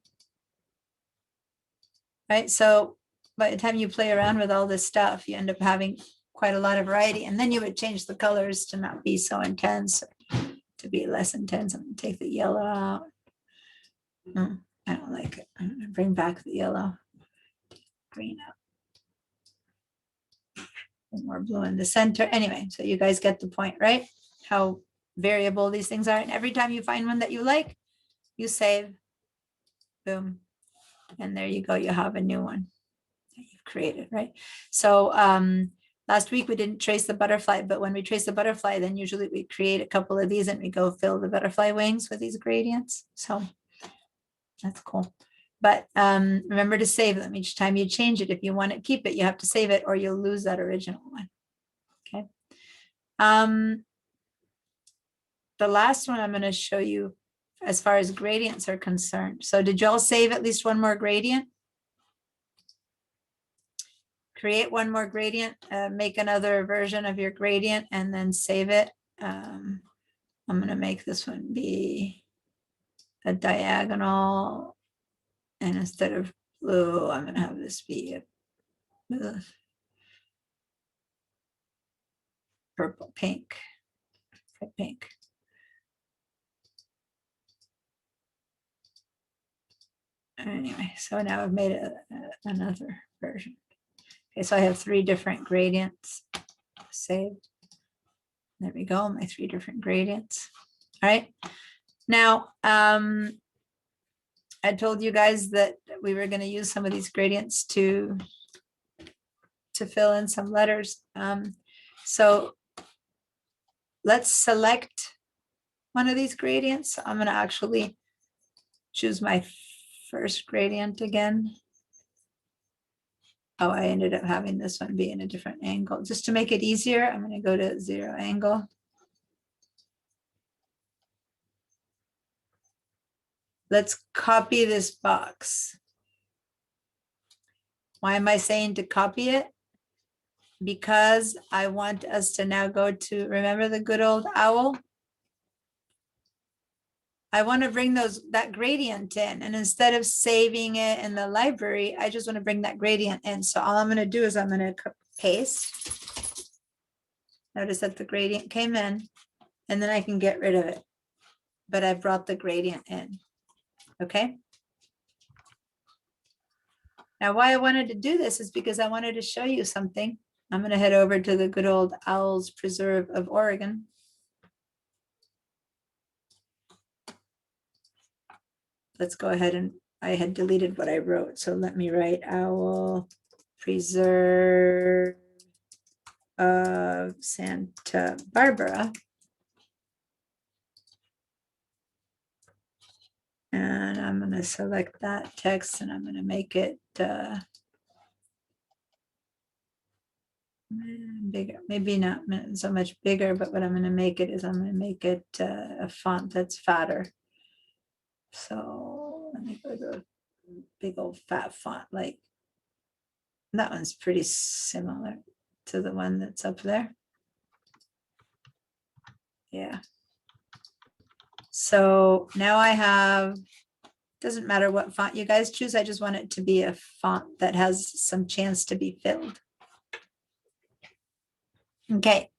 right? So by the time you play around with all this stuff, you end up having quite a lot of variety. And then you would change the colors to not be so intense, to be less intense. I'm gonna take the yellow out. I don't like it. I'm gonna bring back the yellow. Green out. And more blue in the center. Anyway, so you guys get the point, right? How variable these things are. And every time you find one that you like, you save. Boom. And there you go. You have a new one that you've created, right? So last week we didn't trace the butterfly, but when we trace the butterfly, then usually we create a couple of these and we go fill the butterfly wings with these gradients. So that's cool. But remember to save them each time you change it. If you want to keep it, you have to save it or you'll lose that original one. Okay. The last one I'm going to show you as far as gradients are concerned. So did y'all save at least one more gradient? Create one more gradient, make another version of your gradient and then save it. I'm going to make this one be a diagonal. And instead of blue, I'm going to have this be a purple, pink, pink. Anyway, so now I've made another version. Okay, so I have 3 different gradients saved. There we go, my 3 different gradients. All right. Now, I told you guys that we were going to use some of these gradients to fill in some letters. So let's select one of these gradients. I'm going to actually choose my first gradient again. Oh, I ended up having this one be in a different angle. Just to make it easier, I'm going to go to 0 angle. Let's copy this box. Why am I saying to copy it? Because I want us to now go to, remember the good old owl? I want to bring that gradient in, and instead of saving it in the library, I just want to bring that gradient in. So all I'm going to do is I'm going to paste. Notice that the gradient came in, and then I can get rid of it. But I brought the gradient in. Okay. Now, why I wanted to do this is because I wanted to show you something. I'm going to head over to the good old Owl's Preserve of Oregon. Let's go ahead and I had deleted what I wrote. So let me write Owl Preserve of Santa Barbara. And I'm going to select that text and I'm going to make it bigger, maybe not so much bigger, but what I'm going to make it is I'm going to make it a font that's fatter. So let me go to a big old fat font, like that one's pretty similar to the one that's up there. Yeah. So now I have, doesn't matter what font you guys choose, I just want it to be a font that has some chance to be filled. Okay,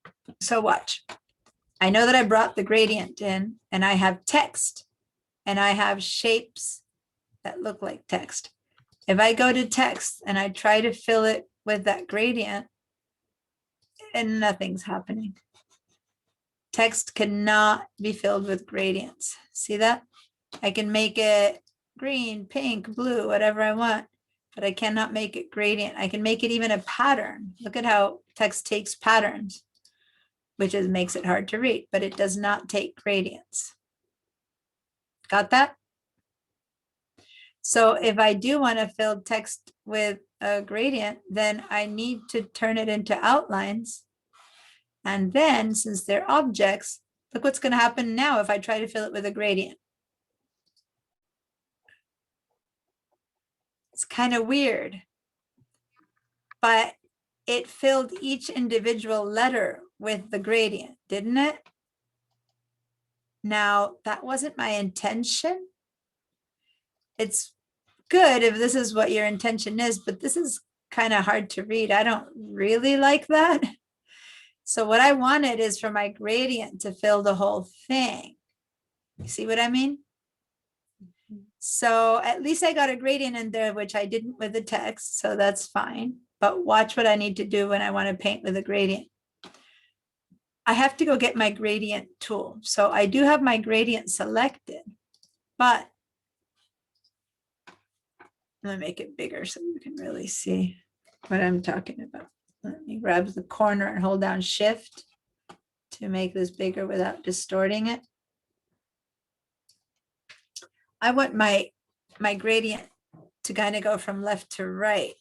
so watch. I know that I brought the gradient in and I have text and I have shapes that look like text. If I go to text and I try to fill it with that gradient, and nothing's happening. Text cannot be filled with gradients. See that? I can make it green, pink, blue, whatever I want, but I cannot make it gradient. I can make it even a pattern. Look at how text takes patterns, which makes it hard to read, but it does not take gradients. Got that? So if I do want to fill text with a gradient, then I need to turn it into outlines. And then since they're objects, look what's going to happen now if I try to fill it with a gradient. It's kind of weird, but it filled each individual letter with the gradient, didn't it? Now, that wasn't my intention. It's good if this is what your intention is, but this is kind of hard to read. I don't really like that. So what I wanted is for my gradient to fill the whole thing. You see what I mean? So at least I got a gradient in there, which I didn't with the text, so that's fine. But watch what I need to do when I want to paint with a gradient. I have to go get my gradient tool. So I do have my gradient selected, but let me make it bigger so you can really see what I'm talking about. Let me grab the corner and hold down Shift to make this bigger without distorting it. I want my gradient to kind of go from left to right,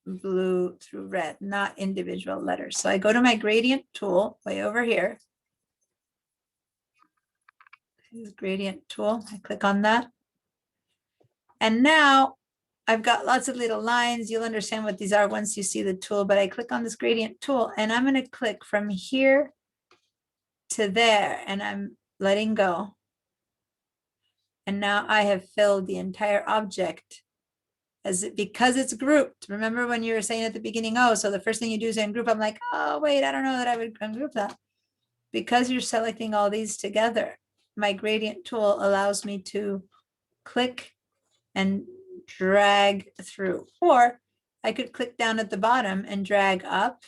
blue through red, not individual letters. So I go to my gradient tool way over here. This gradient tool, I click on that. And now I've got lots of little lines. You'll understand what these are once you see the tool, but I click on this gradient tool and I'm going to click from here to there and I'm letting go. And now I have filled the entire object because it's grouped. Remember when you were saying at the beginning, oh, so the first thing you do is ungroup. I'm like, oh, wait, I don't know that I would ungroup that. Because you're selecting all these together, my gradient tool allows me to click and drag through. Or I could click down at the bottom and drag up.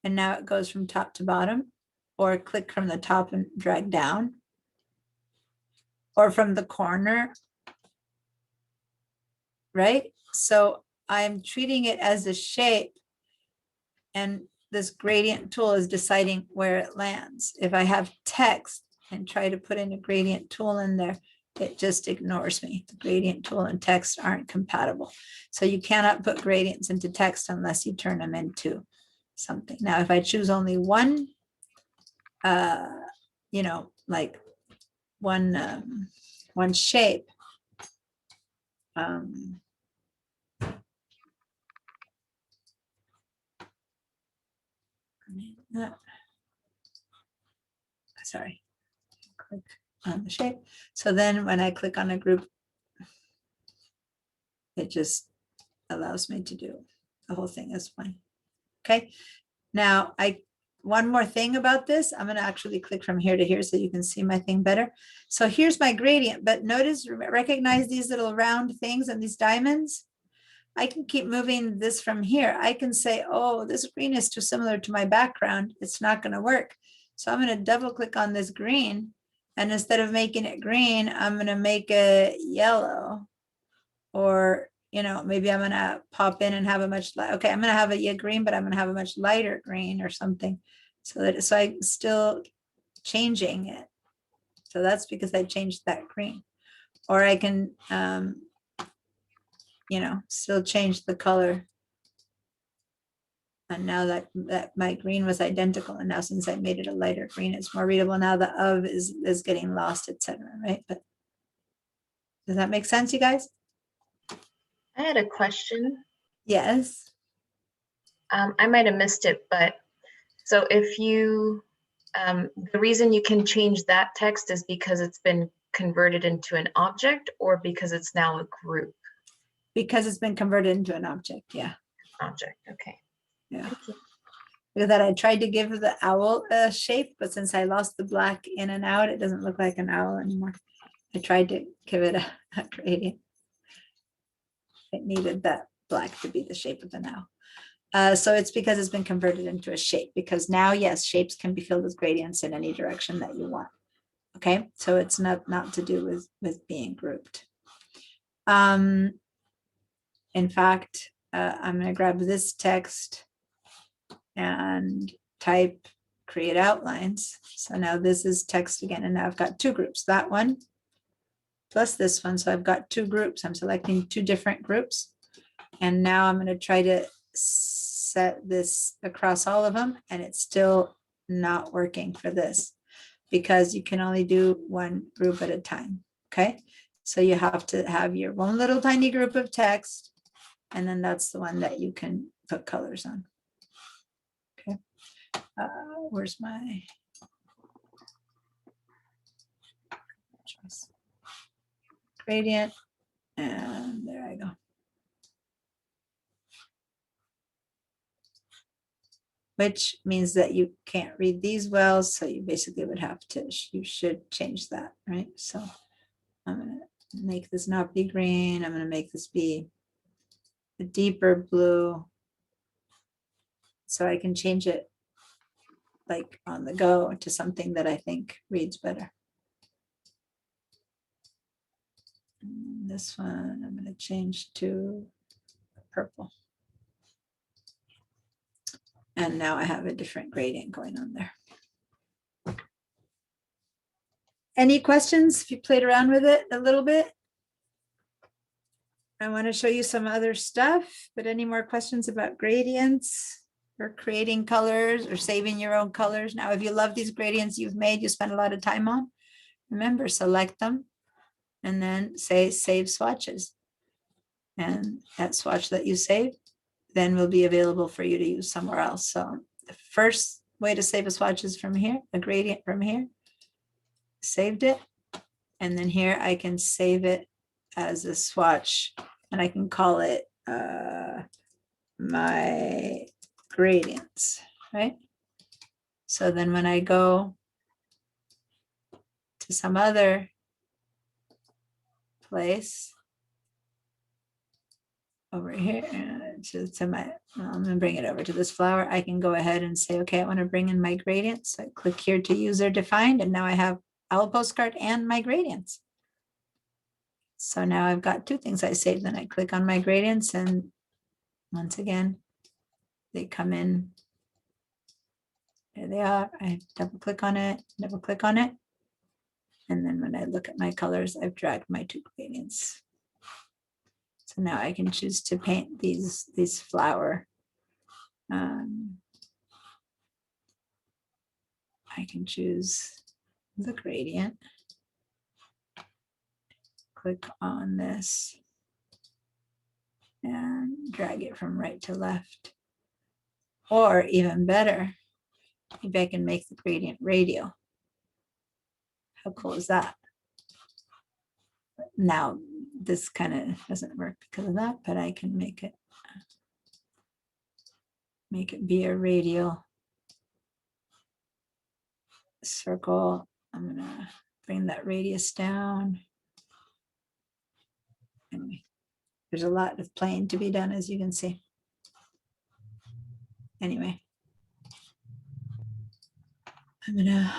And now it goes from top to bottom. Or click from the top and drag down. Or from the corner. Right? So I'm treating it as a shape. And this gradient tool is deciding where it lands. If I have text and try to put in a gradient tool in there, it just ignores me. The gradient tool and text aren't compatible. So you cannot put gradients into text unless you turn them into something. Now, if I choose only one, you know, like one shape, sorry, click on the shape. So then when I click on a group, it just allows me to do the whole thing as one. Okay. Now one more thing about this, I'm going to actually click from here to here so you can see my thing better. So here's my gradient, but notice, recognize these little round things and these diamonds. I can keep moving this from here. I can say, oh, this green is too similar to my background. It's not going to work. So I'm going to double click on this green. And instead of making it green, I'm going to make it yellow. Or, you know, maybe I'm going to pop in and have a much, okay, I'm going to have a green, but I'm going to have a much lighter green or something. So I'm still changing it. So that's because I changed that green. Or I can, you know, still change the color. And now that my green was identical, and now since I made it a lighter green, it's more readable. Now the of is getting lost, etc. Right? But does that make sense, you guys? I had a question. Yes. I might have missed it, but so if you, the reason you can change that text is because it's been converted into an object or because it's now a group? Because it's been converted into an object, yeah. Object, okay. Yeah. Because that I tried to give the owl a shape, but since I lost the black in and out, it doesn't look like an owl anymore. I tried to give it a gradient. It needed that black to be the shape of an owl. So it's because it's been converted into a shape, because now, yes, shapes can be filled with gradients in any direction that you want. Okay, so it's not to do with being grouped. In fact, I'm going to grab this text and type create outlines. So now this is text again, and now I've got two groups, that one plus this one. So I've got two groups. I'm selecting two different groups. And now I'm going to try to set this across all of them, and it's still not working for this because you can only do one group at a time. Okay, so you have to have your one little tiny group of text, and then that's the one that you can put colors on. Okay, where's my gradient? And there I go. Which means that you can't read these well, so you basically would have to, you should change that, right? So I'm gonna make this not be green. I'm gonna make this be a deeper blue. So I can change it like on the go to something that I think reads better. And this one I'm gonna change to purple. And now I have a different gradient going on there. Any questions if you played around with it a little bit? I want to show you some other stuff, but any more questions about gradients or creating colors or saving your own colors? Now, if you love these gradients you've made, you spend a lot of time on, remember, select them and then say save swatches. And that swatch that you saved then will be available for you to use somewhere else. So the first way to save a swatch is from here, a gradient from here. Saved it. And then here I can save it as a swatch and I can call it my gradients, right? So then when I go to some other place over here to my, I'm gonna bring it over to this flower. I can go ahead and say, okay, I want to bring in my gradients. So I click here to user defined, and now I have owl postcard and my gradients. So now I've got two things I saved. Then I click on my gradients, and once again, they come in. There they are. I double click on it, double click on it. And then when I look at my colors, I've dragged my two gradients. So now I can choose to paint these flower. I can choose the gradient. Click on this and drag it from right to left. Or even better, maybe I can make the gradient radial. How cool is that? Now, this kind of doesn't work because of that, but I can make it be a radial circle. I'm gonna bring that radius down. Anyway, there's a lot of playing to be done, as you can see. Anyway, I'm gonna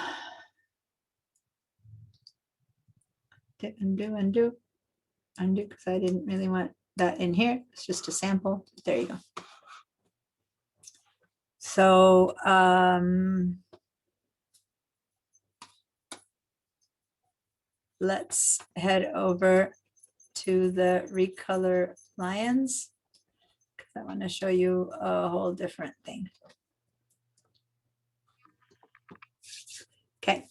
undo because I didn't really want that in here. It's just a sample. There you go. So let's head over to the recolor lions because I want to show you a whole different thing. Okay.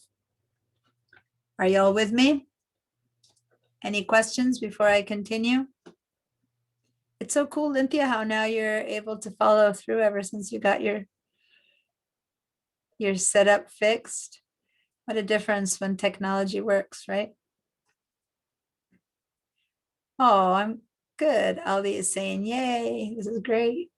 Are y'all with me? Any questions before I continue? It's so cool, Lynthia, how now you're able to follow through ever since you got your setup fixed. What a difference when technology works, right? Oh, I'm good. Ali is saying, yay, this is great.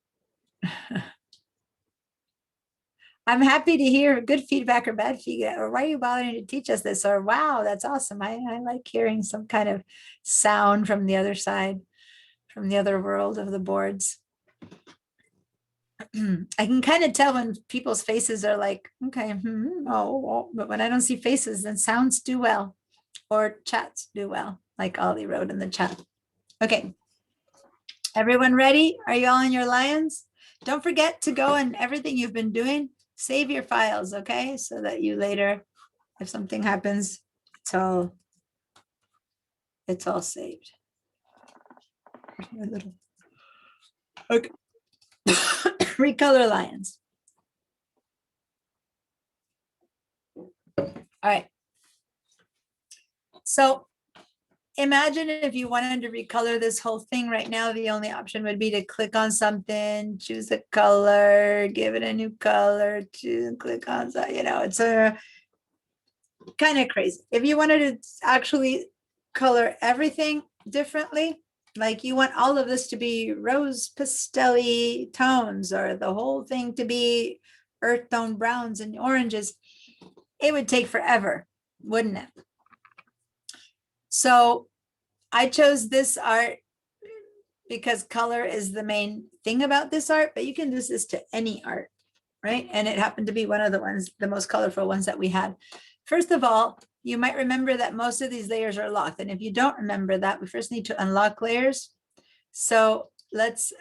I'm happy to hear good feedback or bad feedback, or why are you bothering to teach us this? Or wow, that's awesome. I like hearing some kind of sound from the other side, from the other world of the boards. I can kind of tell when people's faces are like, okay, oh, but when I don't see faces, then sounds do well, or chats do well, like Ollie wrote in the chat. Okay, everyone ready? Are you all in your lions? Don't forget to go and everything you've been doing, save your files, okay? So that you later, if something happens, it's all saved. Okay. Recolor lions. All right. So imagine if you wanted to recolor this whole thing right now, the only option would be to click on something, choose a color, give it a new color, click on, it's a kind of crazy. If you wanted to actually color everything, differently, like you want all of this to be rose pastel-y tones or the whole thing to be earth tone browns and oranges, it would take forever, wouldn't it? So I chose this art because color is the main thing about this art, but you can use this to any art, right? And it happened to be one of the ones, the most colorful ones that we had. First of all, you might remember that most of these layers are locked. And if you don't remember that, we first need to unlock layers. So let's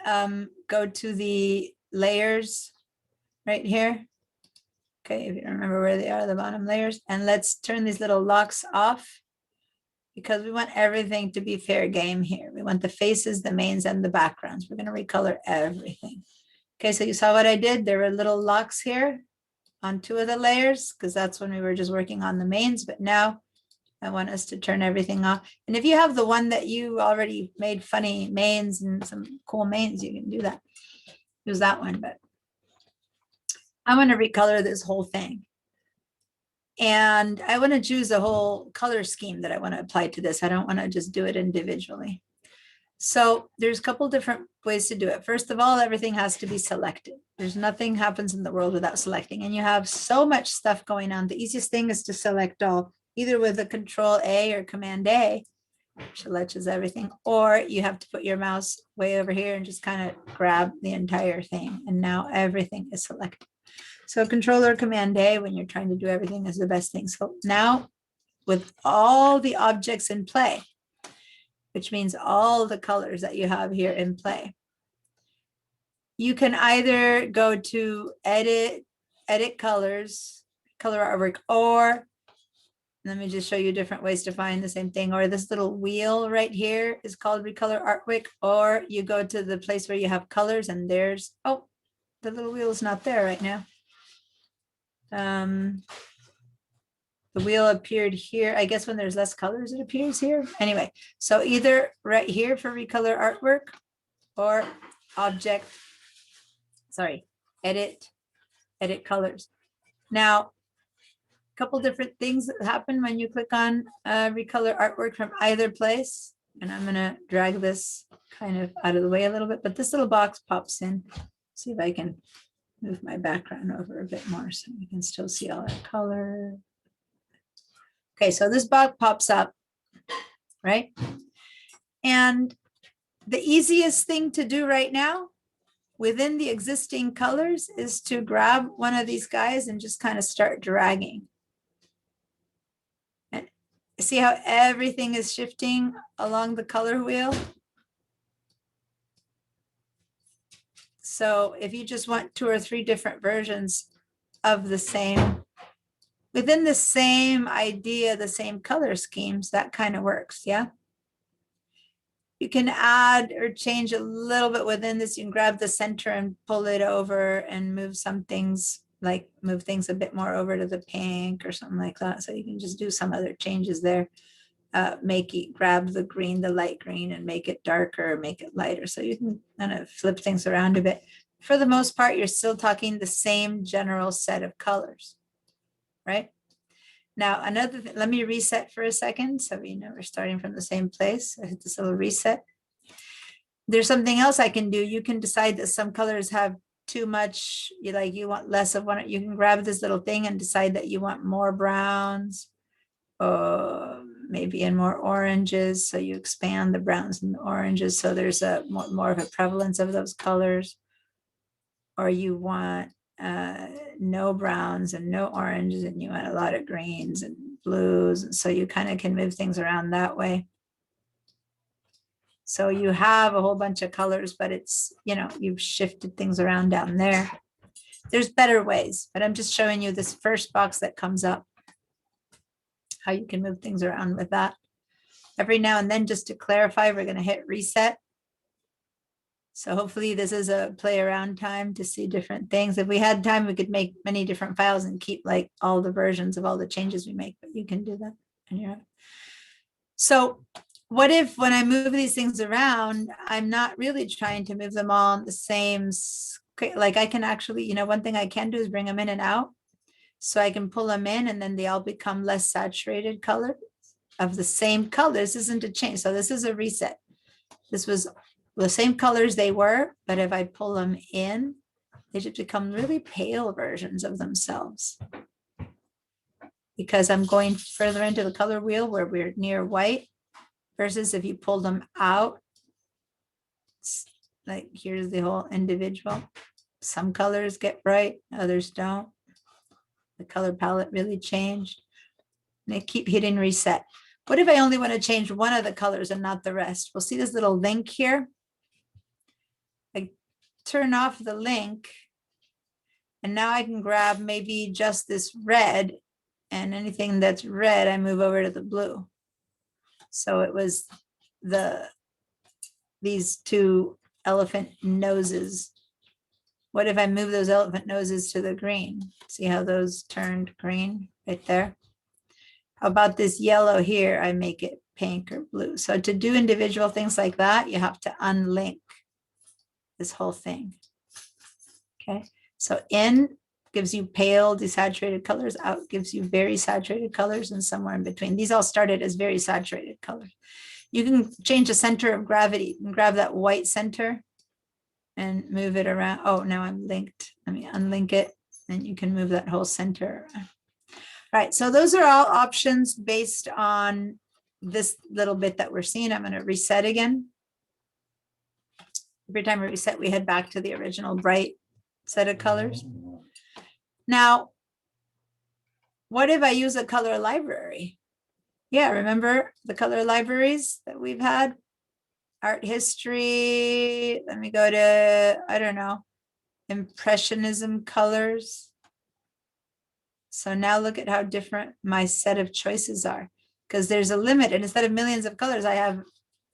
go to the layers right here. Okay, if you don't remember where they are, the bottom layers, and let's turn these little locks off because we want everything to be fair game here. We want the faces, the mains, and the backgrounds. We're going to recolor everything. Okay, so you saw what I did. There were little locks here on 2 of the layers because that's when we were just working on the mains, but now I want us to turn everything off. And if you have the one that you already made funny mains and some cool mains, you can do that. Use that one, but I want to recolor this whole thing. And I want to choose a whole color scheme that I want to apply to this. I don't want to just do it individually. So there's a couple different ways to do it. First of all, everything has to be selected. There's nothing happens in the world without selecting. And you have so much stuff going on. The easiest thing is to select all, either with a Control A or Command A, which selects everything, or you have to put your mouse way over here and just kind of grab the entire thing. And now everything is selected. So Control or Command A when you're trying to do everything is the best thing. So now with all the objects in play, which means all the colors that you have here in play, you can either go to edit colors, color artwork, or let me just show you different ways to find the same thing. Or this little wheel right here is called recolor artwork, or you go to the place where you have colors and there's, oh, the little wheel is not there right now. The wheel appeared here. I guess when there's less colors, it appears here. Anyway, so either right here for recolor artwork or object, sorry, edit colors. Now, a couple different things that happen when you click on recolor artwork from either place. And I'm gonna drag this kind of out of the way a little bit, but this little box pops in. See if I can move my background over a bit more so we can still see all that color. Okay, so this box pops up, right? And the easiest thing to do right now within the existing colors is to grab one of these guys and just kind of start dragging. And see how everything is shifting along the color wheel? So if you just want 2 or 3 different versions of the same, within the same idea, the same color schemes, that kind of works, yeah? You can add or change a little bit within this. You can grab the center and pull it over and move some things, like move things a bit more over to the pink or something like that. So you can just do some other changes there. Make it, grab the green, the light green, and make it darker, make it lighter. So you can kind of flip things around a bit. For the most part, you're still talking the same general set of colors, right? Now, another thing, let me reset for a second. So we know we're starting from the same place. I hit this little reset. There's something else I can do. You can decide that some colors have too much, you want less of one. You can grab this little thing and decide that you want more browns, maybe in more oranges. So you expand the browns and the oranges. So there's a more of a prevalence of those colors. Or you want no browns and no oranges, and you want a lot of greens and blues. And so you kind of can move things around that way. So you have a whole bunch of colors, but it's, you've shifted things around down there. There's better ways, but I'm just showing you this first box that comes up, how you can move things around with that. Every now and then, just to clarify, we're going to hit reset. So hopefully this is a play around time to see different things. If we had time, we could make many different files and keep like all the versions of all the changes we make, but you can do that. And so what if when I move these things around, I'm not really trying to move them all in the same, like I can actually, one thing I can do is bring them in and out. So I can pull them in and then they all become less saturated color. of the same color. This isn't a change. So this is a reset. This was the same colors they were, but if I pull them in, they just become really pale versions of themselves. Because I'm going further into the color wheel where we're near white versus if you pull them out, like here's the whole individual. Some colors get bright, others don't. The color palette really changed. And I keep hitting reset. What if I only want to change one of the colors and not the rest? We'll see this little link here. I turn off the link and now I can grab maybe just this red, and anything that's red, I move over to the blue. So it was these two elephant noses. What if I move those elephant noses to the green? See how those turned green right there? How about this yellow here? I make it pink or blue. So to do individual things like that, you have to unlink this whole thing. Okay, so in gives you pale desaturated colors, out gives you very saturated colors, and somewhere in between. These all started as very saturated colors. You can change the center of gravity and grab that white center and move it around. Oh, now I'm linked. Let me unlink it, and you can move that whole center around. All right, so those are all options based on this little bit that we're seeing. I'm going to reset again. Every time we reset, we head back to the original bright set of colors. Now, what if I use a color library? Yeah, remember the color libraries that we've had? Art history. Let me go to, I don't know, Impressionism colors. So now look at how different my set of choices are, because there's a limit. And instead of millions of colors, I have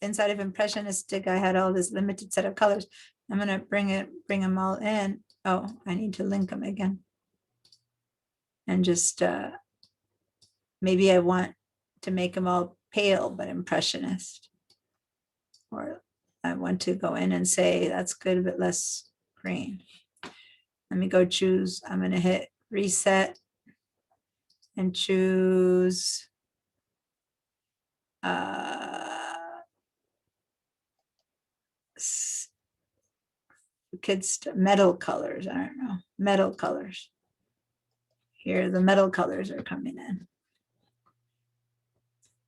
inside of Impressionistic, I had all this limited set of colors. I'm going to bring them all in. Oh, I need to link them again. And just maybe I want to make them all pale, but impressionist. Or I want to go in and say, that's good, but less green. Let me go choose. I'm going to hit reset and choose kids metal colors. I don't know, metal colors. Here, the metal colors are coming in.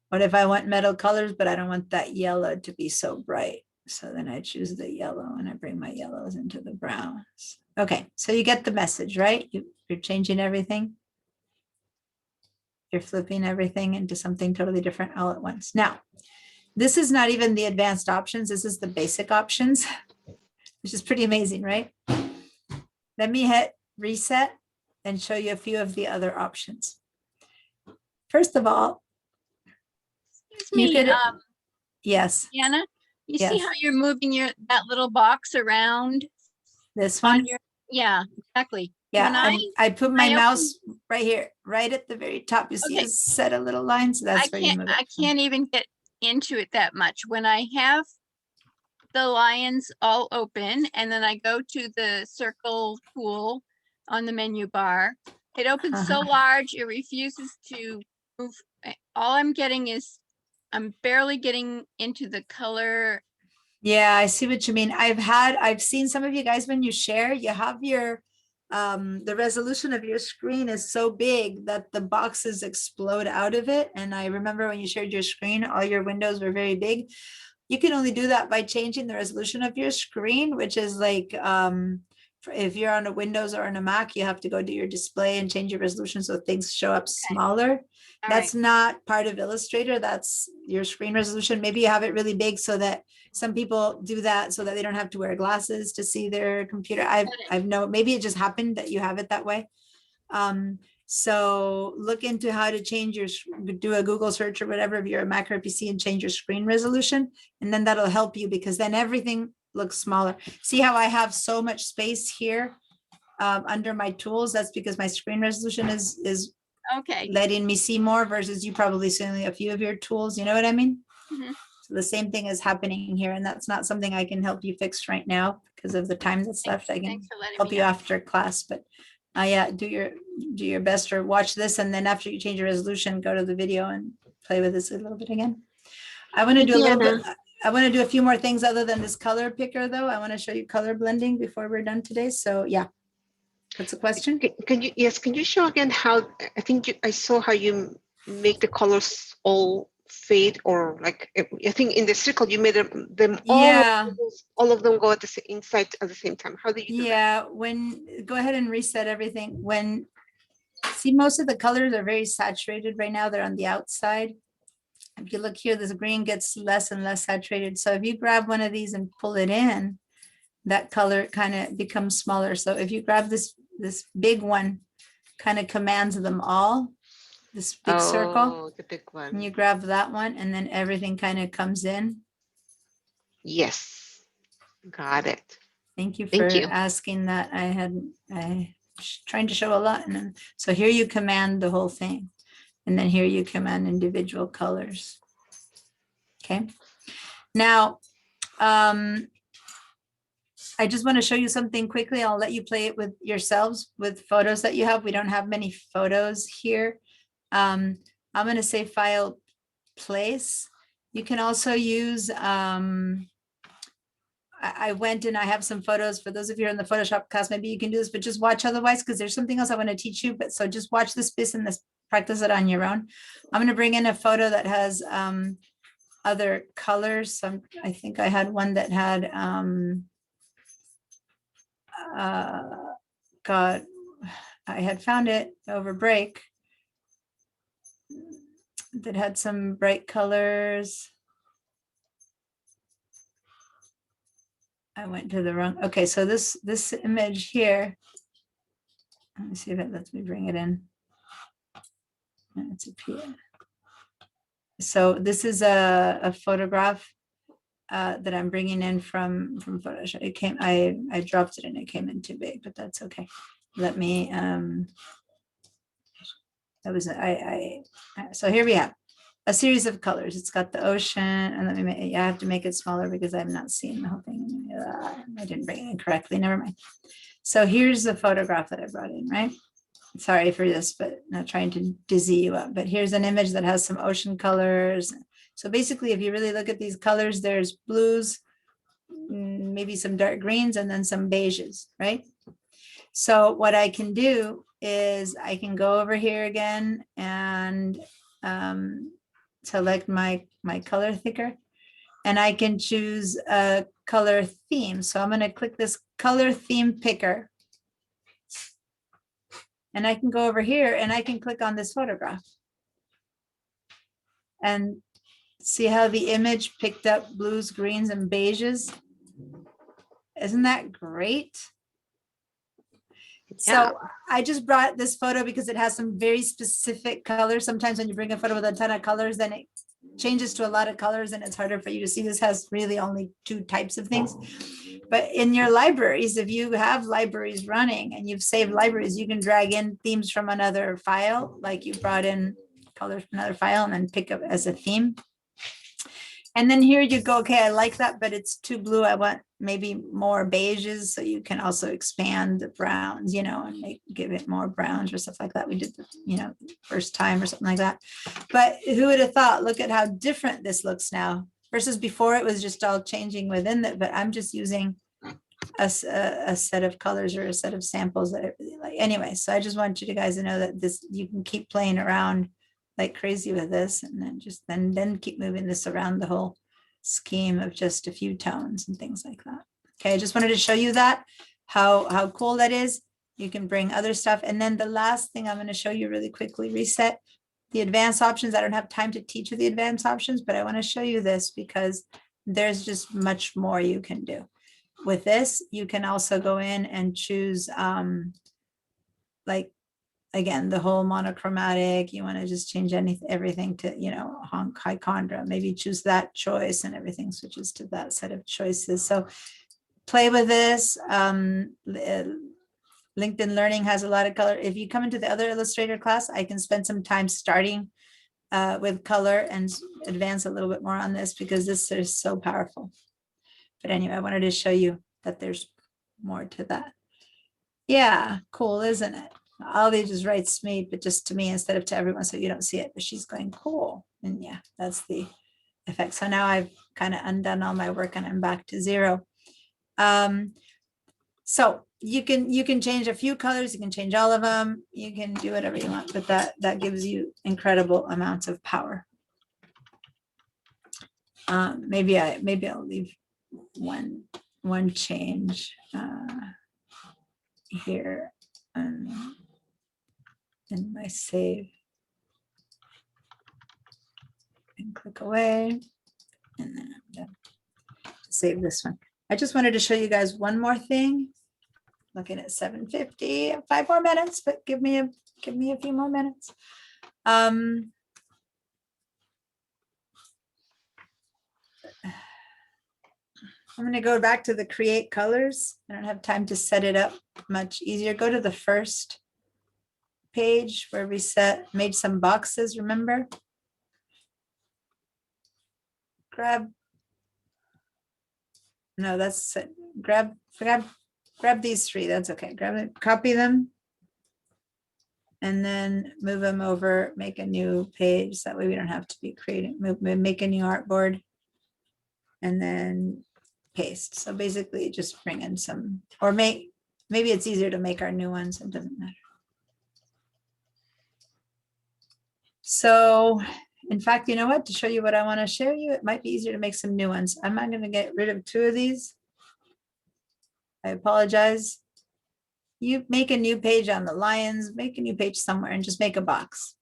What if I want metal colors, but I don't want that yellow to be so bright? So then I choose the yellow and I bring my yellows into the browns. Okay, so you get the message, right? You're changing everything. You're flipping everything into something totally different all at once. Now, this is not even the advanced options. This is the basic options, which is pretty amazing, right? Let me hit reset and show you a few of the other options. First of all, Excuse me, yes. Anna, you see Yes. how you're moving that little box around This on one? your, yeah, exactly. Yeah, When and I put my open- mouse right here, right at the very top. You see Okay. a set of little lines. That's where you move it. I can't even get into it that much. When I have the lines all open and then I go to the circle tool on the menu bar, it opens so large, it refuses to move. All I'm getting is, I'm barely getting into the color. Yeah, I see what you mean. I've seen some of you guys when you share, you have your, the resolution of your screen is so big that the boxes explode out of it. And I remember when you shared your screen, all your windows were very big. You can only do that by changing the resolution of your screen, which is like, if you're on a Windows or on a Mac, you have to go to your display and change your resolution so things show up smaller. All That's right. not part of Illustrator. That's your screen resolution. Maybe you have it really big so that some people do that so that they don't have to wear glasses to see their computer. I've known, maybe it just happened that you have it that way. So look into how to change your, do a Google search or whatever if you're a Mac or PC and change your screen resolution. And then that'll help you because then everything looks smaller. See how I have so much space here under my tools? That's because my screen resolution is Okay. letting me see more versus you probably seeing a few of your tools. You know what I mean? Mhm. So the same thing is happening here, and that's not something I can help you fix right now because of the time that's left. I can Thanks for letting help me you know. after class, but yeah, do your best or watch this, and then after you change your resolution, go to the video and play with this a little bit again. I want to do a little bit. I want to do a few more things other than this color picker though. I want to show you color blending before we're done today. So yeah, that's a question. Can you, yes, can you show again how, I think I saw how you make the colors all fade, or like, I think in the circle you made them Yeah. all of them go at the inside at the same time. How do you do that? Yeah, go ahead and reset everything. See, most of the colors are very saturated right now. They're on the outside. If you look here, this green gets less and less saturated. So if you grab one of these and pull it in, that color kind of becomes smaller. So if you grab this big one, kind of commands them all, this big circle, the big one. and you grab that one, and then everything kind of comes in. Yes, got it. Thank you for Thank you. asking that. I trying to show a lot. And then, so here you command the whole thing. And then here you command individual colors. Okay. Now, I just want to show you something quickly. I'll let you play it with yourselves with photos that you have. We don't have many photos here. I'm going to say file place. You can also use, I went and I have some photos for those of you in the Photoshop class. Maybe you can do this, but just watch otherwise, because there's something else I want to teach you. But so just watch this piece and practice it on your own. I'm going to bring in a photo that has other colors. So I think I had one that had, God, I had found it over break that had some bright colors. I went to the wrong, okay, so this image here, let me see if it lets me bring it in. It's up here. So this is a photograph that I'm bringing in from Photoshop. It came, I dropped it and it came in too big, but that's okay. Let me, so here we have a series of colors. It's got the ocean, and let me make, I have to make it smaller because I'm not seeing the whole thing. I didn't bring it in correctly, never mind. So here's the photograph that I brought in, right? Sorry for this, but not trying to dizzy you up, but here's an image that has some ocean colors. So basically, if you really look at these colors, there's blues, maybe some dark greens, and then some beiges, right? So what I can do is I can go over here again and select my color thicker, and I can choose a color theme. So I'm going to click this color theme picker, and I can go over here and I can click on this photograph and see how the image picked up blues, greens, and beiges. Isn't that great? Yeah. So I just brought this photo because it has some very specific colors. Sometimes when you bring a photo with a ton of colors, then it changes to a lot of colors and it's harder for you to see. This has really only 2 types of things. But in your libraries, if you have libraries running and you've saved libraries, you can drag in themes from another file, like you brought in colors from another file and then pick up as a theme. And then here you go, okay, I like that, but it's too blue. I want maybe more beiges. So you can also expand the browns, and give it more browns or stuff like that. We did, first time or something like that. But who would have thought, look at how different this looks now versus before it was just all changing within it. But I'm just using a set of colors or a set of samples that I really like. Anyway, so I just want you guys to know that you can keep playing around like crazy with this, and then keep moving this around the whole scheme of just a few tones and things like that. Okay, I just wanted to show you that, how cool that is. You can bring other stuff. And then the last thing I'm going to show you really quickly, reset the advanced options. I don't have time to teach you the advanced options, but I want to show you this because there's just much more you can do. With this, you can also go in and choose like, again, the whole monochromatic. You want to just change everything to, high chondra, maybe choose that choice and everything switches to that set of choices. So play with this. LinkedIn Learning has a lot of color. If you come into the other Illustrator class, I can spend some time starting with color and advance a little bit more on this because this is so powerful. But anyway, I wanted to show you that there's more to that. Yeah, cool, isn't it? Ollie just writes me, but just to me instead of to everyone, so you don't see it, but she's going cool. And yeah, that's the effect. So now I've kind of undone all my work and I'm back to 0. So you can change a few colors, you can change all of them, you can do whatever you want, but that gives you incredible amounts of power. Maybe I'll leave one change here in my save and click away, and then I'm done. Save this one. I just wanted to show you guys one more thing. Looking at 7:50, 5 more minutes, but give me a few more minutes. I'm going to go back to the create colors. I don't have time to set it up much easier. Go to the first page where we made some boxes, remember? No, that's it. Grab these 3. That's okay. Grab it, copy them, and then move them over, make a new page. That way we don't have to be creating, make a new artboard, and then paste. So basically just bring in some, or maybe it's easier to make our new ones. It doesn't matter. So in fact, you know what, to show you what I want to show you, it might be easier to make some new ones. I'm not going to get rid of 2 of these. I apologize. You make a new page on the lions, make a new page somewhere and just make a box.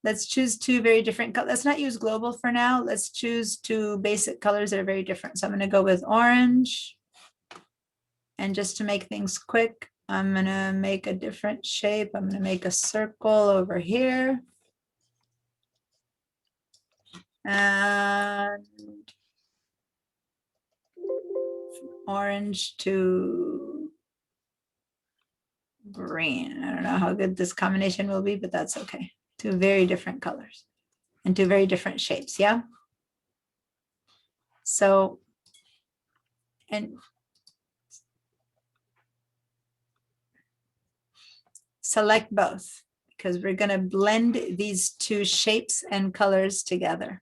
Let's choose 2 very different colors. Let's not use global for now. Let's choose 2 basic colors that are very different. So I'm going to go with orange. And just to make things quick, I'm going to make a different shape. I'm going to make a circle over here. And orange to green. I don't know how good this combination will be, but that's okay. 2 very different colors and 2 very different shapes. Yeah. So, and select both because we're going to blend these 2 shapes and colors together.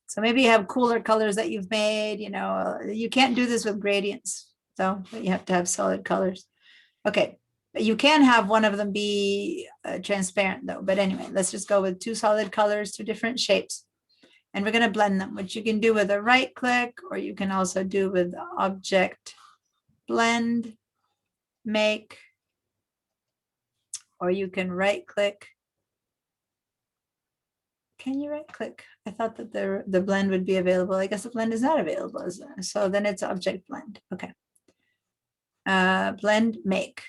So maybe you have cooler colors that you've made, you know, you can't do this with gradients, so but you have to have solid colors. Okay, but you can have one of them be transparent though. But anyway, let's just go with 2 solid colors, 2 different shapes. And we're going to blend them, which you can do with a right click, or you can also do with object, blend, make, or you can right click. Can you right click? I thought that the blend would be available. I guess the blend is not available. So then it's object blend. Okay. Blend, make.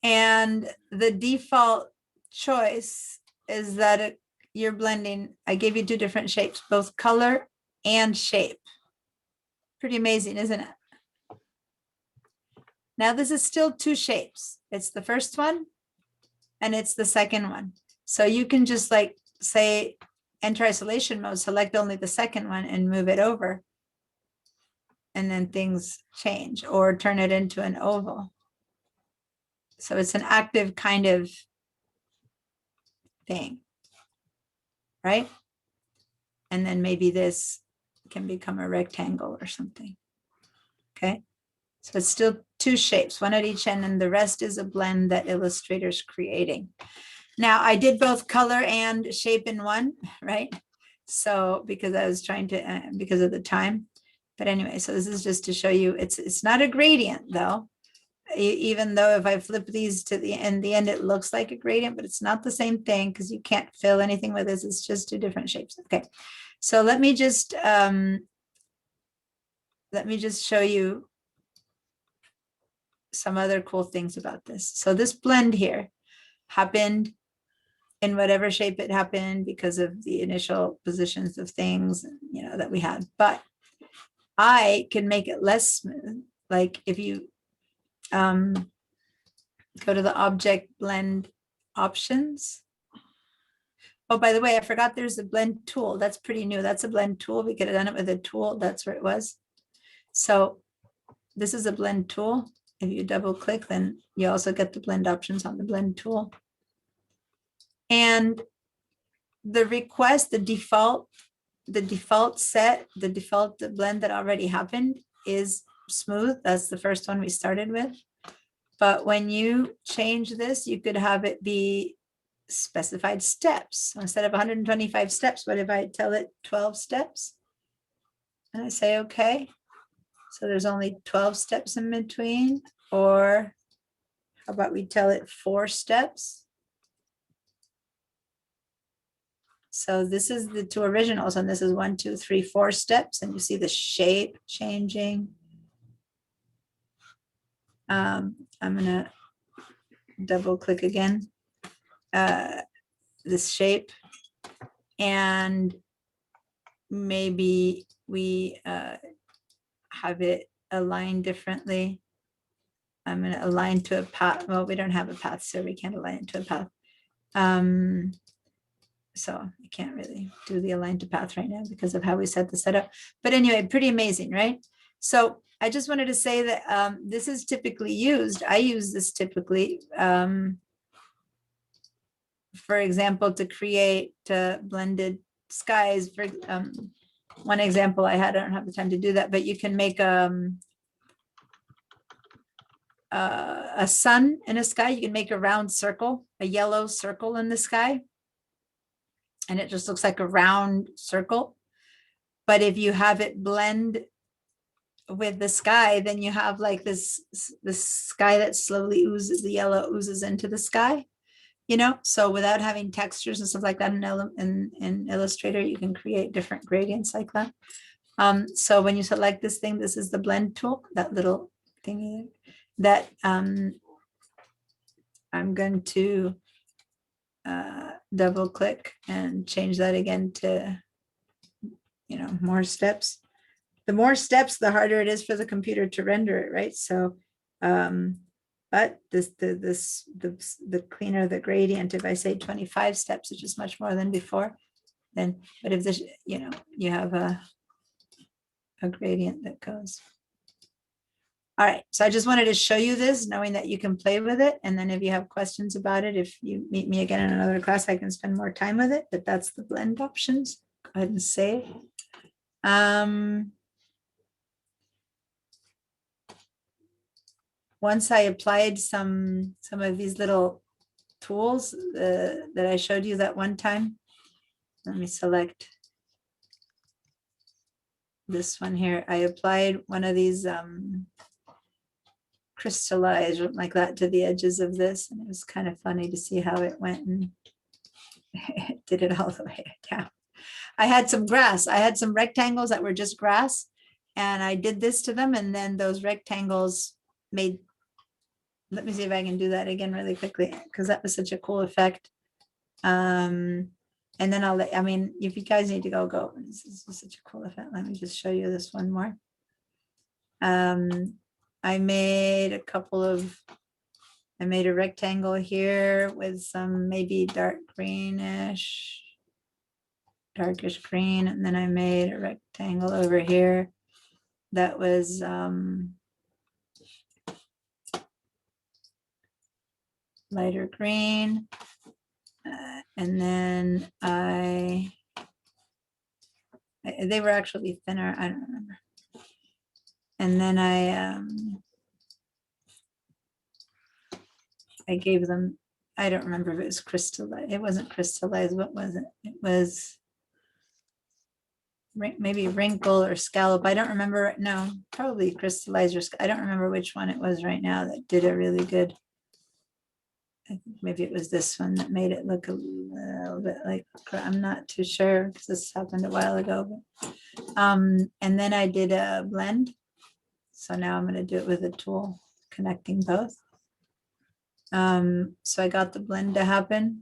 And the default choice is that you're blending. I gave you 2 different shapes, both color and shape. Pretty amazing, isn't it? Now this is still 2 shapes. It's the first one and it's the second one. So you can just like say, enter isolation mode, select only the second one and move it over. And then things change, or turn it into an oval. So it's an active kind of thing, right? And then maybe this can become a rectangle or something. Okay. So it's still 2 shapes, 1 at each end, and the rest is a blend that Illustrator's creating. Now I did both color and shape in one, right? So because I was trying to, because of the time. But anyway, so this is just to show you, it's not a gradient though. Even though if I flip these to the end, it looks like a gradient, but it's not the same thing because you can't fill anything with this. It's just 2 different shapes. Okay, so let me just show you some other cool things about this. So this blend here happened in whatever shape it happened because of the initial positions of things, you know, that we had. But I can make it less smooth. Like if you go to the object blend options. Oh, by the way, I forgot there's a blend tool. That's pretty new. That's a blend tool. We could have done it with a tool. That's where it was. So this is a blend tool. If you double click, then you also get the blend options on the blend tool. And the request, the default set, the default blend that already happened is smooth. That's the first one we started with. But when you change this, you could have it be specified steps. So instead of 125 steps, what if I tell it 12 steps? And I say, okay. So there's only 12 steps in between. Or how about we tell it 4 steps? So this is the 2 originals, and this is 1, 2, 3, 4 steps, and you see the shape changing. I'm gonna double click again, this shape, and maybe we have it aligned differently. I'm gonna align to a path. Well, we don't have a path, so we can't align it to a path. So I can't really do the align to path right now because of how we set the setup. But anyway, pretty amazing, right? So I just wanted to say that this is typically used. I use this typically, for example, to create blended skies. For one example I had, I don't have the time to do that, but you can make a sun in a sky. You can make a round circle, a yellow circle in the sky. And it just looks like a round circle. But if you have it blend with the sky, then you have like this sky that slowly oozes, the yellow oozes into the sky, you know? So without having textures and stuff like that in Illustrator, you can create different gradients like that. So when you select this thing, this is the blend tool, that little thingy that I'm going to double click and change that again to, you know, more steps. The more steps, the harder it is for the computer to render it, right? So, but the cleaner the gradient, if I say 25 steps, which is much more than before, then, but if this, you know, you have a gradient that goes. All right, so I just wanted to show you this, knowing that you can play with it. And then if you have questions about it, if you meet me again in another class, I can spend more time with it, but that's the blend options. Go ahead and save. Once I applied some of these little tools that I showed you that one time, let me select this one here. I applied one of these crystallize like that to the edges of this, and it was kind of funny to see how it went and it did it all the way down. I had some grass. I had some rectangles that were just grass, and I did this to them, and then those rectangles made. Let me see if I can do that again really quickly, because that was such a cool effect. And then I'll let, I mean, if you guys need to go. This is such a cool effect. Let me just show you this one more. I made a rectangle here with some maybe darkish green. And then I made a rectangle over here that was lighter green. And then they were actually thinner. I don't remember. And then I gave them, I don't remember if it was crystallized. It wasn't crystallized. What was it? It was maybe wrinkle or scallop. I don't remember. No, probably crystallized or I don't remember which one it was right now that did a really good. I think maybe it was this one that made it look a little bit like, I'm not too sure because this happened a while ago. But, and then I did a blend. So now I'm going to do it with a tool connecting both. So I got the blend to happen.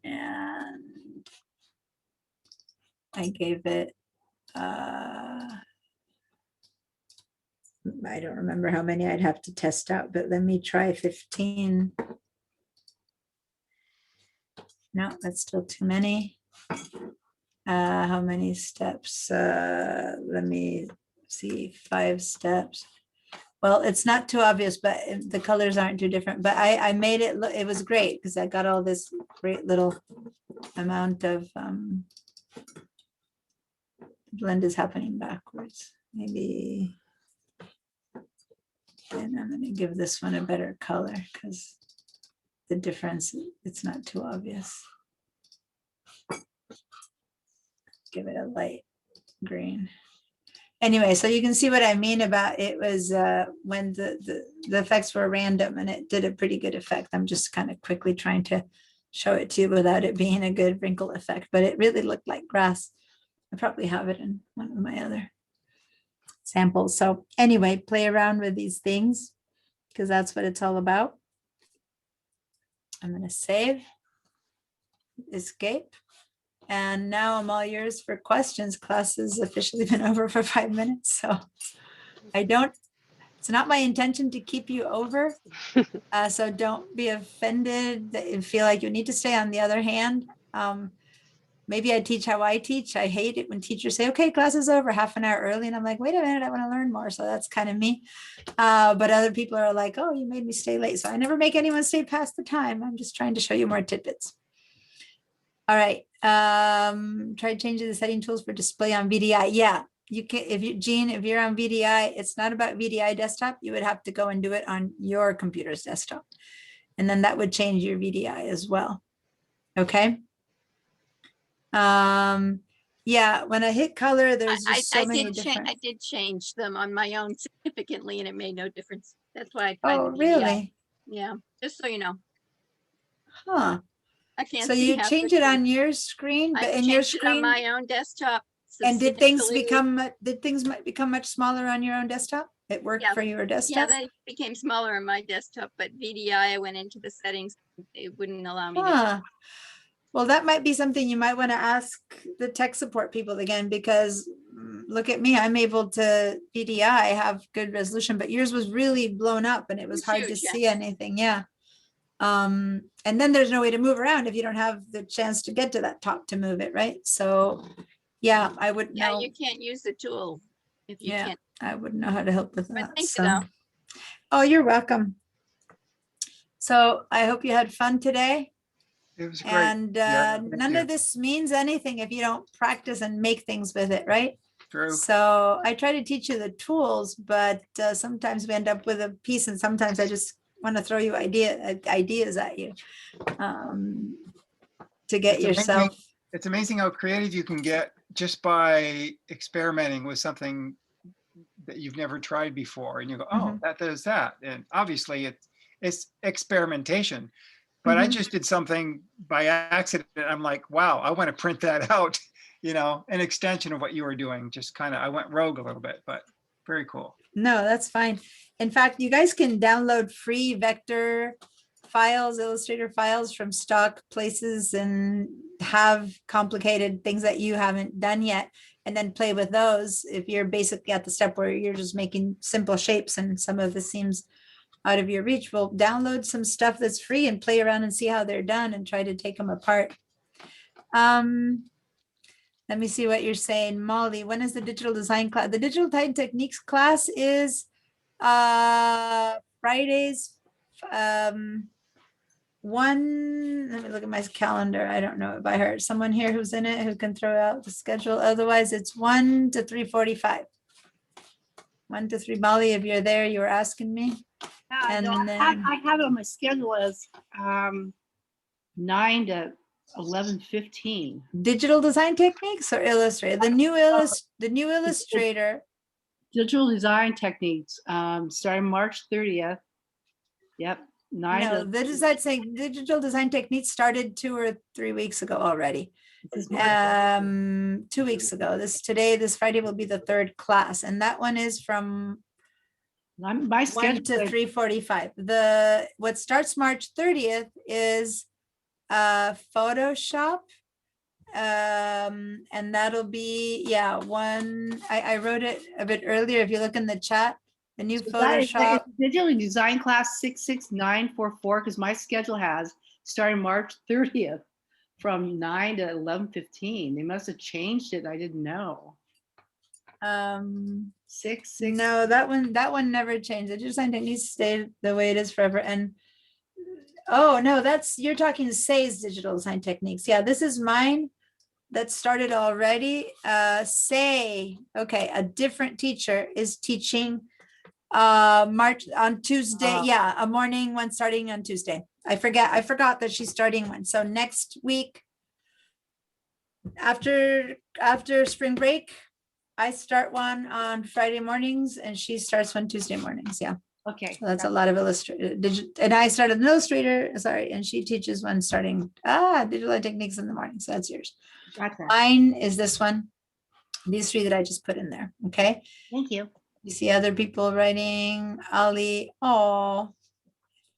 And I gave it, I don't remember how many I'd have to test out, but let me try 15. No, that's still too many. How many steps? Let me see, 5 steps. Well, it's not too obvious, but the colors aren't too different, but I made it look, it was great because I got all this great little amount of blend is happening backwards. Maybe. And I'm gonna give this one a better color because the difference, it's not too obvious. Give it a light green. Anyway, so you can see what I mean about it was when the effects were random and it did a pretty good effect. I'm just kind of quickly trying to show it to you without it being a good wrinkle effect, but it really looked like grass. I probably have it in one of my other samples. So anyway, play around with these things because that's what it's all about. I'm going to save, escape. And now I'm all yours for questions. Class has officially been over for 5 minutes. So it's not my intention to keep you over. So don't be offended that you feel like you need to stay. On the other hand, maybe I teach how I teach. I hate it when teachers say, okay, class is over half an hour early. And I'm like, wait a minute, I want to learn more. So that's kind of me. But other people are like, oh, you made me stay late. So I never make anyone stay past the time. I'm just trying to show you more tidbits. All right. Try changing the setting tools for display on VDI. Yeah, you can. If you, Jean, if you're on VDI, it's not about VDI desktop. You would have to go and do it on your computer's desktop, and then that would change your VDI as well. Okay. Yeah. When I hit color, there's just so many different. I did change them on my own significantly, and it made no difference. That's why I tried Oh, the VDI. really? Yeah, just so you know. Huh. I can't So see you half change the it screen. on your screen, I but in your changed it on screen, my own desktop. and did things substantially. become much smaller on your own desktop? It worked Yeah. for your Yeah, desktop? they became smaller on my desktop, but VDI, I went into the settings. It wouldn't allow me to. Huh. Well, that might be something you might want to ask the tech support people again, because look at me, I'm able to VDI have good resolution, but yours was really blown up and it was It's hard to huge, yeah. see anything. Yeah. And then there's no way to move around if you don't have the chance to get to that top to move it, right? So yeah, I would Yeah, know. you can't use the tool if you Yeah, can't. I wouldn't know how to help with But that. thanks, So, Adele. oh, you're welcome. So I hope you had fun today. It was great. And Yeah, thank none you. of this means anything if you don't practice and make things with it, right? True. So I try to teach you the tools, but sometimes we end up with a piece, and sometimes I just want to throw you ideas at you to get It's yourself. amazing. It's amazing how creative you can get just by experimenting with something that you've never tried before, and you go, oh, that does that. And obviously it's experimentation, but I just did something by accident. I'm like, wow, I want to print that out, you know, an extension of what you were doing. Just kind of, I went rogue a little bit, but very cool. No, that's fine. In fact, you guys can download free vector files, Illustrator files from stock places, and have complicated things that you haven't done yet, and then play with those. If you're basically at the step where you're just making simple shapes and some of this seems out of your reach, we'll download some stuff that's free and play around and see how they're done and try to take them apart. Let me see what you're saying, Molly. When is the digital design class? The digital design techniques class is Fridays. Let me look at my calendar. I don't know it by heart. Someone here who's in it who can throw out the schedule. Otherwise, it's 1 to 3:45. 1 to 3. Molly, if you're there, you were asking me. And I have it on my schedule as 9 to 11:15. Digital design techniques or Illustrator? The new Illustrator. Digital design techniques, starting March 30th. Yep. 9 No, to digital design techniques started 2 or 3 weeks ago already. 2 weeks ago. This Friday will be the 3rd class, and that one is from my 1 to 3:45. What starts March 30th is Photoshop, and that'll be I wrote it a bit earlier. If you look in the chat, the new Photoshop. Digital design class 66944, because my schedule has starting March 30th. from 9 to 11:15. They must have changed it. I didn't know. 6. No, that one never changed. The digital sign techniques stayed the way it is forever. And oh no, you're talking Say's digital design techniques. Yeah, this is mine that started already. Say, okay, a different teacher is teaching March on Tuesday. Yeah, a morning one starting on Tuesday. I forgot that she's starting one. So next week after spring break, I start one on Friday mornings and she starts one Tuesday mornings. Yeah. Okay. So that's a lot of Illustrator. And I started an Illustrator, sorry, and she teaches one starting digital techniques in the morning. So that's yours. Gotcha. Mine is this one. These 3 that I just put in there. Okay. Thank you. You see other people writing. Ali. Oh,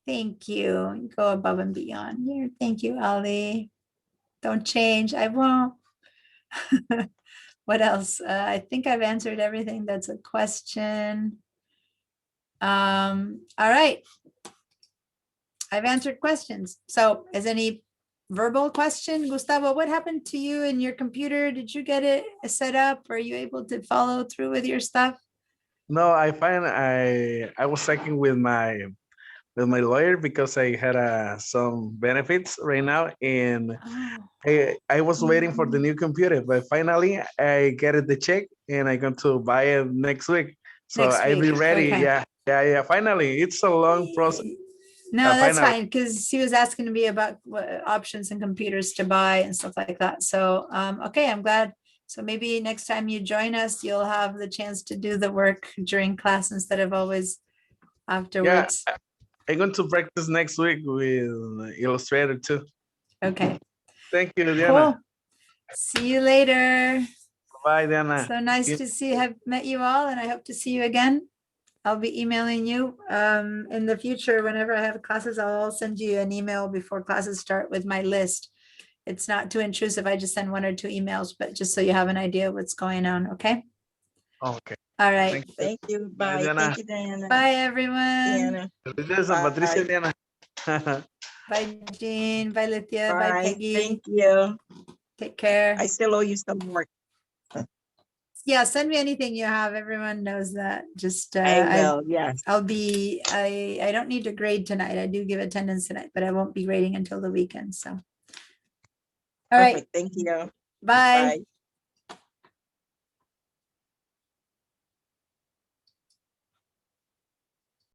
thank you. You go above and beyond here. Thank you, Ali. Don't change. I won't. What else? I think I've answered everything that's a question. All right. I've answered questions. So is any verbal question? Gustavo, what happened to you and your computer? Did you get it set up? Are you able to follow through with your stuff? No, I find I was checking with my lawyer because I had some benefits right now, and I was waiting for the new computer, but finally I get it the check and I'm going to buy it next week. So Next I'll be week, ready. okay. Yeah. Finally, it's a long process. No, that's finally. fine, because he was asking me about what options and computers to buy and stuff like that. So, okay, I'm glad. So maybe next time you join us, you'll have the chance to do the work during class instead of always afterwards. Yeah, I'm going to practice next week with Illustrator too. Okay, Thank you, Diana. cool. See you later. Bye, Diana. So nice to have met you all, and I hope to see you again. I'll be emailing you in the future. Whenever I have classes, I'll send you an email before classes start with my list. It's not too intrusive. I just send 1 or 2 emails, but just so you have an idea what's going on. Okay. Okay. All right. Thank you. Bye. Diana. Thank you, Diana. Bye, everyone. Diana. Bye. Patricia, Diana. Bye, Jean. Bye, Lithia. Bye, Bye. Peggy. Thank you. Take care. I still owe you some work. Yeah, send me anything you have. Everyone knows that. Just I will. Yes. I don't need to grade tonight. I do give attendance tonight, but I won't be grading until the weekend. So all right. Perfect. Thank you. Bye. Bye.